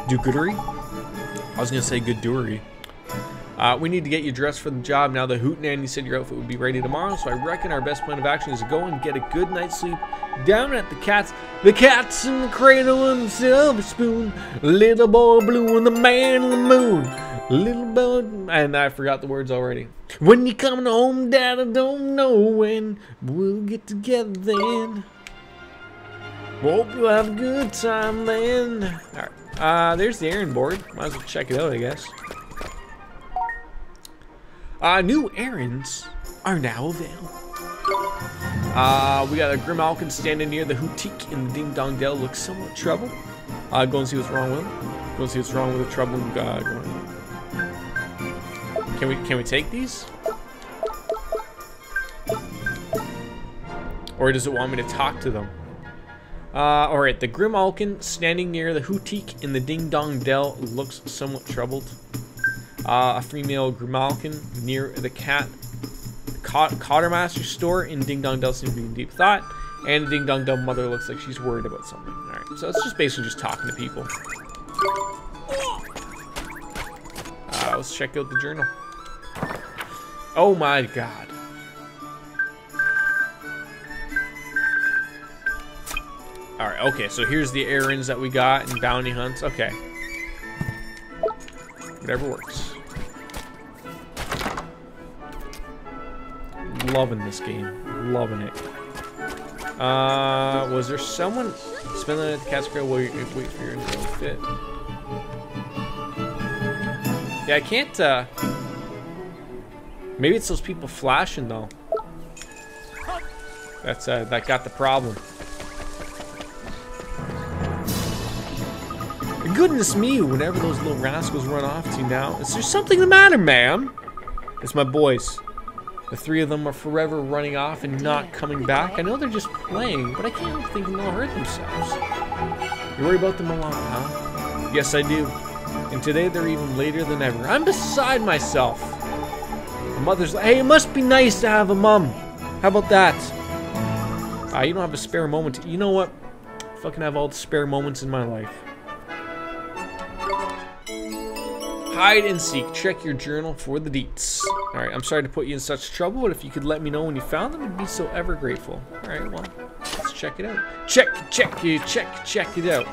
do-goodery, I was going to say good doery. We need to get you dressed for the job now. The hootenanny said your outfit would be ready tomorrow, so I reckon our best plan of action is to go and get a good night's sleep down at the cat's in the cradle and the silver spoon, little boy blue and the man in the moon, little boy, and I forgot the words already. When you coming home, Dad, I don't know when, we'll get together then. Hope you'll have a good time then. Alright, there's the errand board. Might as well check it out, I guess. New errands are now available. We got a Grim Alkin standing near the Houtique in the Ding Dong Dell, looks somewhat troubled. Go and see what's wrong with him. Go and see what's wrong with the troubling going on. Can we take these? Or does it want me to talk to them? Alright, the Grim Alkin standing near the Houtique in the Ding Dong Dell looks somewhat troubled. A female Grimalkin near the Cottermaster store in Ding Dong Dell seems to be in deep thought, and the Ding Dong Dell mother looks like she's worried about something. Alright, so it's just basically just talking to people. Let's check out the journal. Oh my god. Alright, okay, so here's the errands that we got and bounty hunts. Okay. Whatever works. Loving this game. Loving it. Was there someone spending at the Cat's Grill while you wait for your intro fit? Yeah, I can't, maybe it's those people flashing, though. That's, that got the problem. Goodness me, whenever those little rascals run off to now. Is there something the matter, ma'am? It's my boys. The three of them are forever running off and not coming back. I know they're just playing, but I can't help thinking they'll hurt themselves. You worry about them a lot, huh? Yes, I do. And today they're even later than ever. I'm beside myself. My mother's like, hey, it must be nice to have a mom. How about that? You don't have a spare moment. You know what? I fucking have all the spare moments in my life. Hide and seek. Check your journal for the deets. Alright, I'm sorry to put you in such trouble, but if you could let me know when you found them, I'd be so ever grateful. Alright, well, let's check it out. Check it out.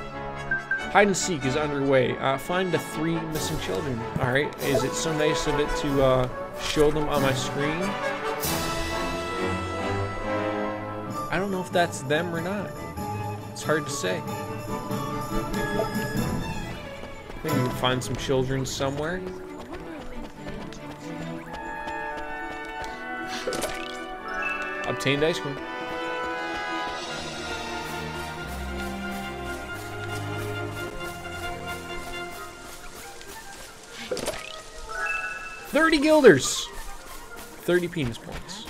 Hide and seek is underway. Find the 3 missing children. Alright, is it so nice of it to show them on my screen? I don't know if that's them or not. It's hard to say. Maybe we can find some children somewhere. Obtained ice cream. $30 guilders. 30 penis points.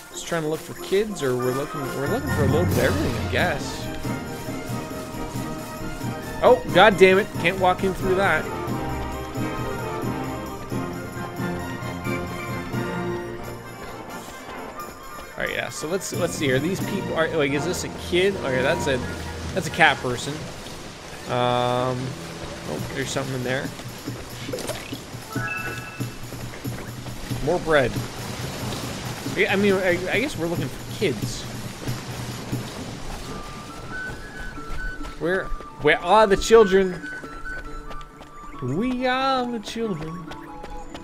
Just trying to look for kids, or we're looking for a little bit of everything, I guess. Oh, god damn it. Can't walk in through that. Alright, yeah, so let's see here. These people are like, is this a kid? Okay, that's a cat person. Oh, there's something in there. More bread. I mean, I guess we're looking for kids. Where are the children? We are the children.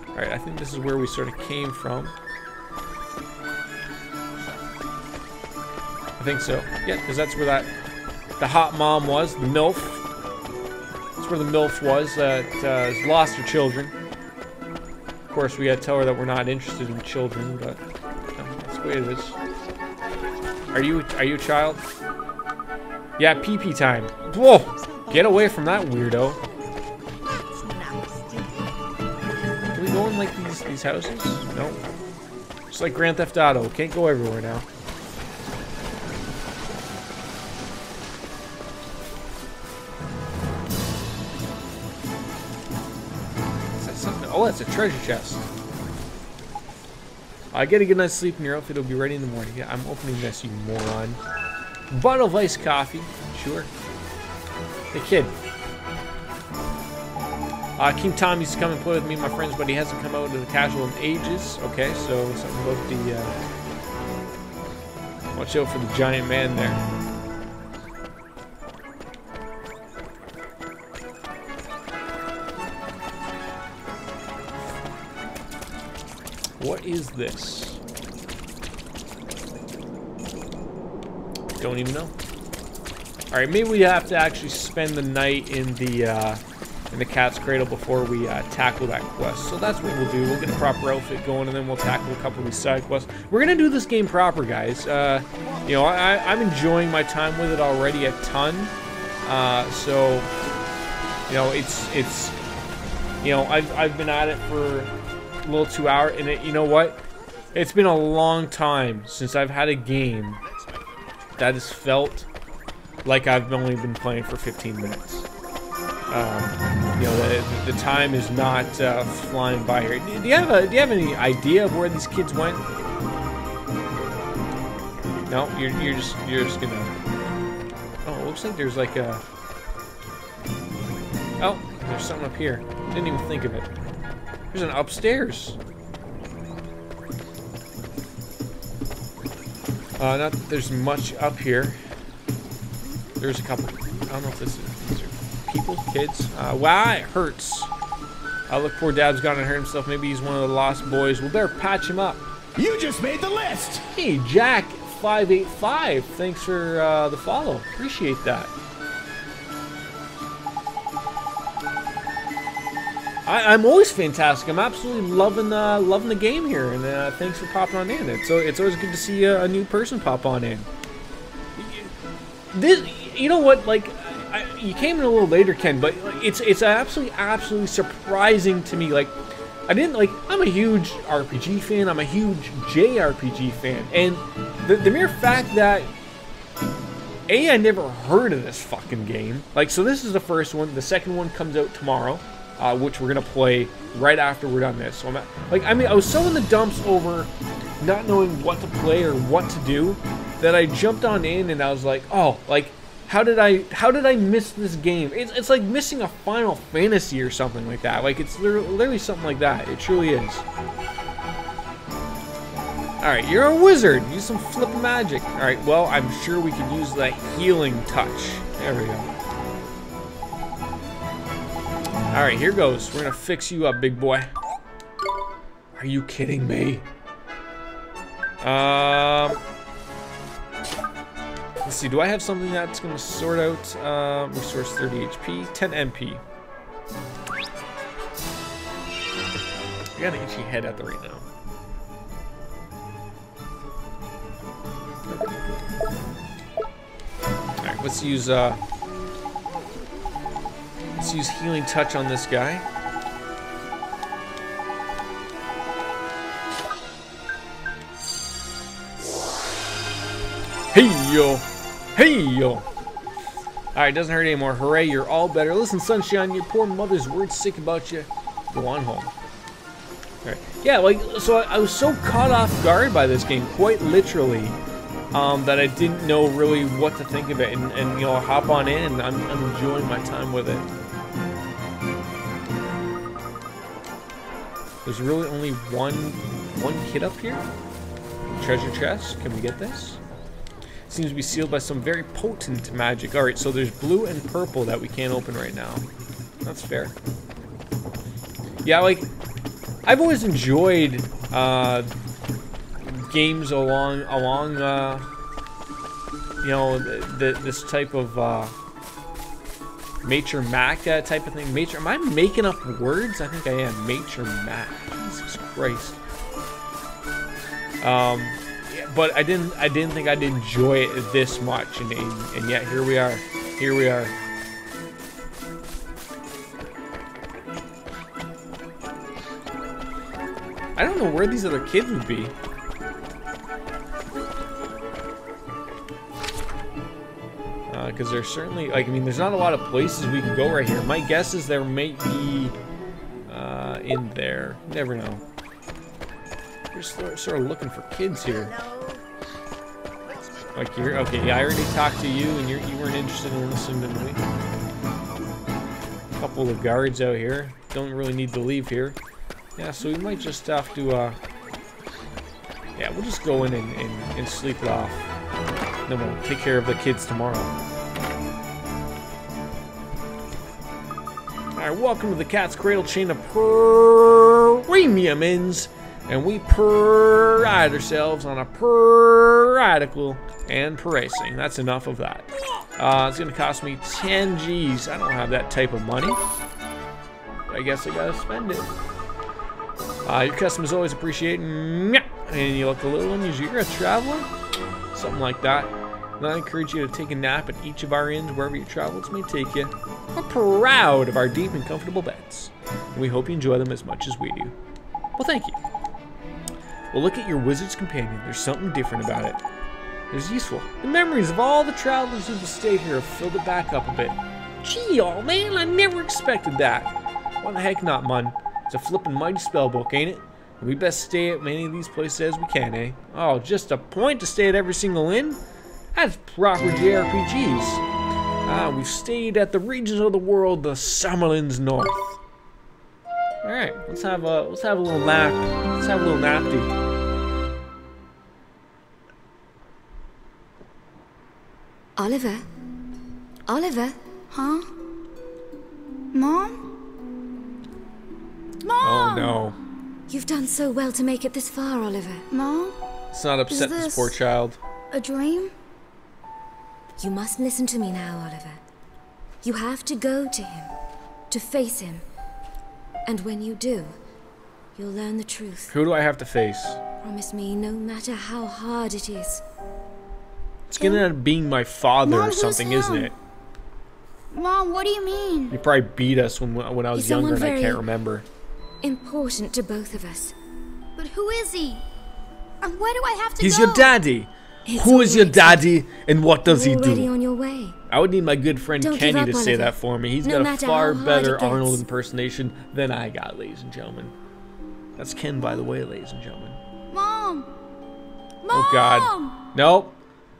Alright, I think this is where we sort of came from. I think so. Yeah, because that's where the hot mom was, the MILF. That's where the MILF was that has lost her children. Of course, we gotta tell her that we're not interested in children, but that's the way it is. Are you a child? Yeah, pee-pee time. Whoa! Get away from that weirdo. Can we go in like these houses? No. Just like Grand Theft Auto. Can't go everywhere now. Is that something? Oh, that's a treasure chest. Get a good night's sleep and your outfit will be ready in the morning. Yeah, I'm opening this, you moron. Bottle of iced coffee. Sure. Hey, kid. King Tom used to come and play with me and my friends, but he hasn't come out to the casual in ages. Okay, so something about the, watch out for the giant man there. What is this? Don't even know. All right, maybe we have to actually spend the night in the cat's cradle before we tackle that quest. So that's what we'll do. We'll get a proper outfit going, and then we'll tackle a couple of these side quests. We're gonna do this game proper, guys. You know, I'm enjoying my time with it already a ton. So you know, it's you know, I've been at it for a little 2 hours, and you know what? It's been a long time since I've had a game that has felt like I've only been playing for 15 minutes. You know, the time is not flying by here. Do you have any idea of where these kids went? No, you're just gonna. Oh, it looks like there's like a. Oh, there's something up here. Didn't even think of it. There's an upstairs. Not that there's much up here. There's a couple. I don't know if these are people, kids. Wow, it hurts. Look, poor Dad's gone and hurt himself. Maybe he's one of the lost boys. We'll better patch him up. You just made the list. Hey, Jack585. Thanks for the follow. Appreciate that. I'm always fantastic. I'm absolutely loving the game here, and thanks for popping on in. It's always good to see a new person pop on in. This, you know what? Like, you came in a little later, Ken, but it's absolutely surprising to me. Like, I'm a huge RPG fan. I'm a huge JRPG fan, and the mere fact that I never heard of this fucking game. Like, so this is the first one. The second one comes out tomorrow, which we're gonna play right after we're done this. So I was so in the dumps over not knowing what to play or what to do that I jumped on in and I was like, oh, like, how did I miss this game? It's like missing a Final Fantasy or something like that. Like, it's literally something like that. It truly is. Alright, you're a wizard. Use some flippin' magic. Alright, well, I'm sure we could use that healing touch. There we go. Alright, here goes. We're gonna fix you up, big boy. Are you kidding me? Let's see, do I have something that's gonna sort out, resource 30 HP, 10 MP. I got an itchy head at the right now. Alright, let's use healing touch on this guy. Hey yo! Hey yo! Alright, doesn't hurt anymore. Hooray, you're all better. Listen, Sunshine, your poor mother's worried sick about you. Go on home. Alright. Yeah, like, so I was so caught off guard by this game, quite literally, that I didn't know really what to think of it, and you know, hop on in, and I'm enjoying my time with it. There's really only one kid up here. Treasure chest. Can we get this? Seems to be sealed by some very potent magic. Alright, so there's blue and purple that we can't open right now. That's fair. Yeah, like, I've always enjoyed games along you know, this type of Mature Mac type of thing. Am I making up words? I think I am. Mature Mac. Jesus Christ. But I didn't think I'd enjoy it this much, and yet here we are. Here we are. I don't know where these other kids would be. Because there's certainly, like, I mean, there's not a lot of places we can go right here. My guess is there might be in there. You never know. We're sort of looking for kids here. Like, you're okay. Yeah, I already talked to you, and you weren't interested in listening to me. A couple of guards out here. Don't really need to leave here. Yeah, so we might just have to. Yeah, we'll just go in and sleep it off. Then we'll take care of the kids tomorrow. Alright, welcome to the Cat's Cradle chain of premium inns. And we pride ourselves on a piratical and pricing. That's enough of that. It's going to cost me 10 G's. I don't have that type of money. I guess I got to spend it. Your customers always appreciate it. And you look a little unusual. You're a traveler? Something like that. And I encourage you to take a nap at each of our inns wherever your travels may take you. We're proud of our deep and comfortable beds. And we hope you enjoy them as much as we do. Well, thank you. Well, look at your wizard's companion. There's something different about it. There's useful. The memories of all the travelers who've stayed here have filled it back up a bit. Gee, old man, I never expected that. Why the heck not, man? It's a flippin' mighty spell book, ain't it? And we best stay at many of these places as we can, eh? Oh, just a point to stay at every single inn? That's proper JRPGs. We've stayed at the regions of the world, the Summerlands North. Alright, let's have a little nap. Let's have a little napty. Oliver? Oliver? Huh? Mom? Oh no. You've done so well to make it this far, Oliver. Mom? Let's not upset this poor child. A dream? You must listen to me now, Oliver. You have to go to him, to face him. And when you do, you'll learn the truth. Who do I have to face? Promise me, no matter how hard it is. It's gonna end up being my father or something, isn't it? Mom, what do you mean? You probably beat us when I was He's younger someone and I can't remember. Important to both of us. But who is he? And where do I have to He's go? your daddy. It's Who is your alright, daddy and what does he Already do? on your way. I would need my good friend Don't Kenny give to up, say Oliver. that for me. He's No got a matter far how hard better it gets. Arnold impersonation than I got, ladies and gentlemen. That's Ken, by the way, ladies and gentlemen. Mom! Oh, God. Nope.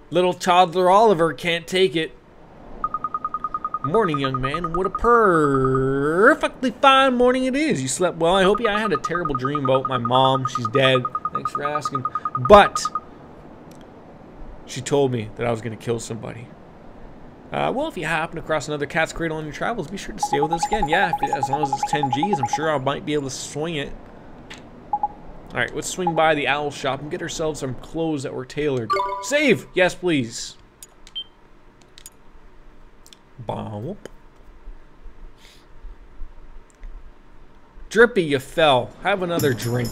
Little toddler Oliver can't take it. Morning, young man. What a perfectly fine morning it is. You slept well. I hope I had a terrible dream about my mom. She's dead. Thanks for asking. But she told me that I was going to kill somebody. Well, if you happen across another cat's cradle on your travels, be sure to stay with us again. Yeah, as long as it's 10 G's, I'm sure I might be able to swing it. Alright, let's swing by the owl shop and get ourselves some clothes that were tailored. Save! Yes, please. Bump. Drippy, you fell. Have another drink.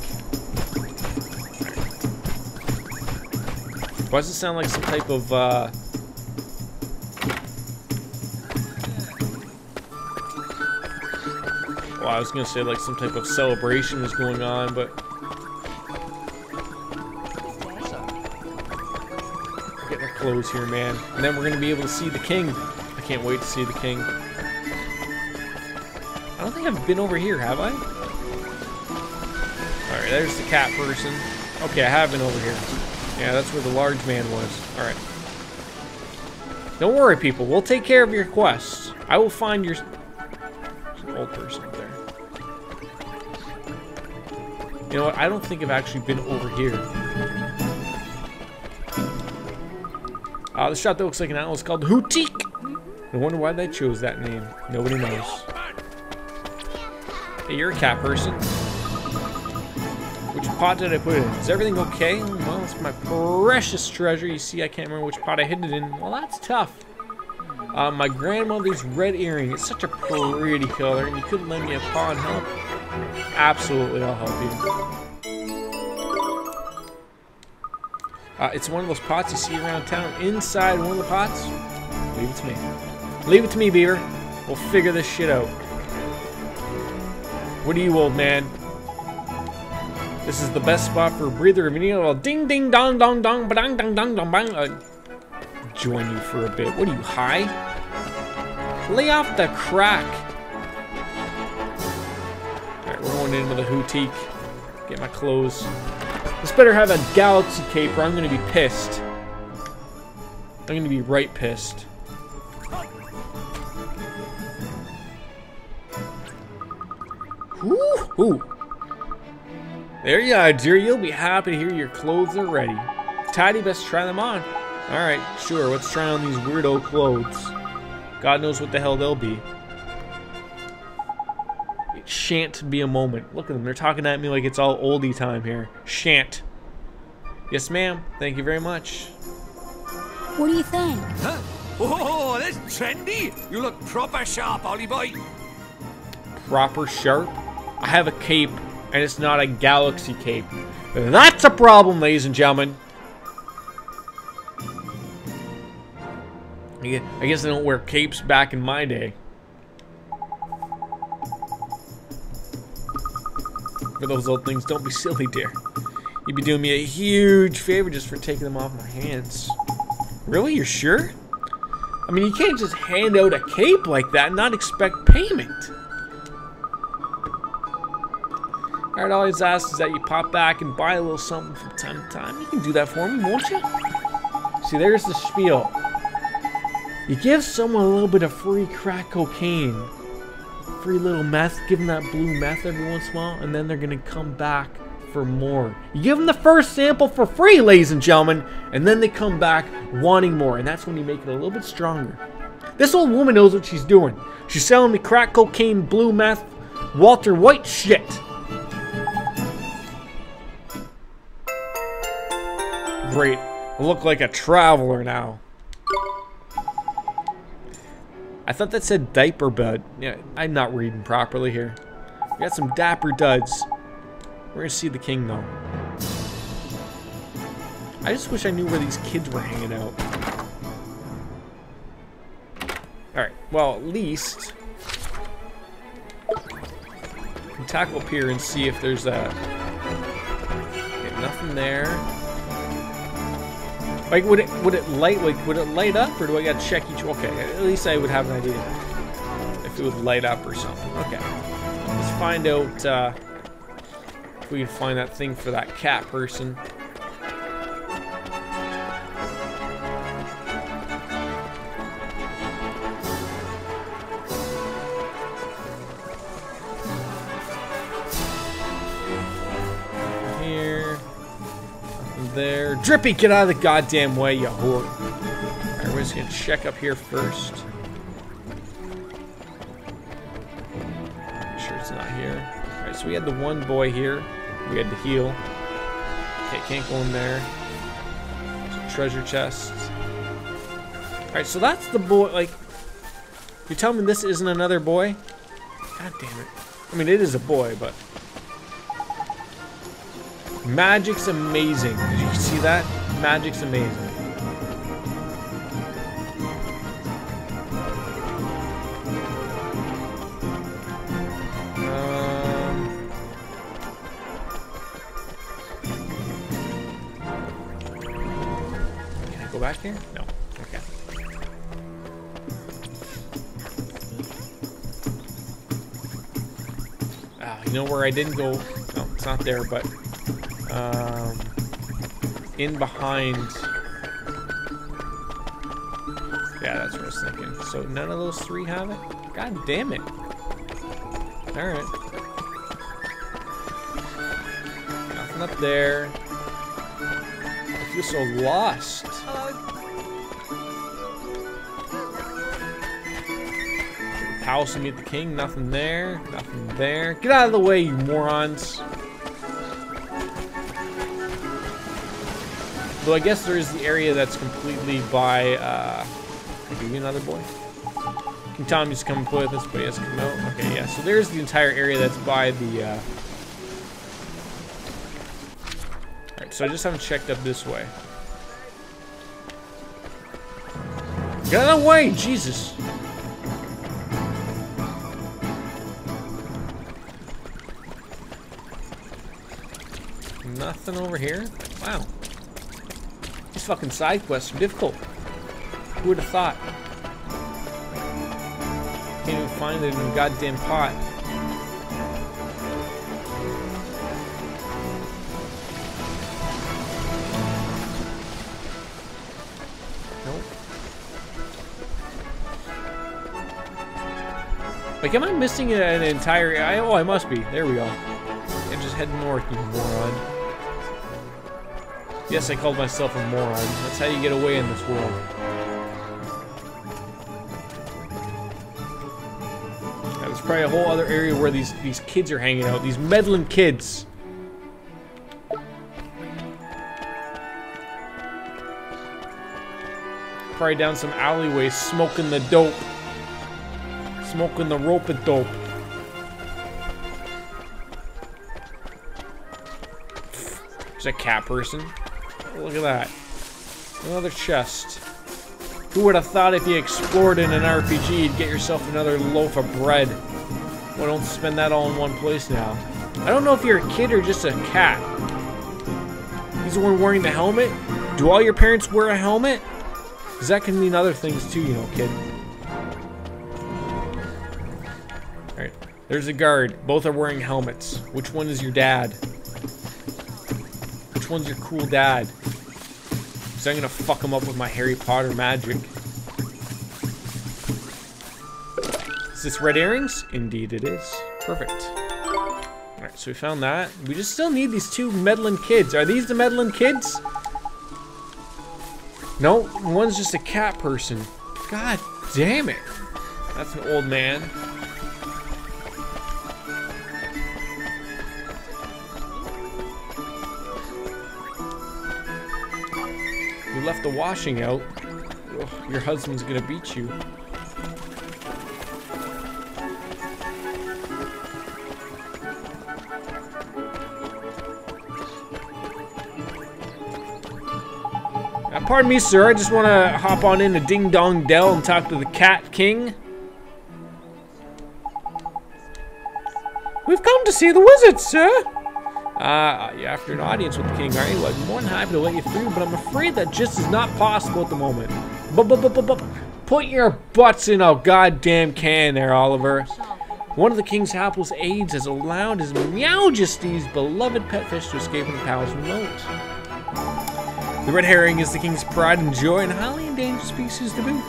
Why does it sound like some type of, well, I was gonna say like some type of celebration was going on, but getting our clothes here, man. And then we're gonna be able to see the king. I can't wait to see the king. I don't think I've been over here, have I? Alright, there's the cat person. Okay, I have been over here. Yeah, that's where the large man was. Alright. Don't worry, people. We'll take care of your quests. I will find your... There's an old person up there. You know what? I don't think I've actually been over here. The shop that looks like an owl is called Hootique. I wonder why they chose that name. Nobody knows. Hey, you're a cat person. Which pot did I put it in? Is everything okay? Well, it's my precious treasure. You see, I can't remember which pot I hid it in. Well, that's tough. My grandmother's red earring. It's such a pretty color, and you couldn't lend me a paw and help? Absolutely, I'll help you. It's one of those pots you see around town. Inside one of the pots, leave it to me. Leave it to me, Beaver. We'll figure this shit out. What are you, old man? This is the best spot for a breather of any little ding ding dong dong dong ba-dong dong dong dong bang. Join you for a bit. What are you, high? Lay off the crack. Alright, we're going into the Hootique. Get my clothes. This better have a galaxy cape or I'm gonna be pissed. I'm gonna be right pissed. Ooh. There you are, dear. You'll be happy to hear your clothes are ready. Tidy, best try them on. Alright, sure, let's try on these weirdo clothes. God knows what the hell they'll be. It shan't be a moment. Look at them, they're talking at me like it's all oldie time here. Shan't. Yes, ma'am. Thank you very much. What do you think? Huh? Oh, that's trendy. You look proper sharp, Ollie boy. Proper sharp? I have a cape, and it's not a galaxy cape. That's a problem, ladies and gentlemen. I guess they don't wear capes back in my day. For those old things, don't be silly, dear. You'd be doing me a huge favor just for taking them off my hands. Really? You're sure? I mean, you can't just hand out a cape like that and not expect payment. Alright, all I just ask is that you pop back and buy a little something from time to time. You can do that for me, won't you? See, there's the spiel. You give someone a little bit of free crack cocaine, free little meth, give them that blue meth every once in a while, and then they're gonna come back for more. You give them the first sample for free, ladies and gentlemen, and then they come back wanting more, and that's when you make it a little bit stronger. This old woman knows what she's doing. She's selling me crack cocaine, blue meth, Walter White shit. Great. I look like a traveler now. I thought that said diaper bed. Yeah, I'm not reading properly here. We got some dapper duds. We're gonna see the king though. I just wish I knew where these kids were hanging out. Alright, well, at least we can tackle up here and see if there's a... Okay, nothing there. Like, would it light up, or do I gotta check each? Okay, at least I would have an idea if it would light up or something. Okay, let's find out if we can find that thing for that cat person. There. Drippy, get out of the goddamn way, you whore. Alright, we're just gonna check up here first. Make sure it's not here. Alright, so we had the one boy here. We had to heal. Okay, can't go in there. There's a treasure chest. Alright, so that's the boy. Like, you tell me this isn't another boy? God damn it. I mean, it is a boy, but... Magic's amazing. Did you see that? Magic's amazing. Can I go back here? No. Okay. You know where I didn't go? No, it's not there, but... in behind. Yeah, that's what I was thinking. So none of those three have it? God damn it. Alright. Nothing up there. I feel so lost. Palace to meet the king. Nothing there. Nothing there. Get out of the way, you morons. Though I guess there is the area that's completely by, I'll give you another boy. Can Tom just come play with us, but he has to come out? Okay, yeah, so there's the entire area that's by the, Alright, so I just haven't checked up this way. Get out of the way, Jesus! Nothing over here? Wow. These fucking side quests are difficult. Who would have thought? Can't even find it in the goddamn pot. Nope. Like, am I missing an entire... oh, I must be. There we go. And just head north, you moron. Yes, I called myself a moron. That's how you get away in this world. There's probably a whole other area where these kids are hanging out. These meddling kids. Probably down some alleyway smoking the dope. Smoking the rope and dope. There's a cat person. Look at that. Another chest. Who would have thought if you explored in an RPG, you'd get yourself another loaf of bread? Well, don't spend that all in one place now. I don't know if you're a kid or just a cat. He's the one wearing the helmet? Do all your parents wear a helmet? Because that can mean other things too, you know, kid. Alright, there's a guard. Both are wearing helmets. Which one is your dad? Which one's your cool dad? Because I'm gonna fuck him up with my Harry Potter magic. Is this red earrings? Indeed it is. Perfect. Alright, so we found that. We just still need these two meddling kids. Are these the meddling kids? No, one's just a cat person. God damn it. That's an old man. You left the washing out. Ugh, your husband's gonna beat you. That Pardon me, sir. I just want to hop on into Ding Dong Dell and talk to the Cat King. We've come to see the wizard, sir. You're after an audience with the king, aren't you? I'd be more than happy to let you through, but I'm afraid that just is not possible at the moment. Put your butts in a goddamn can there, Oliver. One of the king's hapless aides has allowed his Majesty's beloved pet fish to escape from the palace remote. The red herring is the king's pride and joy and highly endangered species to boot.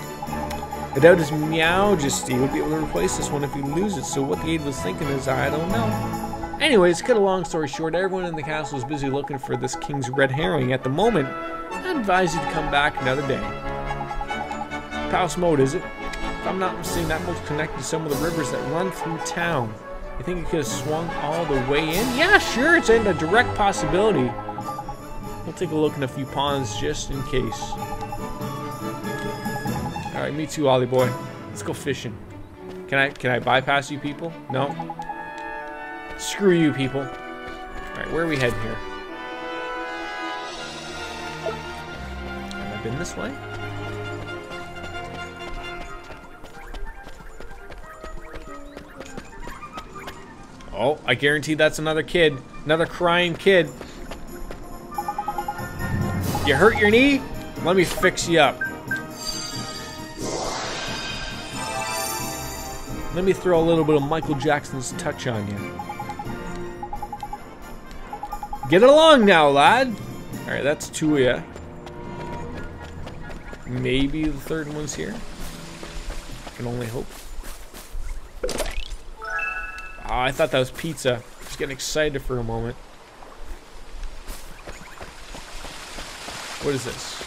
I doubt his Majesty would be able to replace this one if he loses it, so what the aide was thinking is, I don't know. Anyways, cut a long story short, everyone in the castle is busy looking for this king's red herring. At the moment, I advise you to come back another day. Palace moat, is it? If I'm not mistaken, that moat's connected to some of the rivers that run through town. You think it could have swung all the way in? Yeah, sure, it's a direct possibility. We'll take a look in a few ponds just in case. Alright, me too, Ollie boy. Let's go fishing. Can I bypass you people? No? Screw you people. Alright, where are we heading here? Have I been this way? Oh, I guarantee that's another kid. Another crying kid. You hurt your knee? Let me fix you up. Let me throw a little bit of Michael Jackson's touch on you. Get along now, lad. Alright, that's two of ya. Maybe the third one's here. I can only hope. Oh, I thought that was pizza. I was getting excited for a moment. What is this?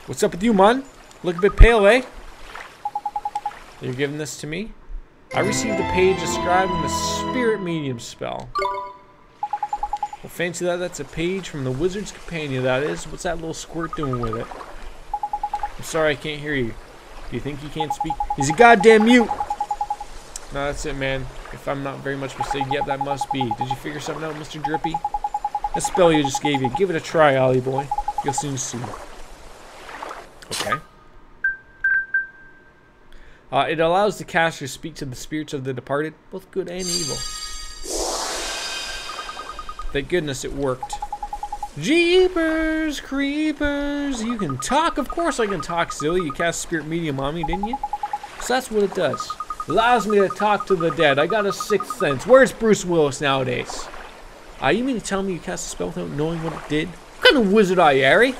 What's up with you, man? Look a bit pale, eh? You're giving this to me? I received a page describing the spirit medium spell. Well, fancy that. That's a page from the wizard's companion, that is. What's that little squirt doing with it? I'm sorry, I can't hear you. Do you think he can't speak? He's a goddamn mute! No, that's it, man. If I'm not very much mistaken, yep, that must be. Did you figure something out, Mr. Drippy? That spell you just gave you. Give it a try, Ollie boy. You'll soon see. Okay. It allows the caster to speak to the spirits of the departed, both good and evil. Thank goodness it worked. Jeepers creepers, you can talk? Of course I can talk, silly. You cast spirit medium on me, didn't you? So that's what it does. Allows me to talk to the dead. I got a sixth sense. Where's Bruce Willis nowadays? You mean to tell me you cast a spell without knowing what it did? What kind of wizard are you, Harry?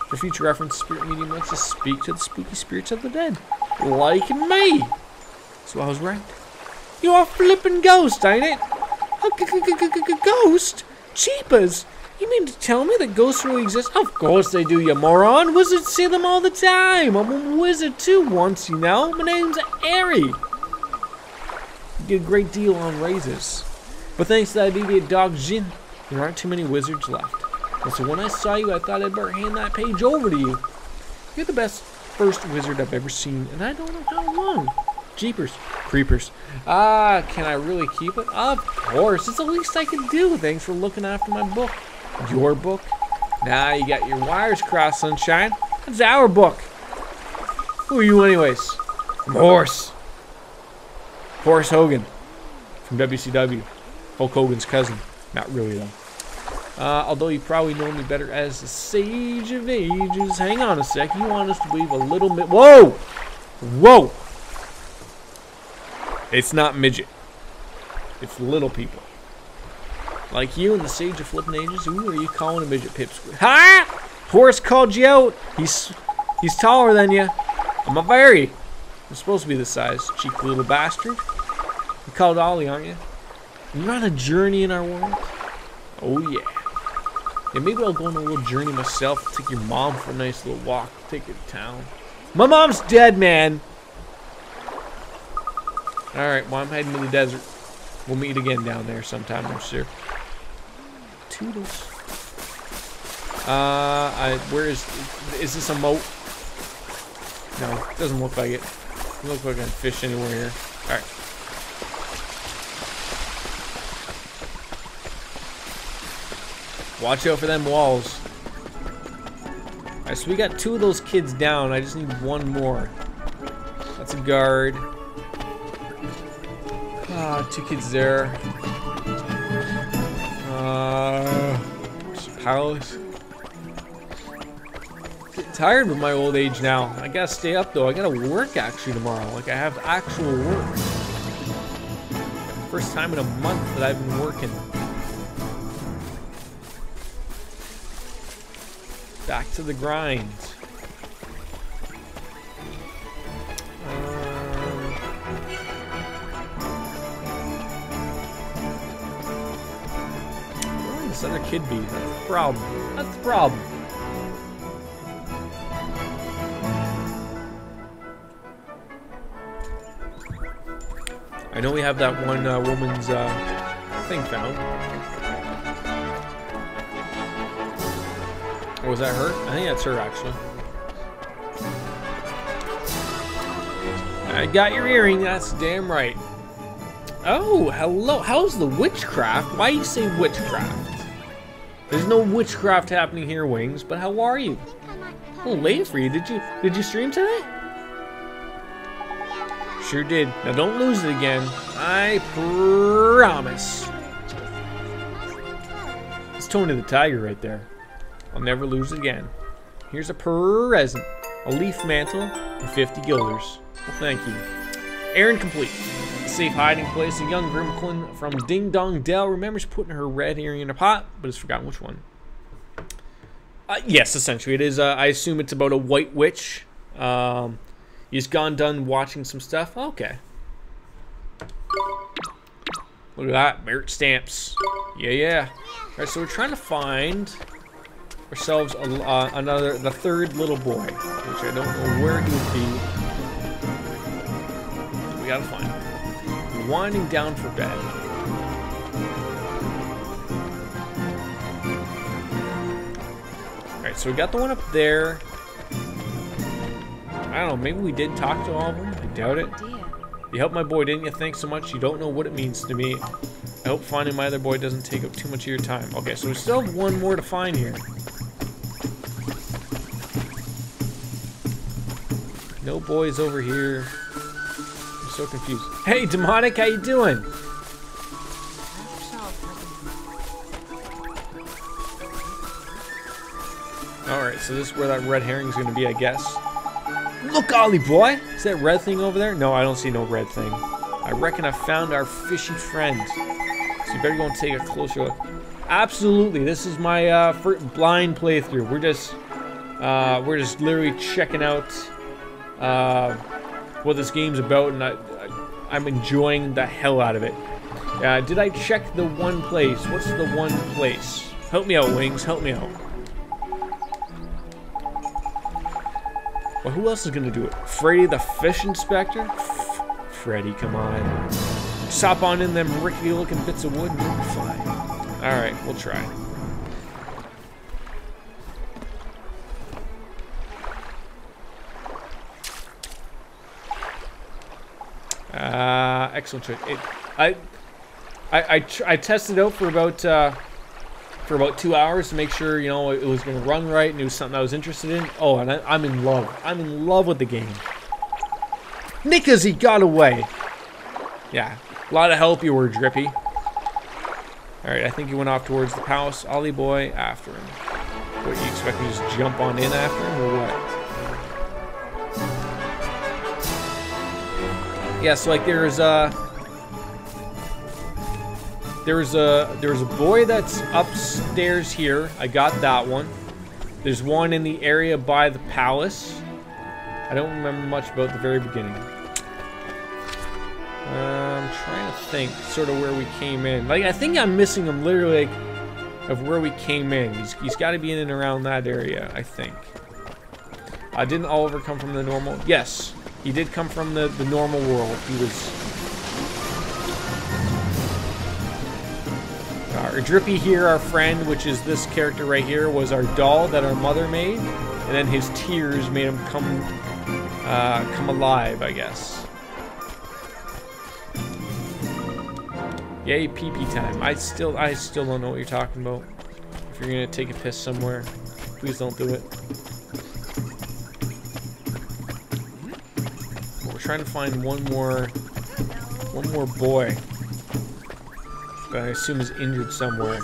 For future reference, spirit medium lets us speak to the spooky spirits of the dead. Like me. So I was right. You are a flippin' ghost, ain't it? A ghost? Jeepers! You mean to tell me that ghosts really exist? Of course they do, you moron. Wizards see them all the time. I'm a wizard too once, you know. My name's Harry. You get a great deal on raises. But thanks to that idiot dog Jin, there aren't too many wizards left. And so when I saw you, I thought I'd better hand that page over to you. You're the best first wizard I've ever seen, and I don't know how long. Jeepers. Creepers. Can I really keep it? Of course. It's the least I can do. Thanks for looking after my book. Your book? Nah, you got your wires crossed, sunshine. That's our book. Who are you anyways? I'm Horace. Horace Hogan. From WCW. Hulk Hogan's cousin. Not really, though. Although you probably know me better as the Sage of Ages. Hang on a sec. You want us to believe a little bit. Whoa! Whoa! It's not midget. It's little people. Like you and the Sage of Flippin' Ages. Who are you calling a midget, pipsqueak? Ha! Horace called you out. He's taller than you. I'm a fairy. I'm supposed to be this size. Cheeky little bastard. You called Ollie, aren't you? You're on a journey in our world? Oh, yeah. Yeah, maybe I'll go on a little journey myself. Take your mom for a nice little walk. Take her to town. My mom's dead, man. Alright, well, I'm heading to the desert. We'll meet again down there sometime, I'm sure. Toodles. Where is this a moat? No, it doesn't look like it. Doesn't look like I can fish anywhere here. Alright. Watch out for them walls. Alright, so we got 2 of those kids down. I just need 1 more. That's a guard. Ah, 2 kids there. Palace. Getting tired with my old age now. I gotta stay up though. I gotta work actually tomorrow. Like I have actual work. First time in a month that I've been working. Back to the grind. Where would this other kid be? That's the problem. That's the problem. I know we have that one woman's thing found. Or was that her? I think that's her, actually. I got your earring, that's damn right. Oh, hello. How's the witchcraft? Why you say witchcraft? There's no witchcraft happening here, Wings, but how are you? A little late for you. Did you stream today? Sure did. Now don't lose it again. I promise. It's Tony the Tiger right there. I'll never lose it again. Here's a present. A leaf mantle and 50 guilders. Well, thank you. Errand complete. A safe hiding place. A young Grimklin from Ding Dong Dell remembers putting her red earring in a pot, but has forgotten which one. Yes, essentially. It is, I assume it's about a white witch. He's gone done watching some stuff. Okay. Look at that. Merit stamps. Yeah. Alright, so we're trying to find ourselves the third little boy, which I don't know where he would be. We gotta find him. We're winding down for bed. Alright, so we got the one up there. I don't know, maybe we did talk to all of them. I doubt it. You helped my boy, didn't you? Thanks so much. You don't know what it means to me. I hope finding my other boy doesn't take up too much of your time. Okay, so we still have one more to find here. No boys over here. I'm so confused. Hey, Demonic, how you doing? Alright, so this is where that red herring is going to be, I guess. Look, Ollie boy! Is that red thing over there? No, I don't see no red thing. I reckon I found our fishy friend. So you better go and take a closer look. Absolutely, this is my blind playthrough. We're just literally checking out what this game's about, and I'm enjoying the hell out of it. Did I check the one place? What's the one place? Help me out, Wings. Help me out. Well, who else is gonna do it? Freddy the Fish Inspector? Freddy, come on. Just hop on in them rickety looking bits of wood and you'll be fine. Alright, we'll try. Excellent trick. I tested it out for about 2 hours to make sure, you know, it was going to run right and it was something I was interested in. Oh, and I'm in love. I'm in love with the game. Nickers, he got away. Yeah, a lot of help you were, Drippy. Alright, I think he went off towards the palace. Ollie boy after him. What, you expect me to just jump on in after him or what? Yeah, so like there was a boy that's upstairs here. I got that one. There's one in the area by the palace. I don't remember much about the very beginning. I'm trying to think sort of where we came in. Like, I think I'm missing him literally, like, of where we came in. He's got to be in and around that area, I think. Didn't Oliver come from the normal? Yes, he did come from the normal world. He was... Our Drippy here, our friend, which is this character right here, was our doll that our mother made, and then his tears made him come alive, I guess. Yay, pee-pee time. I still don't know what you're talking about. If you're gonna take a piss somewhere, please don't do it. We're trying to find one more boy that I assume is injured somewhere.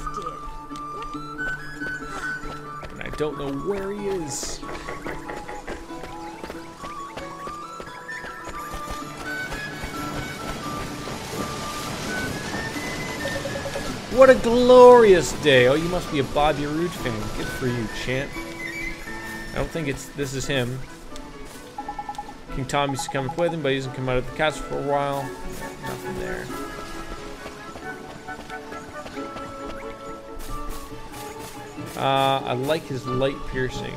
And I don't know where he is. What a glorious day! Oh, you must be a Bobby Roode fan. Good for you, champ. I don't think this is him. King Tom used to come and play with him, but he doesn't come out of the castle for a while. Nothing there. I like his light piercing.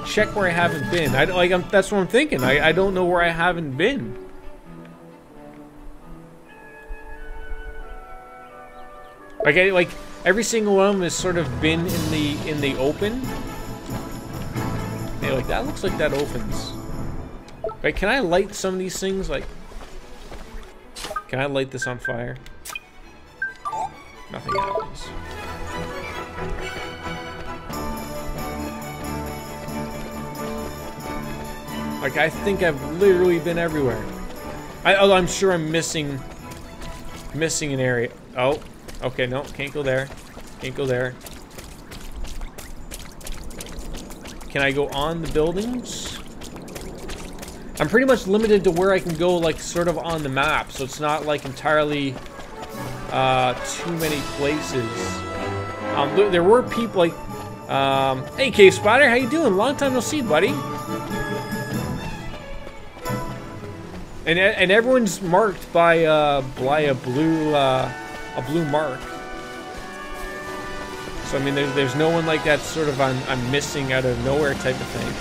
Check where I haven't been. That's what I'm thinking. I don't know where I haven't been. Like every single one of them has sort of been in the open. Hey, like that looks like that opens. Like, can I light some of these things? Like, can I light this on fire? Nothing happens. Like, I think I've literally been everywhere. I'm sure I'm missing an area. Oh, okay, no, can't go there. Can't go there. Can I go on the buildings? I'm pretty much limited to where I can go, like, sort of on the map, so it's not, like, entirely too many places. There were people, like, hey, Cave Spider, how you doing? Long time no see, buddy. And everyone's marked by a blue mark. So I mean, there's no one like that sort of I'm missing out of nowhere type of thing.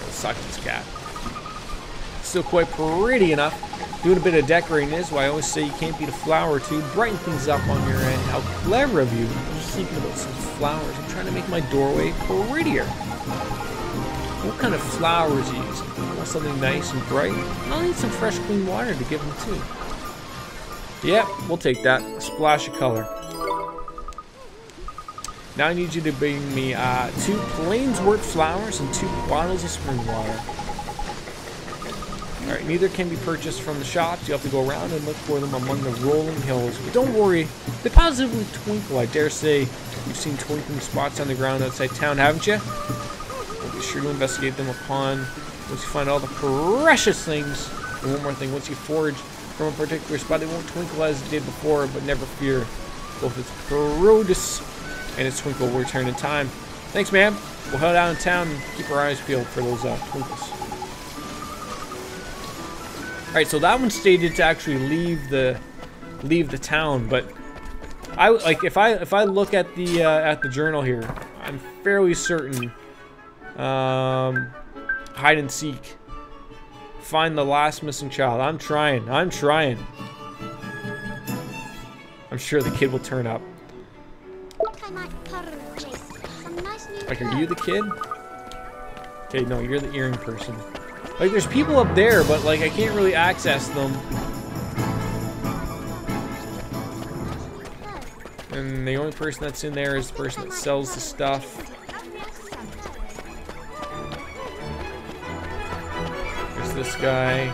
Suck this cat. Still quite pretty enough. Doing a bit of decorating is why I always say you can't beat a flower or two. Brighten things up on your end. How clever of you. I'm just thinking about some flowers. I'm trying to make my doorway prettier. What kind of flowers are you using? I want something nice and bright. I'll need some fresh, clean water to give them too. Yep, we'll take that. A splash of color. Now I need you to bring me 2 Plainswort flowers and 2 bottles of spring water. Alright, neither can be purchased from the shops. You have to go around and look for them among the rolling hills. But don't worry, they positively twinkle. I dare say you've seen twinkling spots on the ground outside town, haven't you? We'll be sure to investigate them once you find all the precious things. And one more thing, once you forage from a particular spot, it won't twinkle as it did before, but never fear. Both its produce and its twinkle will return in time. Thanks, ma'am. We'll head out in town and keep our eyes peeled for those twinkles. Alright, so that one stated to actually leave the town, but if I look at the journal here, I'm fairly certain hide and seek. Find the last missing child. I'm trying. I'm sure the kid will turn up. Like, are you the kid? Okay, no, you're the earring person. Like, there's people up there, but, like, I can't really access them. And the only person that's in there is the person that sells the stuff. There's this guy.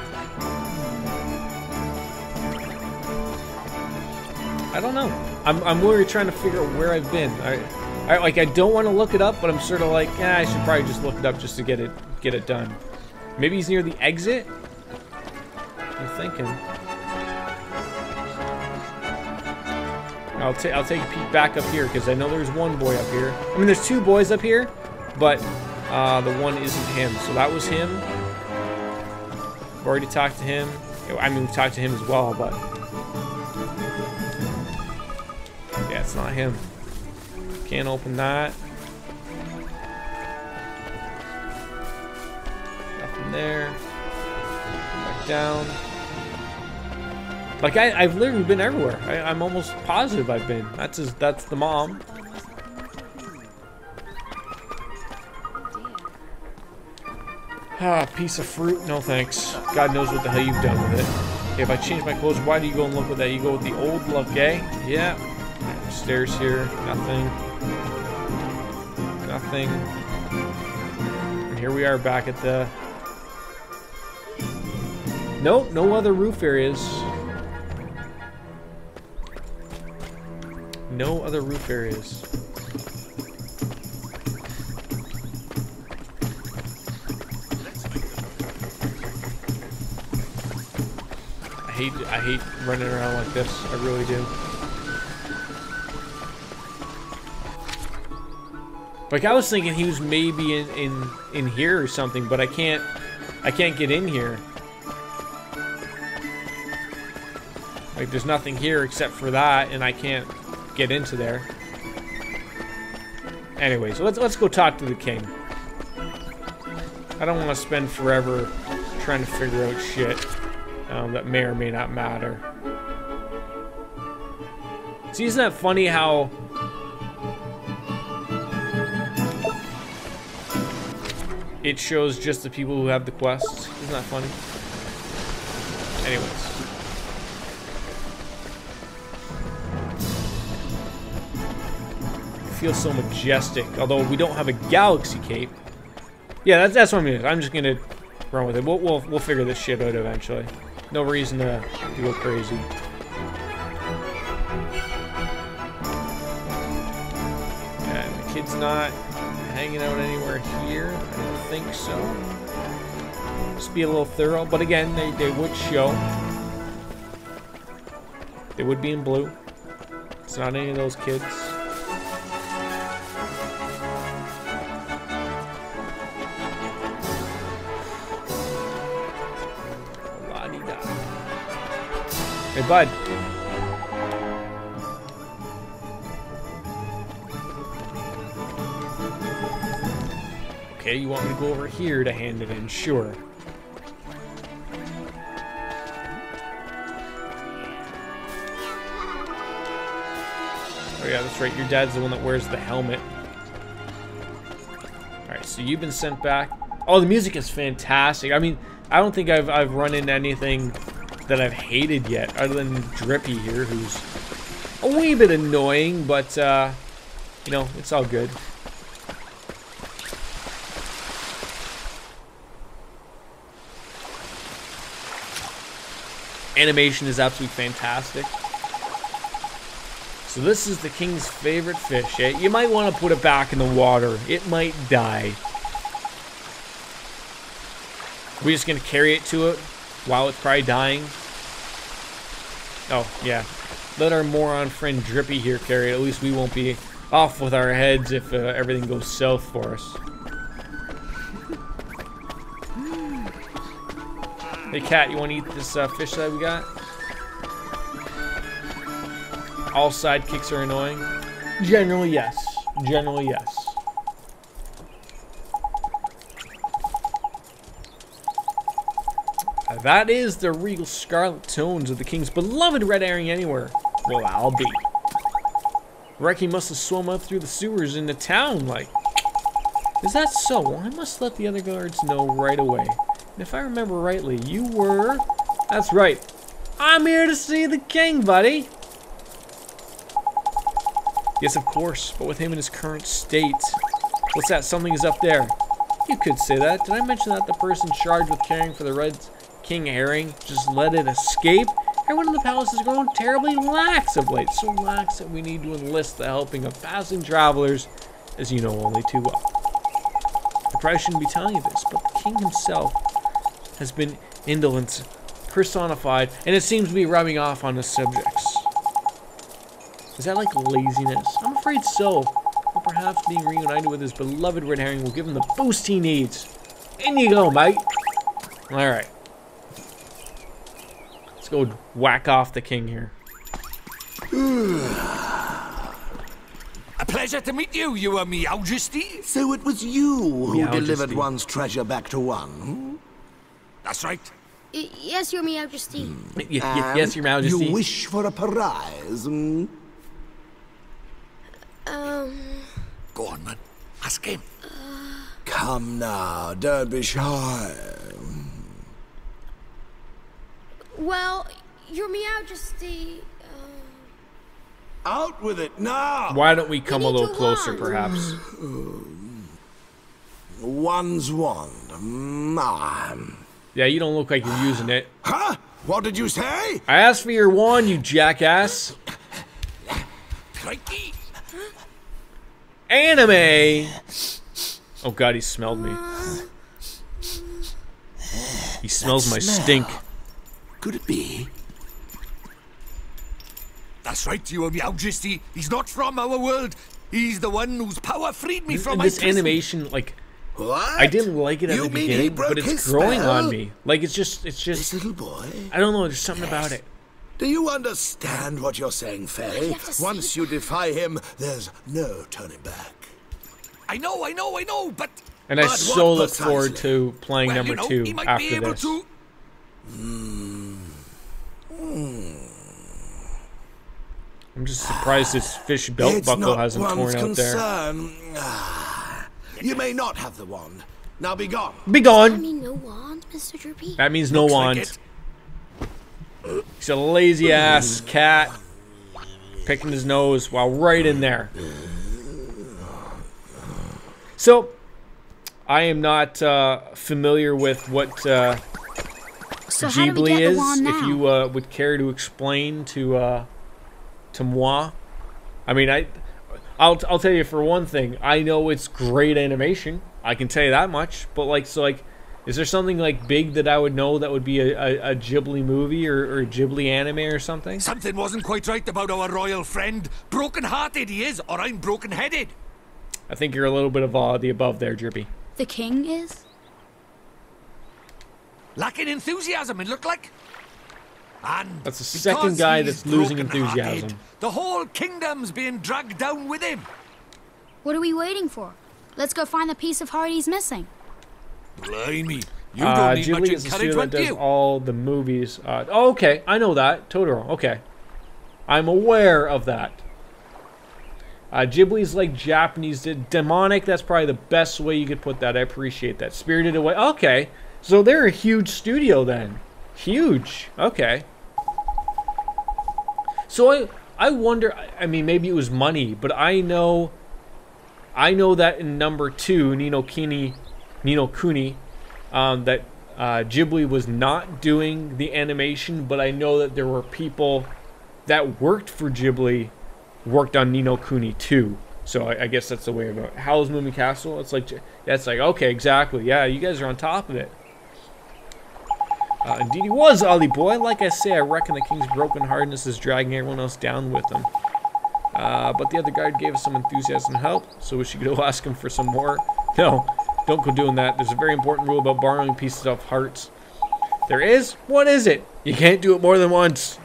I don't know. I'm literally trying to figure out where I've been. I don't want to look it up, but I'm sort of like, I should probably just look it up just to get it done. Maybe he's near the exit? I'm thinking. I'll take a peek back up here, because I know there's one boy up here. I mean, there's 2 boys up here, but the one isn't him. So that was him. I've already talked to him. I mean, we've talked to him as well, but... yeah, it's not him. Can't open that. Nothing there. Back down. Like, I've literally been everywhere. I'm almost positive I've been. That's the mom. Ah, piece of fruit. No thanks. God knows what the hell you've done with it. Okay, if I change my clothes, why do you go and look with that? You go with the old look, eh? Yeah. Stairs here. Nothing. Nothing. And here we are back at the... Nope, no other roof areas. No other roof areas. I hate running around like this. I really do. Like I was thinking he was maybe in here or something, but I can't get in here. Like there's nothing here except for that, and I can't get into there. Anyways, let's go talk to the king. I don't want to spend forever trying to figure out shit that may or may not matter. See, isn't that funny how it shows just the people who have the quests? Isn't that funny? Anyways. It feels so majestic, although we don't have a galaxy cape. Yeah, that's what I'm doing. I'm just gonna run with it. We'll figure this shit out eventually. No reason to go crazy. And the kid's not hanging out anywhere here. I don't think so. Just be a little thorough. But again, they would show. They would be in blue. It's not any of those kids. Hey, bud. Okay, you want me to go over here to hand it in? Sure. Oh yeah, that's right. Your dad's the one that wears the helmet. Alright, so you've been sent back. Oh, the music is fantastic. I mean, I don't think I've run into anything that I've hated yet, other than Drippy here, who's a wee bit annoying, but, you know, it's all good. Animation is absolutely fantastic. So this is the king's favorite fish, eh? You might want to put it back in the water. It might die. We're just going to carry it to it while it's probably dying. Oh, yeah. Let our moron friend Drippy here carry it. At least we won't be off with our heads if everything goes south for us. Hey, cat, you want to eat this fish that we got? All sidekicks are annoying? Generally, yes. Generally, yes. That is the regal scarlet tones of the king's beloved red herring anywhere. Well, I'll be. Reckon he must have swum up through the sewers into town, like. Is that so? Well, I must let the other guards know right away. And if I remember rightly, you were... That's right. I'm here to see the king, buddy. Yes, of course, but with him in his current state. What's that? Something is up there. You could say that. Did I mention that the person charged with caring for the red king herring just let it escape? Everyone in the palace has grown terribly lax of late. So lax that we need to enlist the helping of passing travelers, as you know only too well. I probably shouldn't be telling you this, but the king himself has been indolence personified, and it seems to be rubbing off on his subjects. Is that like laziness? I'm afraid so. Or perhaps being reunited with his beloved red herring will give him the boost he needs. In you go, mate. Alright. Let's go whack off the king here. A pleasure to meet you, Your Majesty. So it was you who Majesty. delivered one's treasure back to one, hmm? That's right. Yes, Your Majesty. Yes, Your Majesty. You wish for a prize, hmm? Go on, man. Ask him. Come now, don't be shy. Well, your Majesty. Out with it now! Why don't we come a little closer, perhaps? One's wand. Yeah, you don't look like you're using it. Huh? What did you say? I asked for your wand, you jackass. Crikey! Anime! Oh god, he smelled me. He smells my stink. Could it be? That's right, Your Majesty. He's not from our world. He's the one whose power freed me from my This prison. animation, like, what? I didn't like it at You the mean he beginning, broke but it's his growing spell? on me. Like, it's just. This little boy? I don't know, there's something about it. Do you understand what you're saying, Faye? Once you defy him, there's no turning back. I know, but... And I But so what look forward precisely? to playing Well, number you know, 2 he might after be able this. to... I'm just surprised this fish belt It's buckle not hasn't one's torn out there. concern. You may not have the wand. Now be gone. Be I gone! mean, no wand, Mr. Drippy. That means no Looks like wand. it. He's a lazy ass cat picking his nose while right in there. So, I am not familiar with what So how do we Ghibli get the is. wand If now? you would care to explain to moi. I mean, I'll tell you for one thing. I know it's great animation. I can tell you that much. But is there something like big that I would know that would be a Ghibli movie or a Ghibli anime or something? Something wasn't quite right about our royal friend. Broken-hearted he is, or I'm broken-headed. I think you're a little bit of the above there, Drippy. The king is? Lacking enthusiasm, it looked like. And That's the because second guy he's that's losing broken-hearted, enthusiasm. The whole kingdom's being dragged down with him. What are we waiting for? Let's go find the piece of heart he's missing. Blimey, you don't need much Ghibli is the studio that encouragement, do does you? all the movies. Okay, I know that. Totoro, okay. I'm aware of that. Ghibli's like Japanese. Demonic, that's probably the best way you could put that. I appreciate that. Spirited Away, okay. So they're a huge studio then. Huge, okay. So I wonder, I mean, maybe it was money, but I know that in number 2, Ni no Kuni, that Ghibli was not doing the animation, but I know that there were people that worked for Ghibli, worked on Ni no Kuni too. So I guess that's the way about it. Howl's Moving Castle, it's like, okay, exactly, yeah, you guys are on top of it. Indeed he was, Ollie boy. Like I say, I reckon the king's broken heartedness is dragging everyone else down with him. But the other guard gave us some enthusiasm and help, so we should go ask him for some more. No, don't go doing that. There's a very important rule about borrowing pieces of hearts. There is? What is it? You can't do it more than once.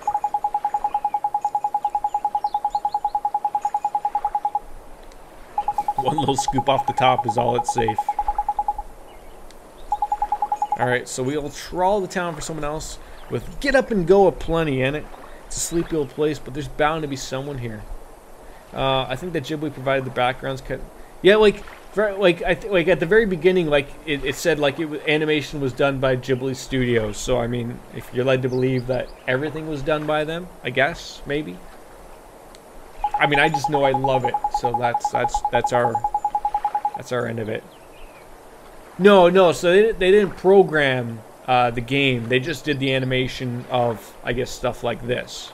One little scoop off the top is all it's safe. Alright, so we'll trawl the town for someone else with get up and go aplenty in it. It's a sleepy old place, but there's bound to be someone here. I think that Ghibli provided the backgrounds. Yeah, like at the very beginning, like it said like animation was done by Ghibli Studios. So I mean, if you're led to believe that everything was done by them, I guess maybe. I mean, I just know I love it, so that's our end of it. No. So they didn't program the game. They just did the animation of, I guess, stuff like this.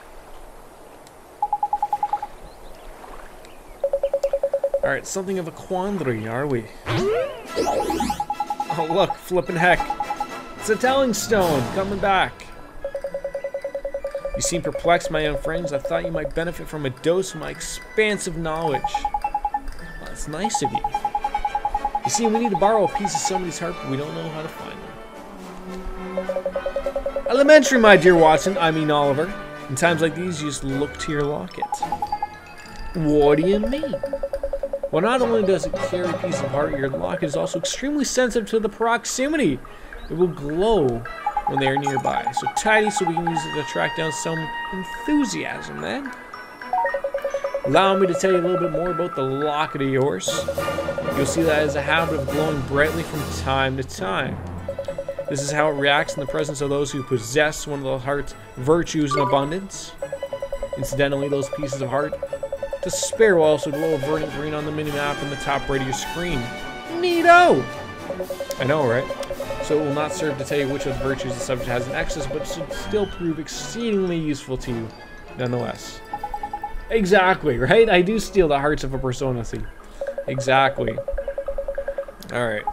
All right, something of a quandary, are we? Oh look, flippin' heck! It's a telling stone coming back. You seem perplexed, my young friends. I thought you might benefit from a dose of my expansive knowledge. Well, that's nice of you. You see, we need to borrow a piece of somebody's heart, but we don't know how to find them. Elementary, my dear Watson. I mean Oliver. In times like these, you just look to your locket. What do you mean? Well, not only does it carry a piece of heart, your locket is also extremely sensitive to the proximity. It will glow when they are nearby. So tidy so we can use it to track down some enthusiasm, then. Allow me to tell you a little bit more about the locket of yours. You'll see that it has a habit of glowing brightly from time to time. This is how it reacts in the presence of those who possess one of the heart's virtues in abundance. Incidentally, those pieces of heart to spare will also glow a verdant green on the minimap in the top right of your screen. Neato! I know, right? So it will not serve to tell you which of the virtues the subject has in excess, but should still prove exceedingly useful to you, nonetheless. Exactly, right? I do steal the hearts of a Persona thief. Exactly. Alright.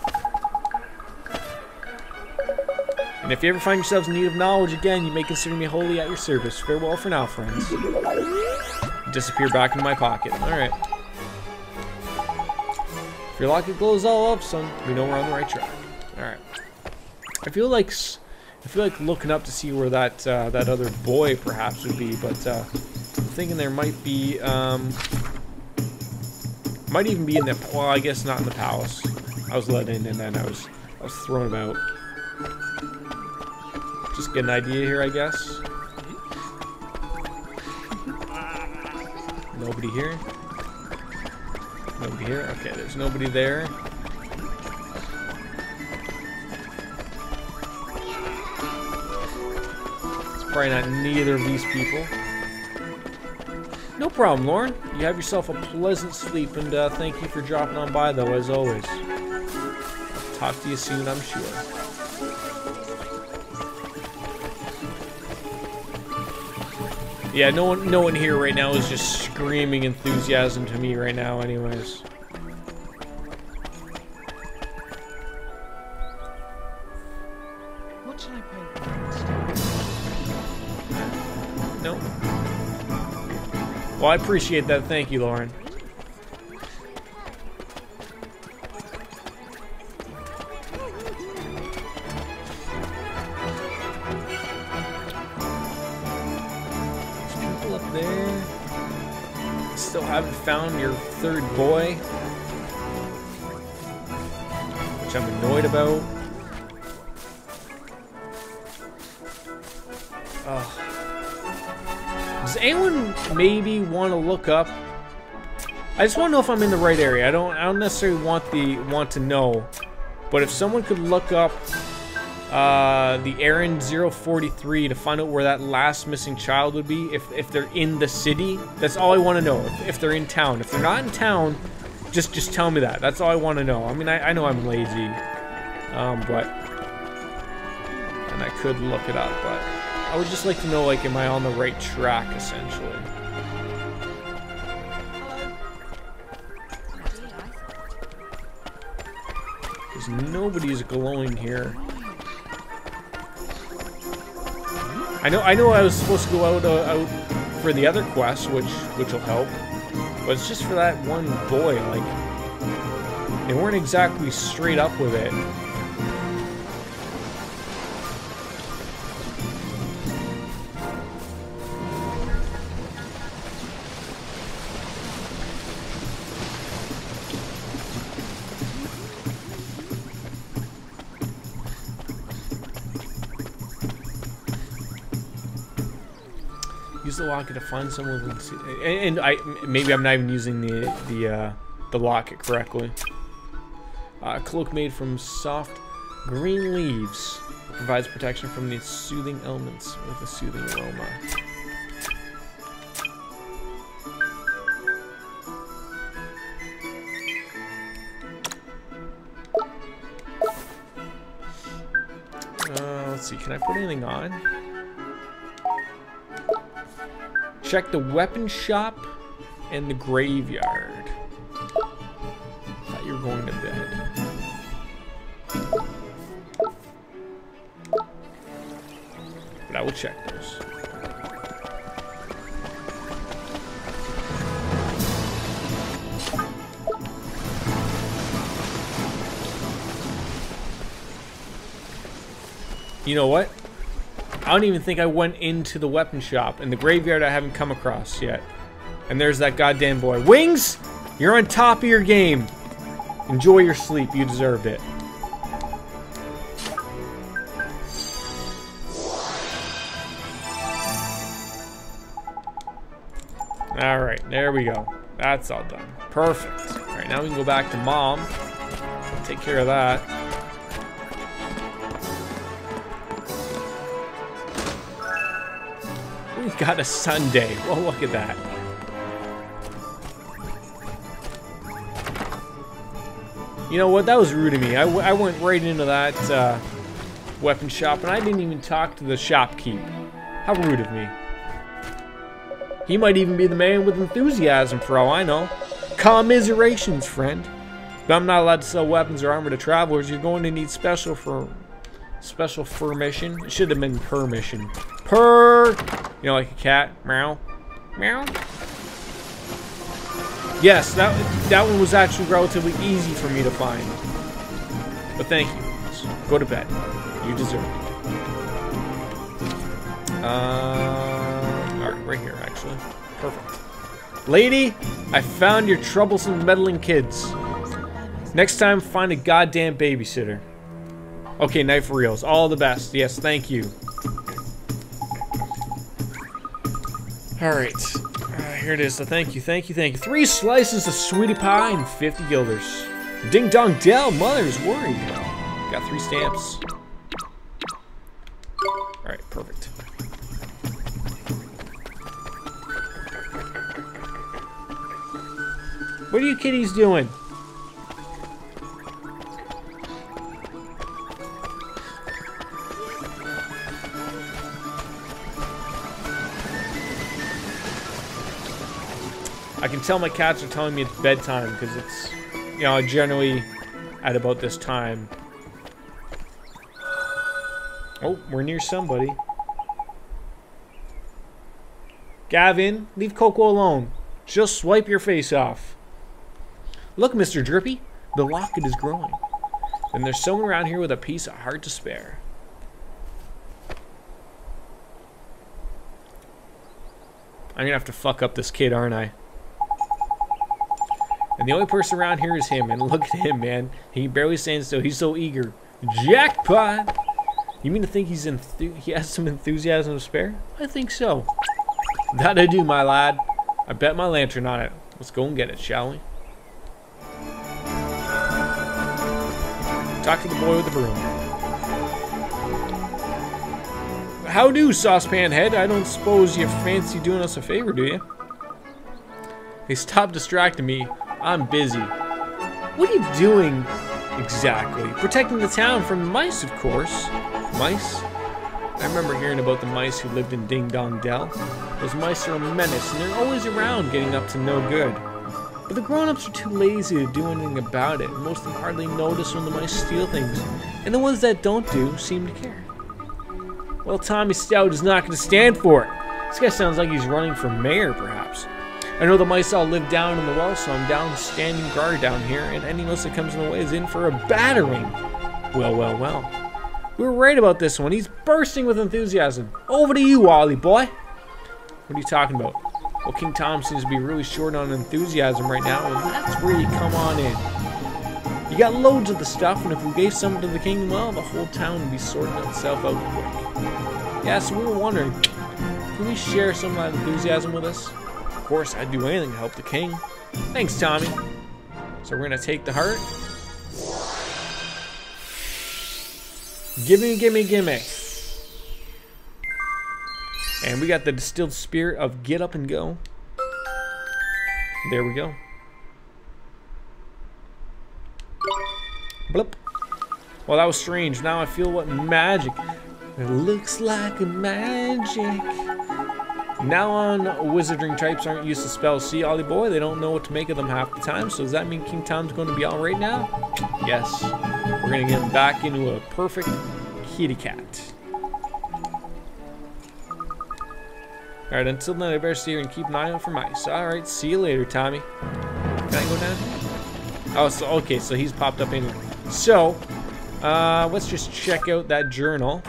And if you ever find yourselves in need of knowledge again, you may consider me wholly at your service. Farewell for now, friends. Disappear back into my pocket. Alright. If your locket glows all up, son, we know we're on the right track. Alright. I feel like looking up to see where that that other boy perhaps would be, but I'm thinking there might be might even be in the, well, I guess not in the palace. I was let in and then I was thrown about. Just get an idea here, I guess. Nobody here. Nobody here. Okay, there's nobody there. Probably not neither of these people. No problem, Lauren. You have yourself a pleasant sleep, and thank you for dropping on by, though, as always. I'll talk to you soon, I'm sure. Yeah, no one here right now is just screaming enthusiasm to me right now, anyways. What should I paint? No. Well, I appreciate that. Thank you, Lauren. There's people up there. Still haven't found your third boy, which I'm annoyed about. Oh. Does anyone maybe want to look up? I just want to know if I'm in the right area. I don't necessarily want to know, but if someone could look up the errand 043 to find out where that last missing child would be, if they're in the city, that's all I want to know. If they're in town, if they're not in town, just tell me that. That's all I want to know. I mean, I know I'm lazy, but and I could look it up, but I would just like to know, like, am I on the right track, essentially? Because nobody's glowing here. I know I was supposed to go out for the other quest, which will help, but it's just for that one boy. Like, they weren't exactly straight up with it. Use the locket to find someone with, and maybe I'm not even using the locket correctly. A cloak made from soft green leaves provides protection from the soothing elements with a soothing aroma. Let's see. Can I put anything on? Check the weapon shop and the graveyard. Thought you were going to bed. But I will check those. You know what? I don't even think I went into the weapon shop. And the graveyard I haven't come across yet. And there's that goddamn boy. Wings! You're on top of your game. Enjoy your sleep. You deserved it. Alright, there we go. That's all done. Perfect. Alright, now we can go back to Mom. Take care of that. got a sundae. Well, look at that. You know what? That was rude of me. I went right into that weapon shop, and I didn't even talk to the shopkeep. How rude of me. He might even be the man with enthusiasm, for all I know. Commiserations, friend. But I'm not allowed to sell weapons or armor to travelers. You're going to need special permission. It should have been permission. You know, like a cat. Meow. Meow. Yes, that one was actually relatively easy for me to find. But thank you. Go to bed. You deserve it. Alright, right here, actually. Perfect. Lady, I found your troublesome meddling kids. Next time, find a goddamn babysitter. Okay, knife reels. All the best. Yes, thank you. Alright. Here it is. So thank you. 3 slices of sweetie pie and 50 guilders. Ding dong dell, mother's worried. Got 3 stamps. Alright, perfect. What are you kitties doing? I can tell my cats are telling me it's bedtime because it's, you know, generally at about this time. Oh, we're near somebody. Gavin, leave Coco alone. She'll swipe your face off. Look, Mr. Drippy, the locket is growing. And there's someone around here with a piece of heart to spare. I'm gonna have to fuck up this kid, aren't I? And the only person around here is him. And look at him, man. He barely stands still. He's so eager. Jackpot! You mean to think he has some enthusiasm to spare? I think so. That I do, my lad. I bet my lantern on it. Let's go and get it, shall we? Talk to the boy with the broom. How do, Saucepan Head? I don't suppose you fancy doing us a favor, do you? Hey, stop distracting me. I'm busy. What are you doing exactly? Protecting the town from mice, of course. Mice? I remember hearing about the mice who lived in Ding Dong Dell. Those mice are a menace, and they're always around getting up to no good. But the grown-ups are too lazy to do anything about it. Most of them hardly notice when the mice steal things. And the ones that don't do seem to care. Well, Tommy Stout is not going to stand for it. This guy sounds like he's running for mayor, perhaps. I know the mice all live down in the well, so I'm down standing guard down here, and any mouse that comes in the way is in for a battering. Well, well, well. We were right about this one. He's bursting with enthusiasm. Over to you, Ollie boy. What are you talking about? Well, King Tom seems to be really short on enthusiasm right now, and that's where you come on in. You got loads of the stuff, and if we gave some to the king, well, the whole town would be sorting itself out quick. Yeah, so we were wondering, can we share some of that enthusiasm with us? Of course, I'd do anything to help the king. Thanks, Tommy. So we're gonna take the heart. Gimme, gimme, gimme. And we got the distilled spirit of get up and go. There we go. Blip. Well, that was strange. Now I feel what magic. It looks like a magic. Now on wizarding types aren't used to spells. See, Ollie boy, they don't know what to make of them half the time. So does that mean King Tom's going to be alright now? Yes. We're going to get him back into a perfect kitty cat. Alright, until then I better stay here and keep an eye out for mice. Alright, see you later, Tommy. Can I go down here? Oh, so, okay, so he's popped up anyway. So, let's just check out that journal.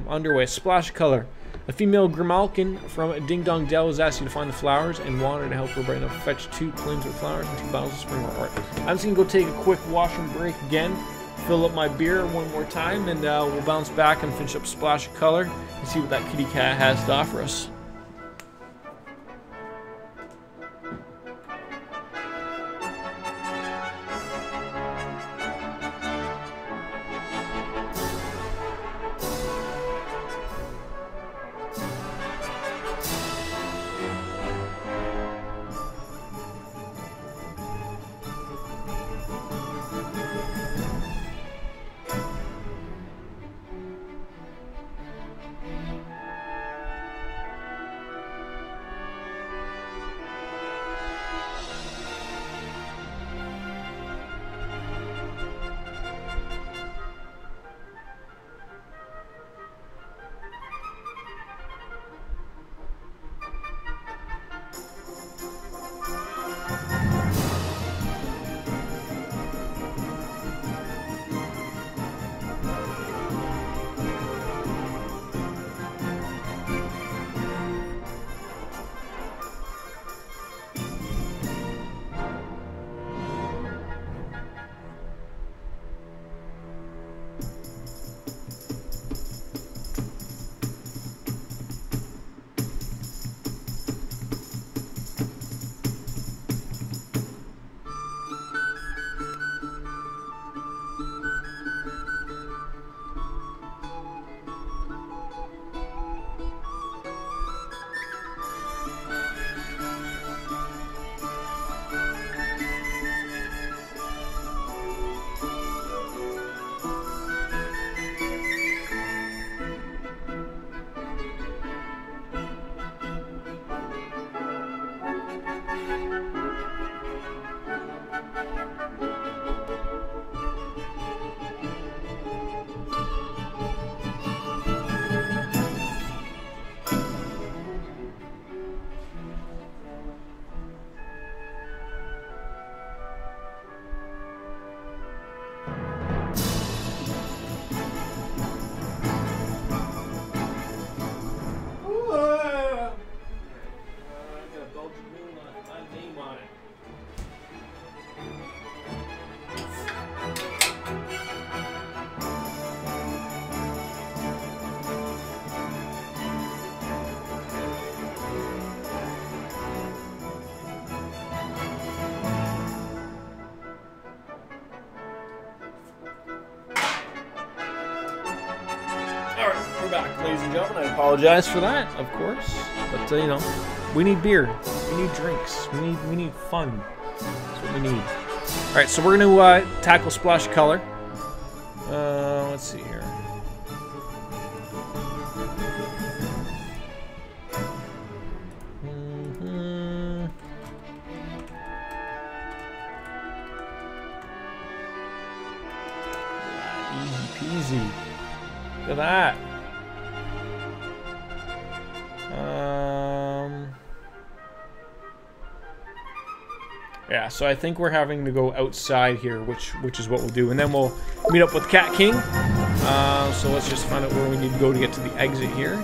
Underway, splash of color. A female Grimalkin from Ding Dong Dell was asked you to find the flowers and wanted to help her bring up. Fetch 2 claims with flowers and 2 bottles of spring water. I'm just gonna go take a quick washroom break again, fill up my beer one more time, and we'll bounce back and finish up Splash of Color and see what that kitty cat has to offer us. and gentlemen, I apologize for that, of course. But, you know, we need beer. We need drinks. We need fun. That's what we need. Alright, so we're going to tackle splash color. Let's see here. Easy peasy. Look at that. Yeah, so I think we're having to go outside here, which is what we'll do, and then we'll meet up with Cat King. So let's just find out where we need to go to get to the exit here.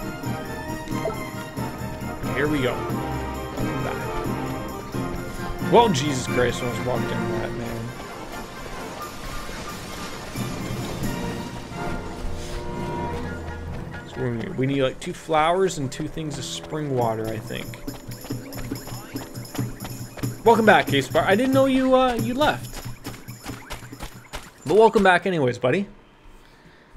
Here we go. Well, Jesus Christ, I almost walked into that, man. So we need like 2 flowers and 2 things of spring water, I think. Welcome back, Case Bar. I didn't know you you left. But welcome back anyways, buddy.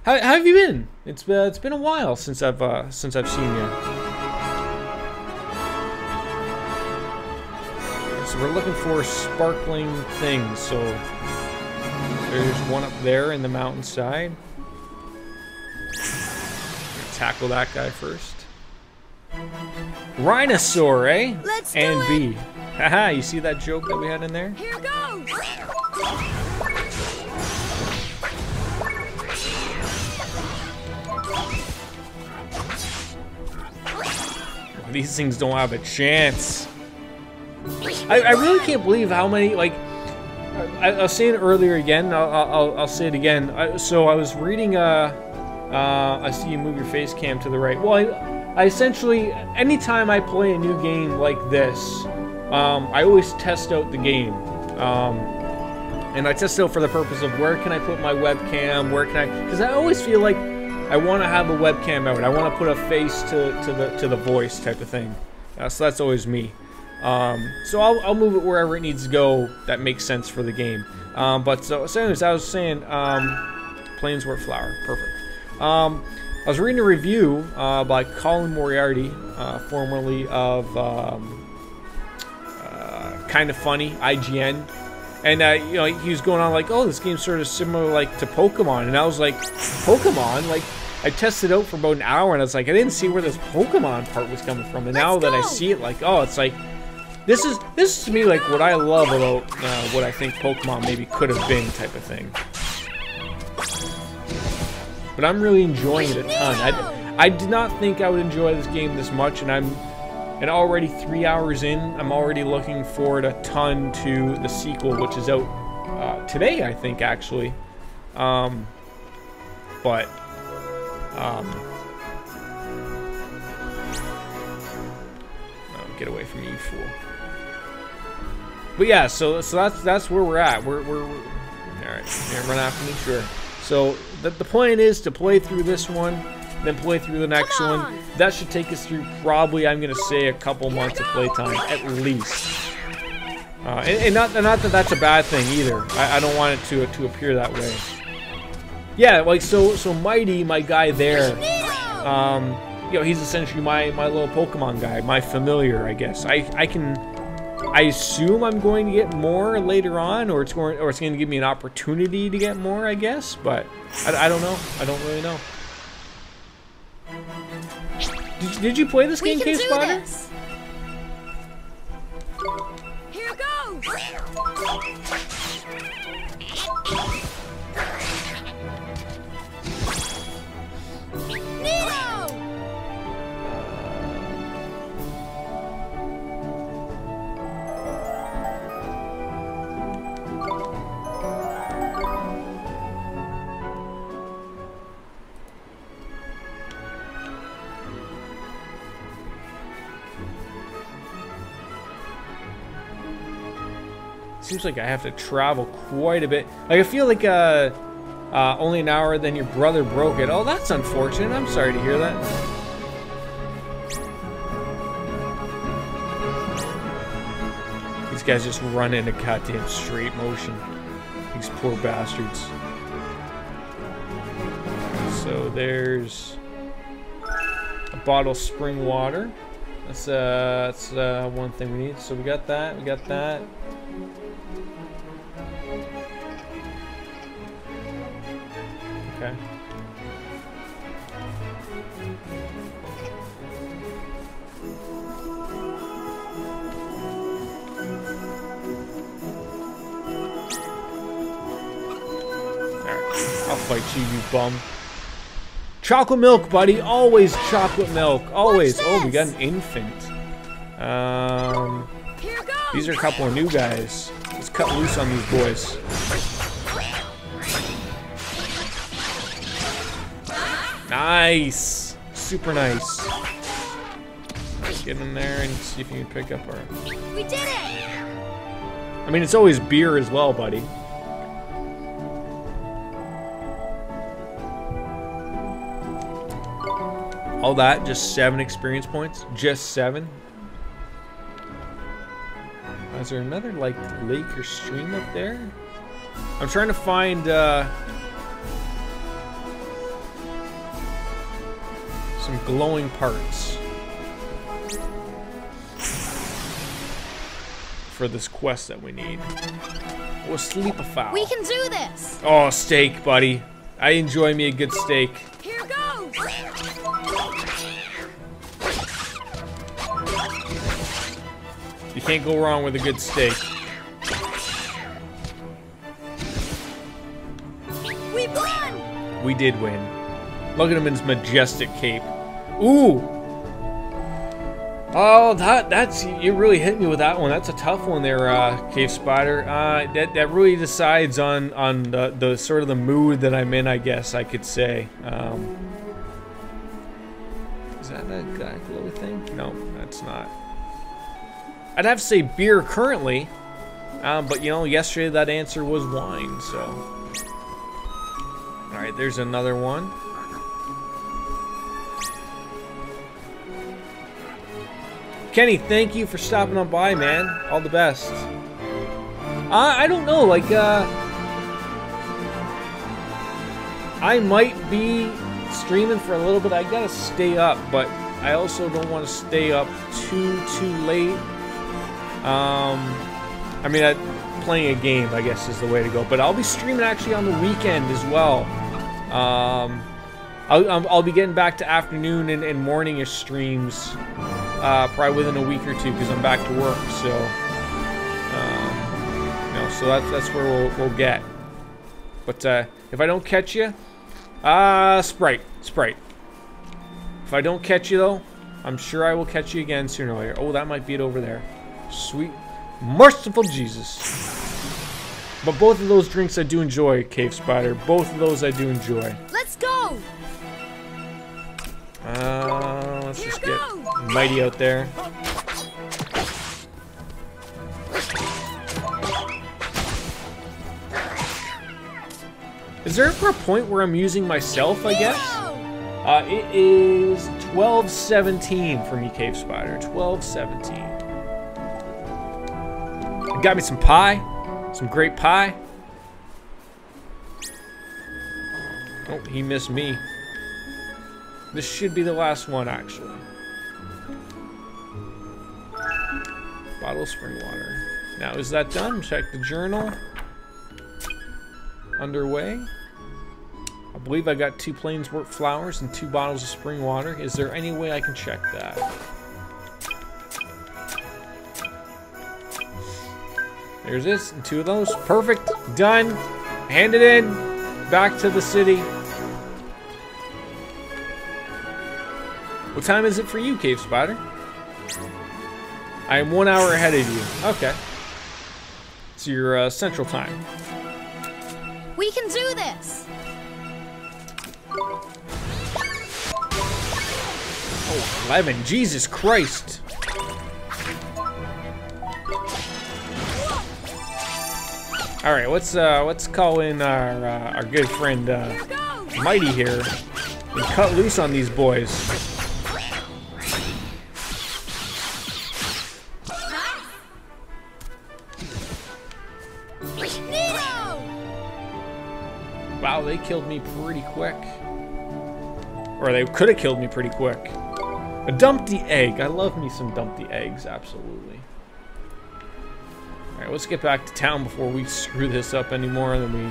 How have you been? It's been a while since I've seen you. So we're looking for sparkling things. So there's one up there in the mountainside. Tackle that guy first. Rhinosaur, eh? Let's do and it. B. Haha, you see that joke that we had in there? Here goes! These things don't have a chance. I really can't believe how many, like, I was saying it earlier again, I'll say it again. So I was reading, I see you move your face cam to the right. Well, I essentially, anytime I play a new game like this, I always test out the game. And I test out for the purpose of where can I put my webcam, where can I, because I always feel like I want to have a webcam out. I want to put a face to the voice type of thing. So that's always me. So I'll move it wherever it needs to go that makes sense for the game. But so anyways, I was saying, Plainsworth Flower, perfect. I was reading a review by Colin Moriarty, formerly of Kind of Funny, IGN. And, you know, he was going on like, oh, this game's sort of similar, like, to Pokemon. And I was like, Pokemon? Like, I tested it out for about an hour, and I was like, I didn't see where this Pokemon part was coming from. And now that I see it, like, oh, it's like, this is to me, like, what I love about what I think Pokemon maybe could have been type of thing. But I'm really enjoying it a ton. I did not think I would enjoy this game this much, and already 3 hours in, I'm already looking forward a ton to the sequel, which is out today, I think, actually. Get away from me, you fool. But yeah, so that's where we're at. We're all right. Run after me, sure. So the plan is to play through this one, then play through the next one. That should take us through probably, I'm gonna say, a couple months of playtime at least. And not that that's a bad thing either. I don't want it to appear that way. Yeah, like so Mighty, my guy there. You know, he's essentially my little Pokemon guy, my familiar, I guess. I assume I'm going to get more later on, or it's going to give me an opportunity to get more, I guess. But I don't know. I don't really know. Did you play this game, Case Spotter? Here goes! Seems like I have to travel quite a bit. Like, I feel like only an hour, then your brother broke it. Oh, that's unfortunate. I'm sorry to hear that. These guys just run into goddamn straight motion. These poor bastards. So there's Bottle of spring water. That's one thing we need. So we got that. We got that. Okay. I'll fight you, you bum. Chocolate milk, buddy. Always chocolate milk. Always. Oh, we got an infant. These are a couple of new guys. Let's cut loose on these boys. Nice. Super nice. Get in there and see if you can pick up our... We did it! I mean, it's always beer as well, buddy. All that, just 7 experience points? Just 7? Is there another, like, lake or stream up there? I'm trying to find, some glowing parts for this quest that we need. Oh, sleep-a-fowl. We can do this! Oh, steak, buddy. I enjoy me a good steak. Here goes! You can't go wrong with a good steak. We won! We did win. Look at him in his majestic cape. Ooh! Oh, that's you really hit me with that one. That's a tough one there, Cave Spider. That really decides on the sort of the mood that I'm in, I guess I could say. Is that a glowy thing? No, that's not. I'd have to say beer currently, but you know, yesterday that answer was wine, so. Alright, there's another one. Kenny, thank you for stopping on by, man. All the best. I don't know, like, I might be streaming for a little bit. I gotta stay up, but I also don't want to stay up too late. I mean, playing a game, I guess, is the way to go. But I'll be streaming actually on the weekend as well. I'll be getting back to afternoon and morning-ish streams, probably within a week or two, because I'm back to work. So, you know, so that's where we'll get. But if I don't catch you, Sprite. If I don't catch you though, I'm sure I will catch you again sooner or later. Oh, that might be it over there. Sweet, merciful Jesus. But both of those drinks I do enjoy, Cave Spider. Both of those I do enjoy. Let's go. Let's just get Mighty out there. Is there ever a point where I'm using myself, I guess? It is 12:17 for me, Cave Spider. 12:17. Got me some pie. Some great pie. Oh, he missed me. This should be the last one, actually. Bottle of spring water. Now, is that done? Check the journal. Underway. I believe I got 2 Plainswort flowers and 2 bottles of spring water. Is there any way I can check that? There's this, and 2 of those. Perfect. Done. Hand it in. Back to the city. What time is it for you, Cave Spider? I am 1 hour ahead of you. Okay. It's your central time. We can do this. Oh, 11. Jesus Christ. All right, let's call in our good friend Mighty here and cut loose on these boys. Wow, they killed me pretty quick. Or they could have killed me pretty quick. A Dumpty egg. I love me some Dumpty eggs, absolutely. Alright, let's get back to town before we screw this up anymore than we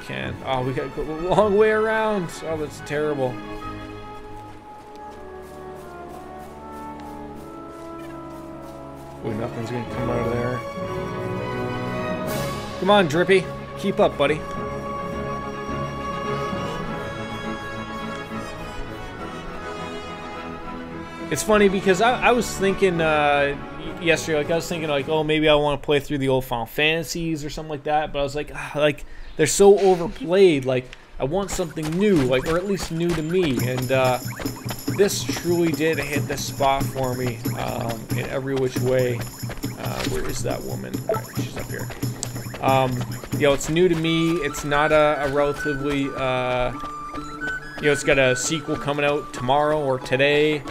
can. Oh, we gotta go the long way around. Oh, that's terrible. Ooh, nothing's gonna come out of there. Come on, Drippy. Keep up, buddy. It's funny because I was thinking yesterday, like I was thinking like, oh, maybe I want to play through the old Final Fantasies or something like that. But I was like, they're so overplayed. Like I want something new, like, or at least new to me. And this truly did hit the spot for me in every which way. Where is that woman? Right, she's up here. You know, it's new to me. It's not a relatively, you know, it's got a sequel coming out tomorrow or today.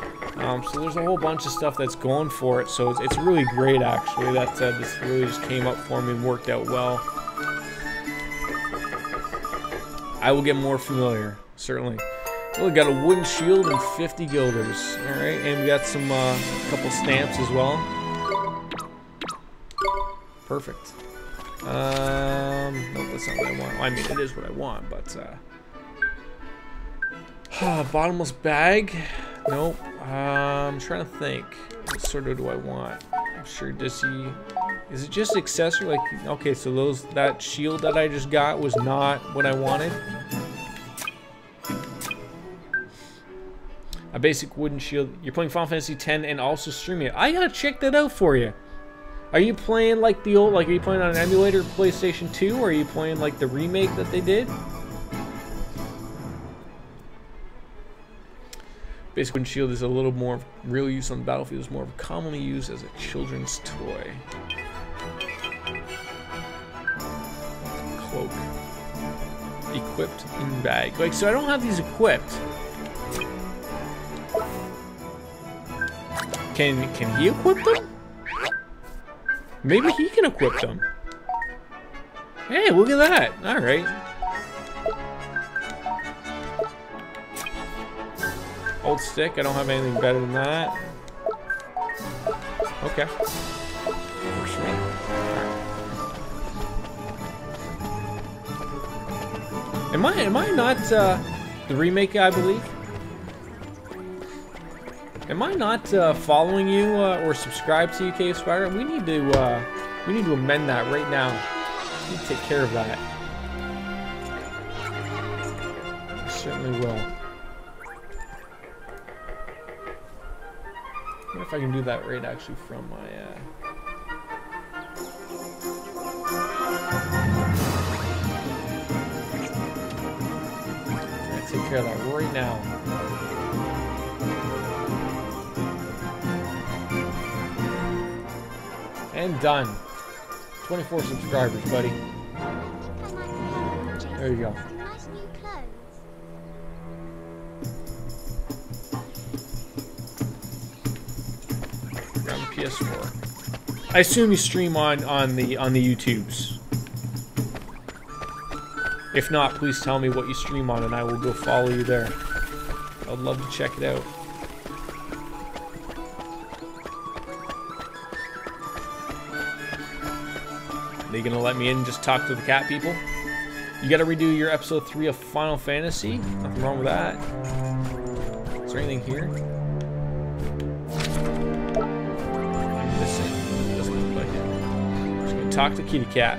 So there's a whole bunch of stuff that's going for it. So it's really great, actually, that this really just came up for me and worked out well. I will get more familiar, certainly. Well, we got a wooden shield and 50 guilders. Alright, and we got some couple stamps as well. Perfect. Nope, that's not what I want. Well, I mean, it is what I want, but bottomless bag. Nope. I'm trying to think. What sort of do I want? I'm sure does he... Is it just accessory? Like, okay, so that shield that I just got was not what I wanted. A basic wooden shield. You're playing Final Fantasy X and also streaming it. I gotta check that out for you. Are you playing like the old, like are you playing on an emulator PlayStation 2, or are you playing like the remake that they did? Basic wooden shield is a little more real use on the battlefield. Is more commonly used as a children's toy. Cloak. Equipped in bag. Like, so I don't have these equipped. Can he equip them? Maybe he can equip them. Hey, look at that. Alright. Old stick, I don't have anything better than that. Okay. Works for me. Right. Am I not the remake, I believe? Am I not following you or subscribed to you, Cave Spider? We need to amend that right now. We need to take care of that. I certainly will. I wonder if I can do that right actually from my I'll take care of that right now. And done. 24 subscribers, buddy. There you go. You're on the PS4. I assume you stream on the YouTubes. If not, please tell me what you stream on and I will go follow you there. I'd love to check it out. Are they gonna let me in and just talk to the cat people? You gotta redo your episode 3 of Final Fantasy. Nothing wrong with that. Is there anything here? I'm missing. Doesn't look like it. I'm just gonna talk to Kitty Cat.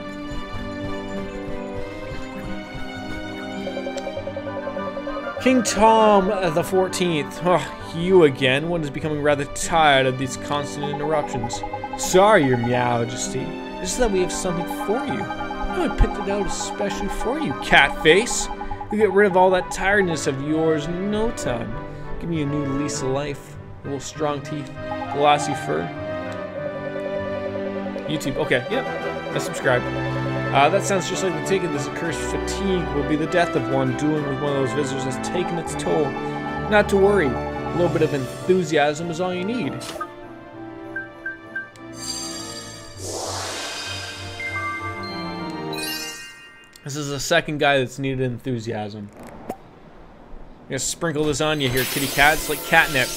King Tom the 14th. Oh, you again. One is becoming rather tired of these constant interruptions. Sorry, Your Majesty. It's that we have something for you. I picked it out especially for you, Catface. You get rid of all that tiredness of yours in no time. Give me a new lease of life. A little strong teeth, glossy fur. YouTube, okay, yep. I subscribe. That sounds just like the ticket. This accursed fatigue will be the death of one. Dueling with one of those visitors has taken its toll. Not to worry. A little bit of enthusiasm is all you need. This is the second guy that's needed enthusiasm. gonna sprinkle this on you here, kitty cat. It's like catnip.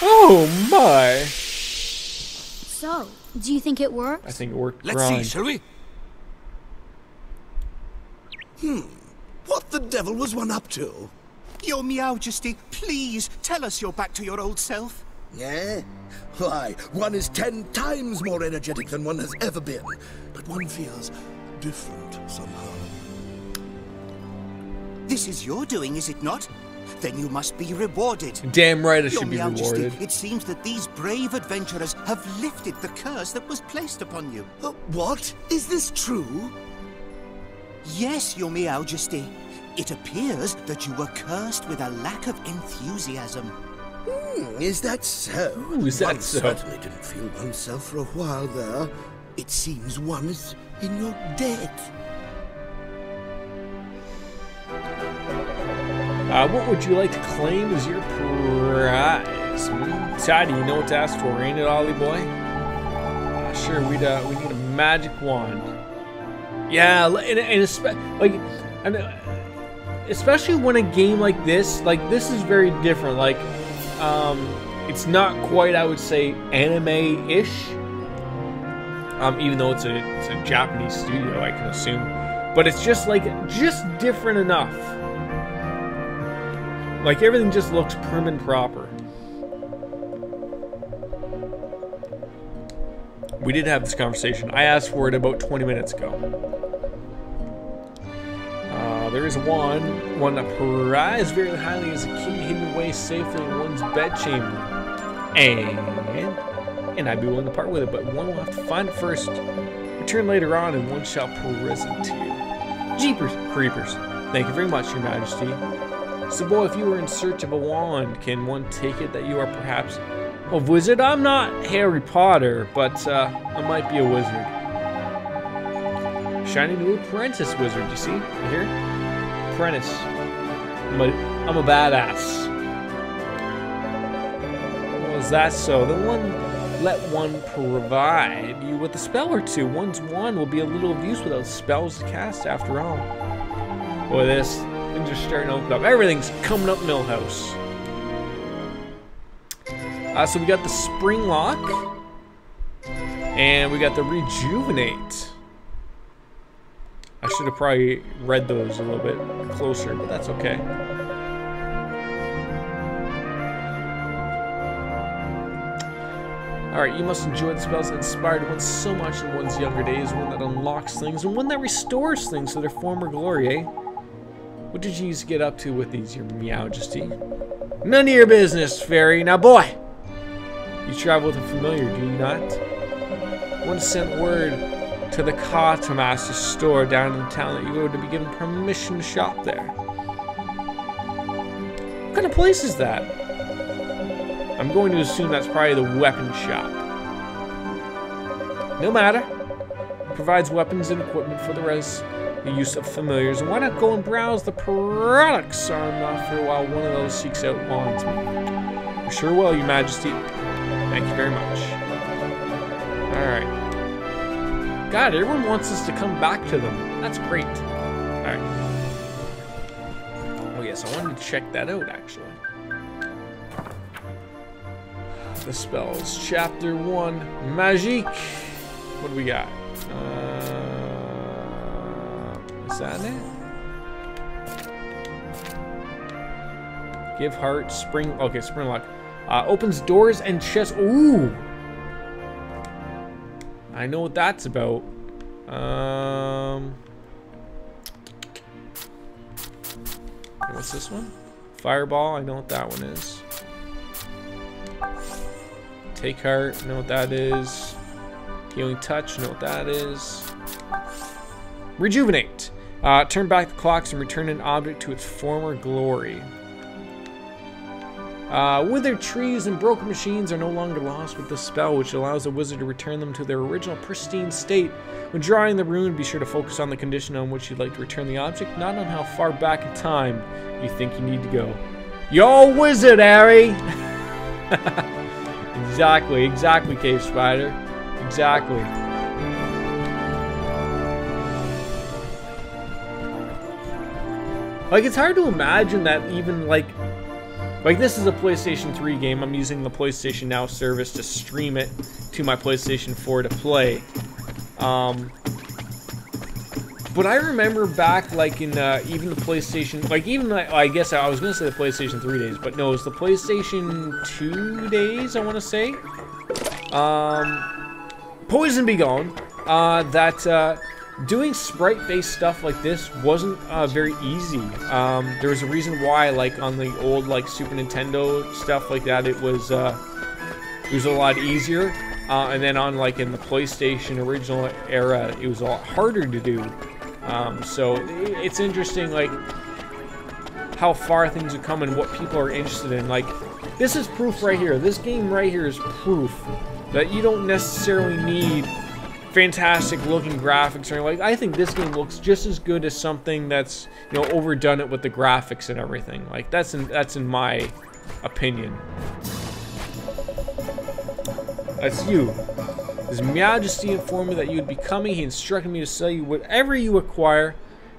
Oh my! So, do you think it worked? I think it worked. Let's see, shall we? What the devil was one up to? Your Meowjesty, please tell us you're back to your old self. Yeah? Why, one is 10 times more energetic than one has ever been. But one feels different somehow. This is your doing, is it not? Then you must be rewarded. Damn right I Your should be Majesty, rewarded. it seems that these brave adventurers have lifted the curse that was placed upon you. What? Is this true? Yes, Your Majesty. It appears that you were cursed with a lack of enthusiasm. Is that so? Ooh, is that one so? certainly didn't feel oneself for a while there. It seems one is in your debt. What would you like to claim as your prize? Tidy, you know what to ask for, ain't it, Ollie boy? Sure, we need a magic wand. Yeah, and especially when a game like this is very different. Like, it's not quite, I would say, anime-ish. Even though it's a Japanese studio, I can assume, but it's just different enough. Like, everything just looks prim and proper. We did have this conversation. I asked for it about 20 minutes ago. There is one that prized very highly as a key hidden away safely in one's bedchamber. And I'd be willing to part with it, but one will have to find it first. Return later on, and one shall present to you. Jeepers creepers. Thank you very much, Your Majesty. So, boy, if you were in search of a wand, can one take it that you are perhaps a wizard? I'm not Harry Potter, but I might be a wizard. Shiny new apprentice wizard, you see? You hear? Apprentice. I'm a badass. Well, is that so? Then let one provide you with a spell or two. One's wand will be a little of use without spells to cast, after all. Boy, things are starting to open up. Everything's coming up Millhouse. So we got the Spring Lock. And we got the Rejuvenate. I should have probably read those a little bit closer, but that's okay. Alright, you must enjoy the spells that inspired one so much in one's younger days, one that unlocks things, and one that restores things to their former glory, eh? What did you get up to with these, Your Majesty? None of your business, fairy. Now, boy! You travel with a familiar, do you not? One sent word to the quartermaster's store down in town that you were to be given permission to shop there. What kind of place is that? I'm going to assume that's probably the weapon shop. No matter. It provides weapons and equipment for the use of familiars. And why not go and browse the products on offer while one of those seeks out wandsmen? Sure will, Your Majesty. Thank you very much. Alright. God, everyone wants us to come back to them. That's great. Alright. Oh yes, I wanted to check that out, actually. The spells. Chapter 1. Magique. What do we got? Is that it? Give heart. Spring. Okay, Spring Lock. Opens doors and chests. Ooh! I know what that's about. What's this one? Fireball. I know what that one is. Take heart. Know what that is. Healing touch. Know what that is. Rejuvenate. Turn back the clocks and return an object to its former glory. Withered trees and broken machines are no longer lost with this spell, which allows the wizard to return them to their original pristine state. When drawing the rune, be sure to focus on the condition on which you'd like to return the object, not on how far back in time you think you need to go. You're a wizard, Harry! Exactly, Cave Spider. Exactly. Like, it's hard to imagine that even, like, this is a PlayStation 3 game. I'm using the PlayStation Now service to stream it to my PlayStation 4 to play. But I remember back, like, in even the PlayStation, like, even, I guess I was going to say the PlayStation 3 days, but no, it was the PlayStation 2 days, I want to say. Poison Be Gone, that doing sprite-based stuff like this wasn't very easy. There was a reason why, like, on the old, like, Super Nintendo stuff like that, it was a lot easier. And then on, like, in the PlayStation original era, it was a lot harder to do. So it's interesting, like, how far things have come and what people are interested in. Like, this is proof right here. This game right here is proof that you don't necessarily need fantastic looking graphics or anything. Like, I think this game looks just as good as something that's, you know, overdone it with the graphics and everything. Like, that's in my opinion. That's you. His Majesty informed me that you would be coming. He instructed me to sell you whatever you acquire,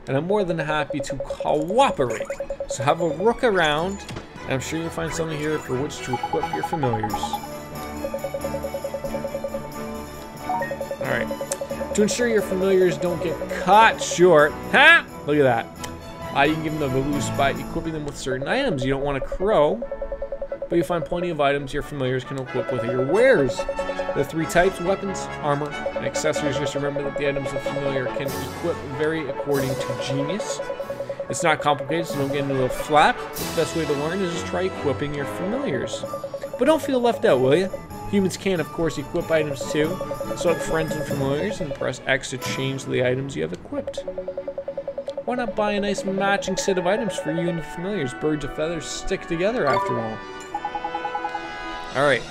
and I'm more than happy to cooperate. So have a look around, and I'm sure you'll find something here for which to equip your familiars. Alright. To ensure your familiars don't get caught short. Ha! Look at that. You can give them a boost by equipping them with certain items. You don't want a crow, but you'll find plenty of items your familiars can equip with your wares. The 3 types: weapons, armor, and accessories. Just remember that the items of familiar can equip vary according to genius. It's not complicated, so don't get into a flap. The best way to learn is just try equipping your familiars. But don't feel left out, will you? Humans can, of course, equip items too. Select friends and familiars and press X to change the items you have equipped. Why not buy a nice matching set of items for you and your familiars? Birds of feathers stick together after all. Alright.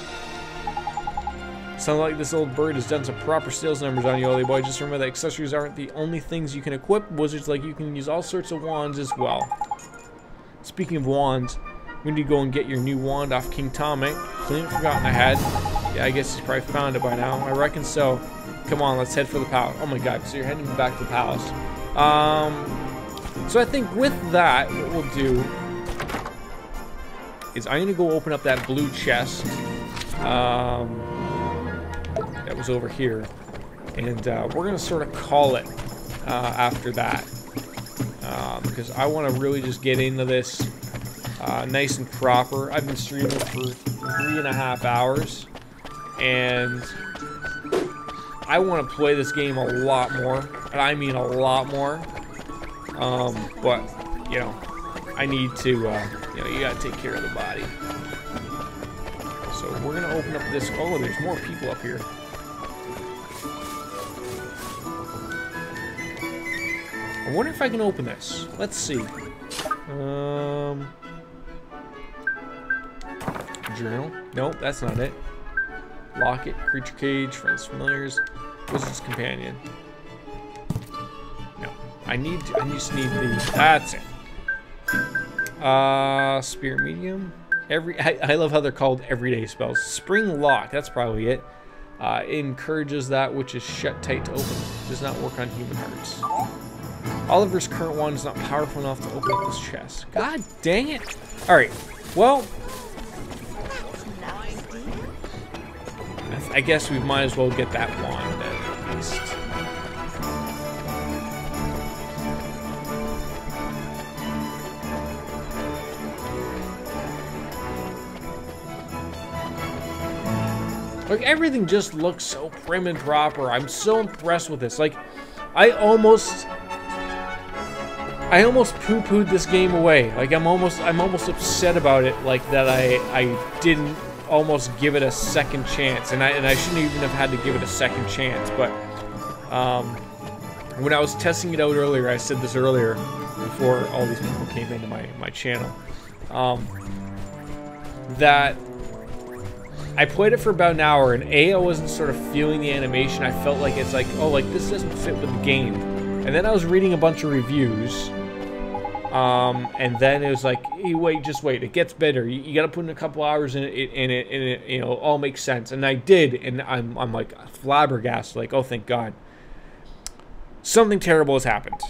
Sounds like this old bird has done some proper sales numbers on you, oldie boy. Just remember that accessories aren't the only things you can equip. Wizards like you can use all sorts of wands as well. Speaking of wands, we need to go and get your new wand off King Tommy. Clean forgotten I had. Yeah, I guess he's probably found it by now. I reckon so. Come on, let's head for the palace. Oh my god, so you're heading back to the palace. So I think with that, what we'll do is I'm going to go open up that blue chest. That was over here, and we're gonna sort of call it after that, because I want to really just get into this nice and proper. I've been streaming for 3.5 hours, and I want to play this game a lot more, and I mean a lot more. But you know, I need to, you know, you gotta take care of the body. So we're gonna open up this. Oh, there's more people up here. I wonder if I can open this. Let's see. Journal. Nope, that's not it. Locket, creature cage, friends, familiars, wizard's companion. No, I just need the. That's it. Spirit medium. I love how they're called everyday spells. Spring lock. That's probably it. It encourages that which is shut tight to open. Does not work on human hearts. Oliver's current wand is not powerful enough to open up this chest. God dang it! Alright, well, I guess we might as well get that wand then, at least. Like, everything just looks so prim and proper. I'm so impressed with this. Like, I almost poo-pooed this game away. Like, I'm almost upset about it. Like, that I didn't almost give it a second chance, and I shouldn't even have had to give it a second chance. But when I was testing it out earlier, I said this earlier before all these people came into my channel, that I played it for about an hour, and I wasn't sort of feeling the animation. I felt like it's like, oh, like this doesn't fit with the game. And then I was reading a bunch of reviews, and then it was like, hey, wait, just wait, it gets better. You got to put in a couple hours in it, and it, you know, all makes sense. And I did, and I'm like flabbergasted, like, oh, thank God. Something terrible has happened.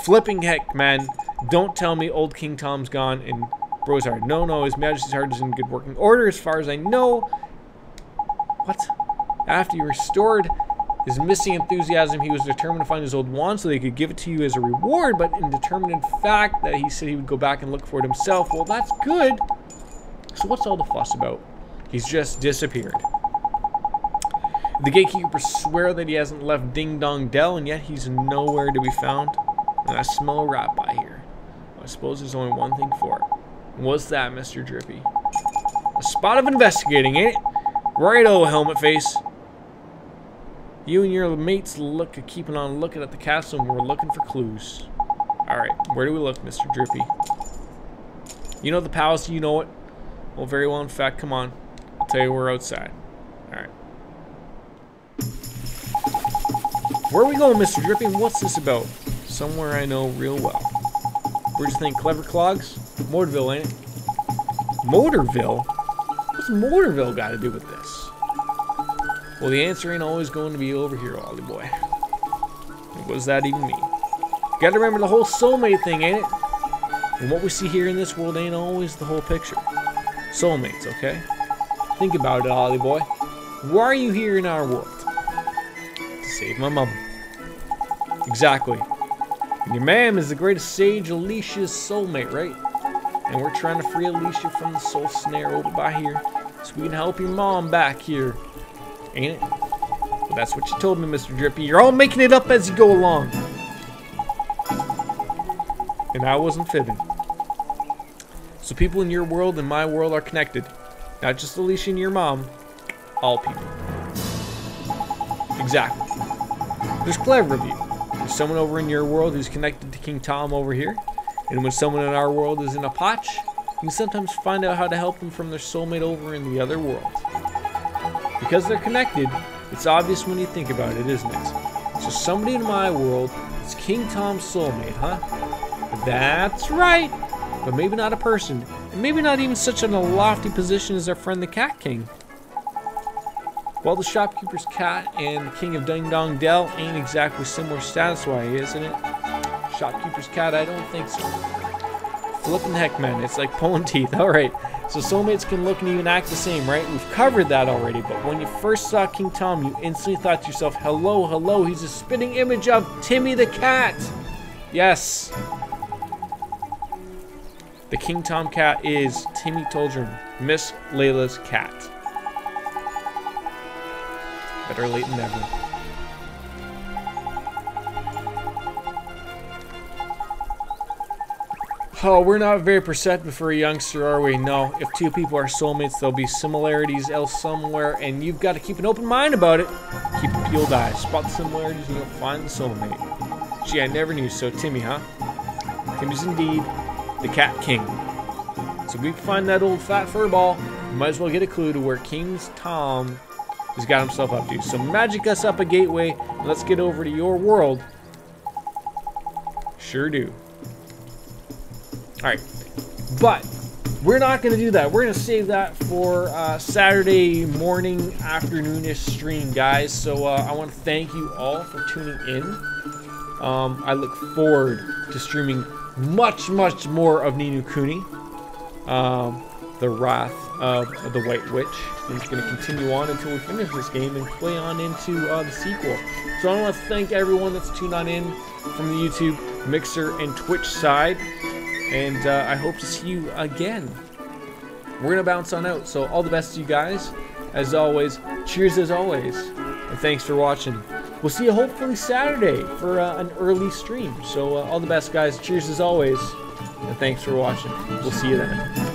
Flipping heck, man. Don't tell me old King Tom's gone and bro's heart. No, His Majesty's heart is in good working order as far as I know. What? After you restored his missing enthusiasm, he was determined to find his old wand so they could give it to you as a reward, but in determined fact that he said he would go back and look for it himself. Well, that's good. So what's all the fuss about? He's just disappeared. The gatekeepers swear that he hasn't left Ding Dong Dell, and yet he's nowhere to be found. And I smell a rat by here. I suppose there's only one thing for it. What's that, Mr. Drippy? A spot of investigating, ain't it? Righto, Helmet Face. You and your mates keeping on looking at the castle, and we're looking for clues. Alright, where do we look, Mr. Drippy? You know the palace, you know it. Well, very well, in fact, come on. I'll tell you we're outside. Alright. Where are we going, Mr. Drippy? What's this about? Somewhere I know real well. Where'd you think? Clever Clogs? Motorville, ain't it? Motorville? What's Motorville got to do with this? Well, the answer ain't always going to be over here, Ollie boy. What does that even mean? Gotta remember the whole soulmate thing, ain't it? And what we see here in this world ain't always the whole picture. Soulmates, okay? Think about it, Ollie boy. Why are you here in our world? To save my mum. Exactly. And your ma'am is the greatest sage, Alicia's soulmate, right? And we're trying to free Alicia from the soul snare over by here, so we can help your mom back here. Ain't it? Well, that's what you told me, Mr. Drippy. You're all making it up as you go along. And I wasn't fibbing. So people in your world and my world are connected. Not just Alicia and your mom. All people. Exactly. There's clever of you. There's someone over in your world who's connected to King Tom over here. And when someone in our world is in a potch, you can sometimes find out how to help them from their soulmate over in the other world. Because they're connected, it's obvious when you think about it, isn't it? So somebody in my world is King Tom's soulmate, huh? That's right! But maybe not a person, and maybe not even such a lofty position as our friend the Cat King. Well, the shopkeeper's cat and the King of Ding Dong Dell ain't exactly similar status-wise, isn't it? Shopkeeper's cat, I don't think so. Flippin' heck, man, it's like pulling teeth. Alright, so soulmates can look and even act the same, right? We've covered that already, but when you first saw King Tom, you instantly thought to yourself, hello, he's a spitting image of Timmy the cat! Yes! The King Tom cat is Timmy Toldrum, Miss Layla's cat. Better late than never. Oh, we're not very perceptive for a youngster, are we? No. If two people are soulmates, there'll be similarities else somewhere, and you've got to keep an open mind about it. Keep a peeled eye. Spot the similarities, and you'll find the soulmate. Gee, I never knew. So, Timmy, huh? Timmy's indeed the Cat King. So we find that old fat furball. We might as well get a clue to where King Tom has got himself up to. So magic us up a gateway, and let's get over to your world. Sure do. Alright, but we're not going to do that. We're going to save that for Saturday morning, afternoonish stream, guys. So I want to thank you all for tuning in. I look forward to streaming much more of Ni no Kuni. The Wrath of the White Witch is going to continue on until we finish this game and play on into the sequel. So I want to thank everyone that's tuned on in from the YouTube, Mixer, and Twitch side. And I hope to see you again. We're going to bounce on out. So all the best to you guys. As always, cheers as always. And thanks for watching. We'll see you hopefully Saturday for an early stream. So all the best, guys. Cheers as always. And thanks for watching. We'll see you then.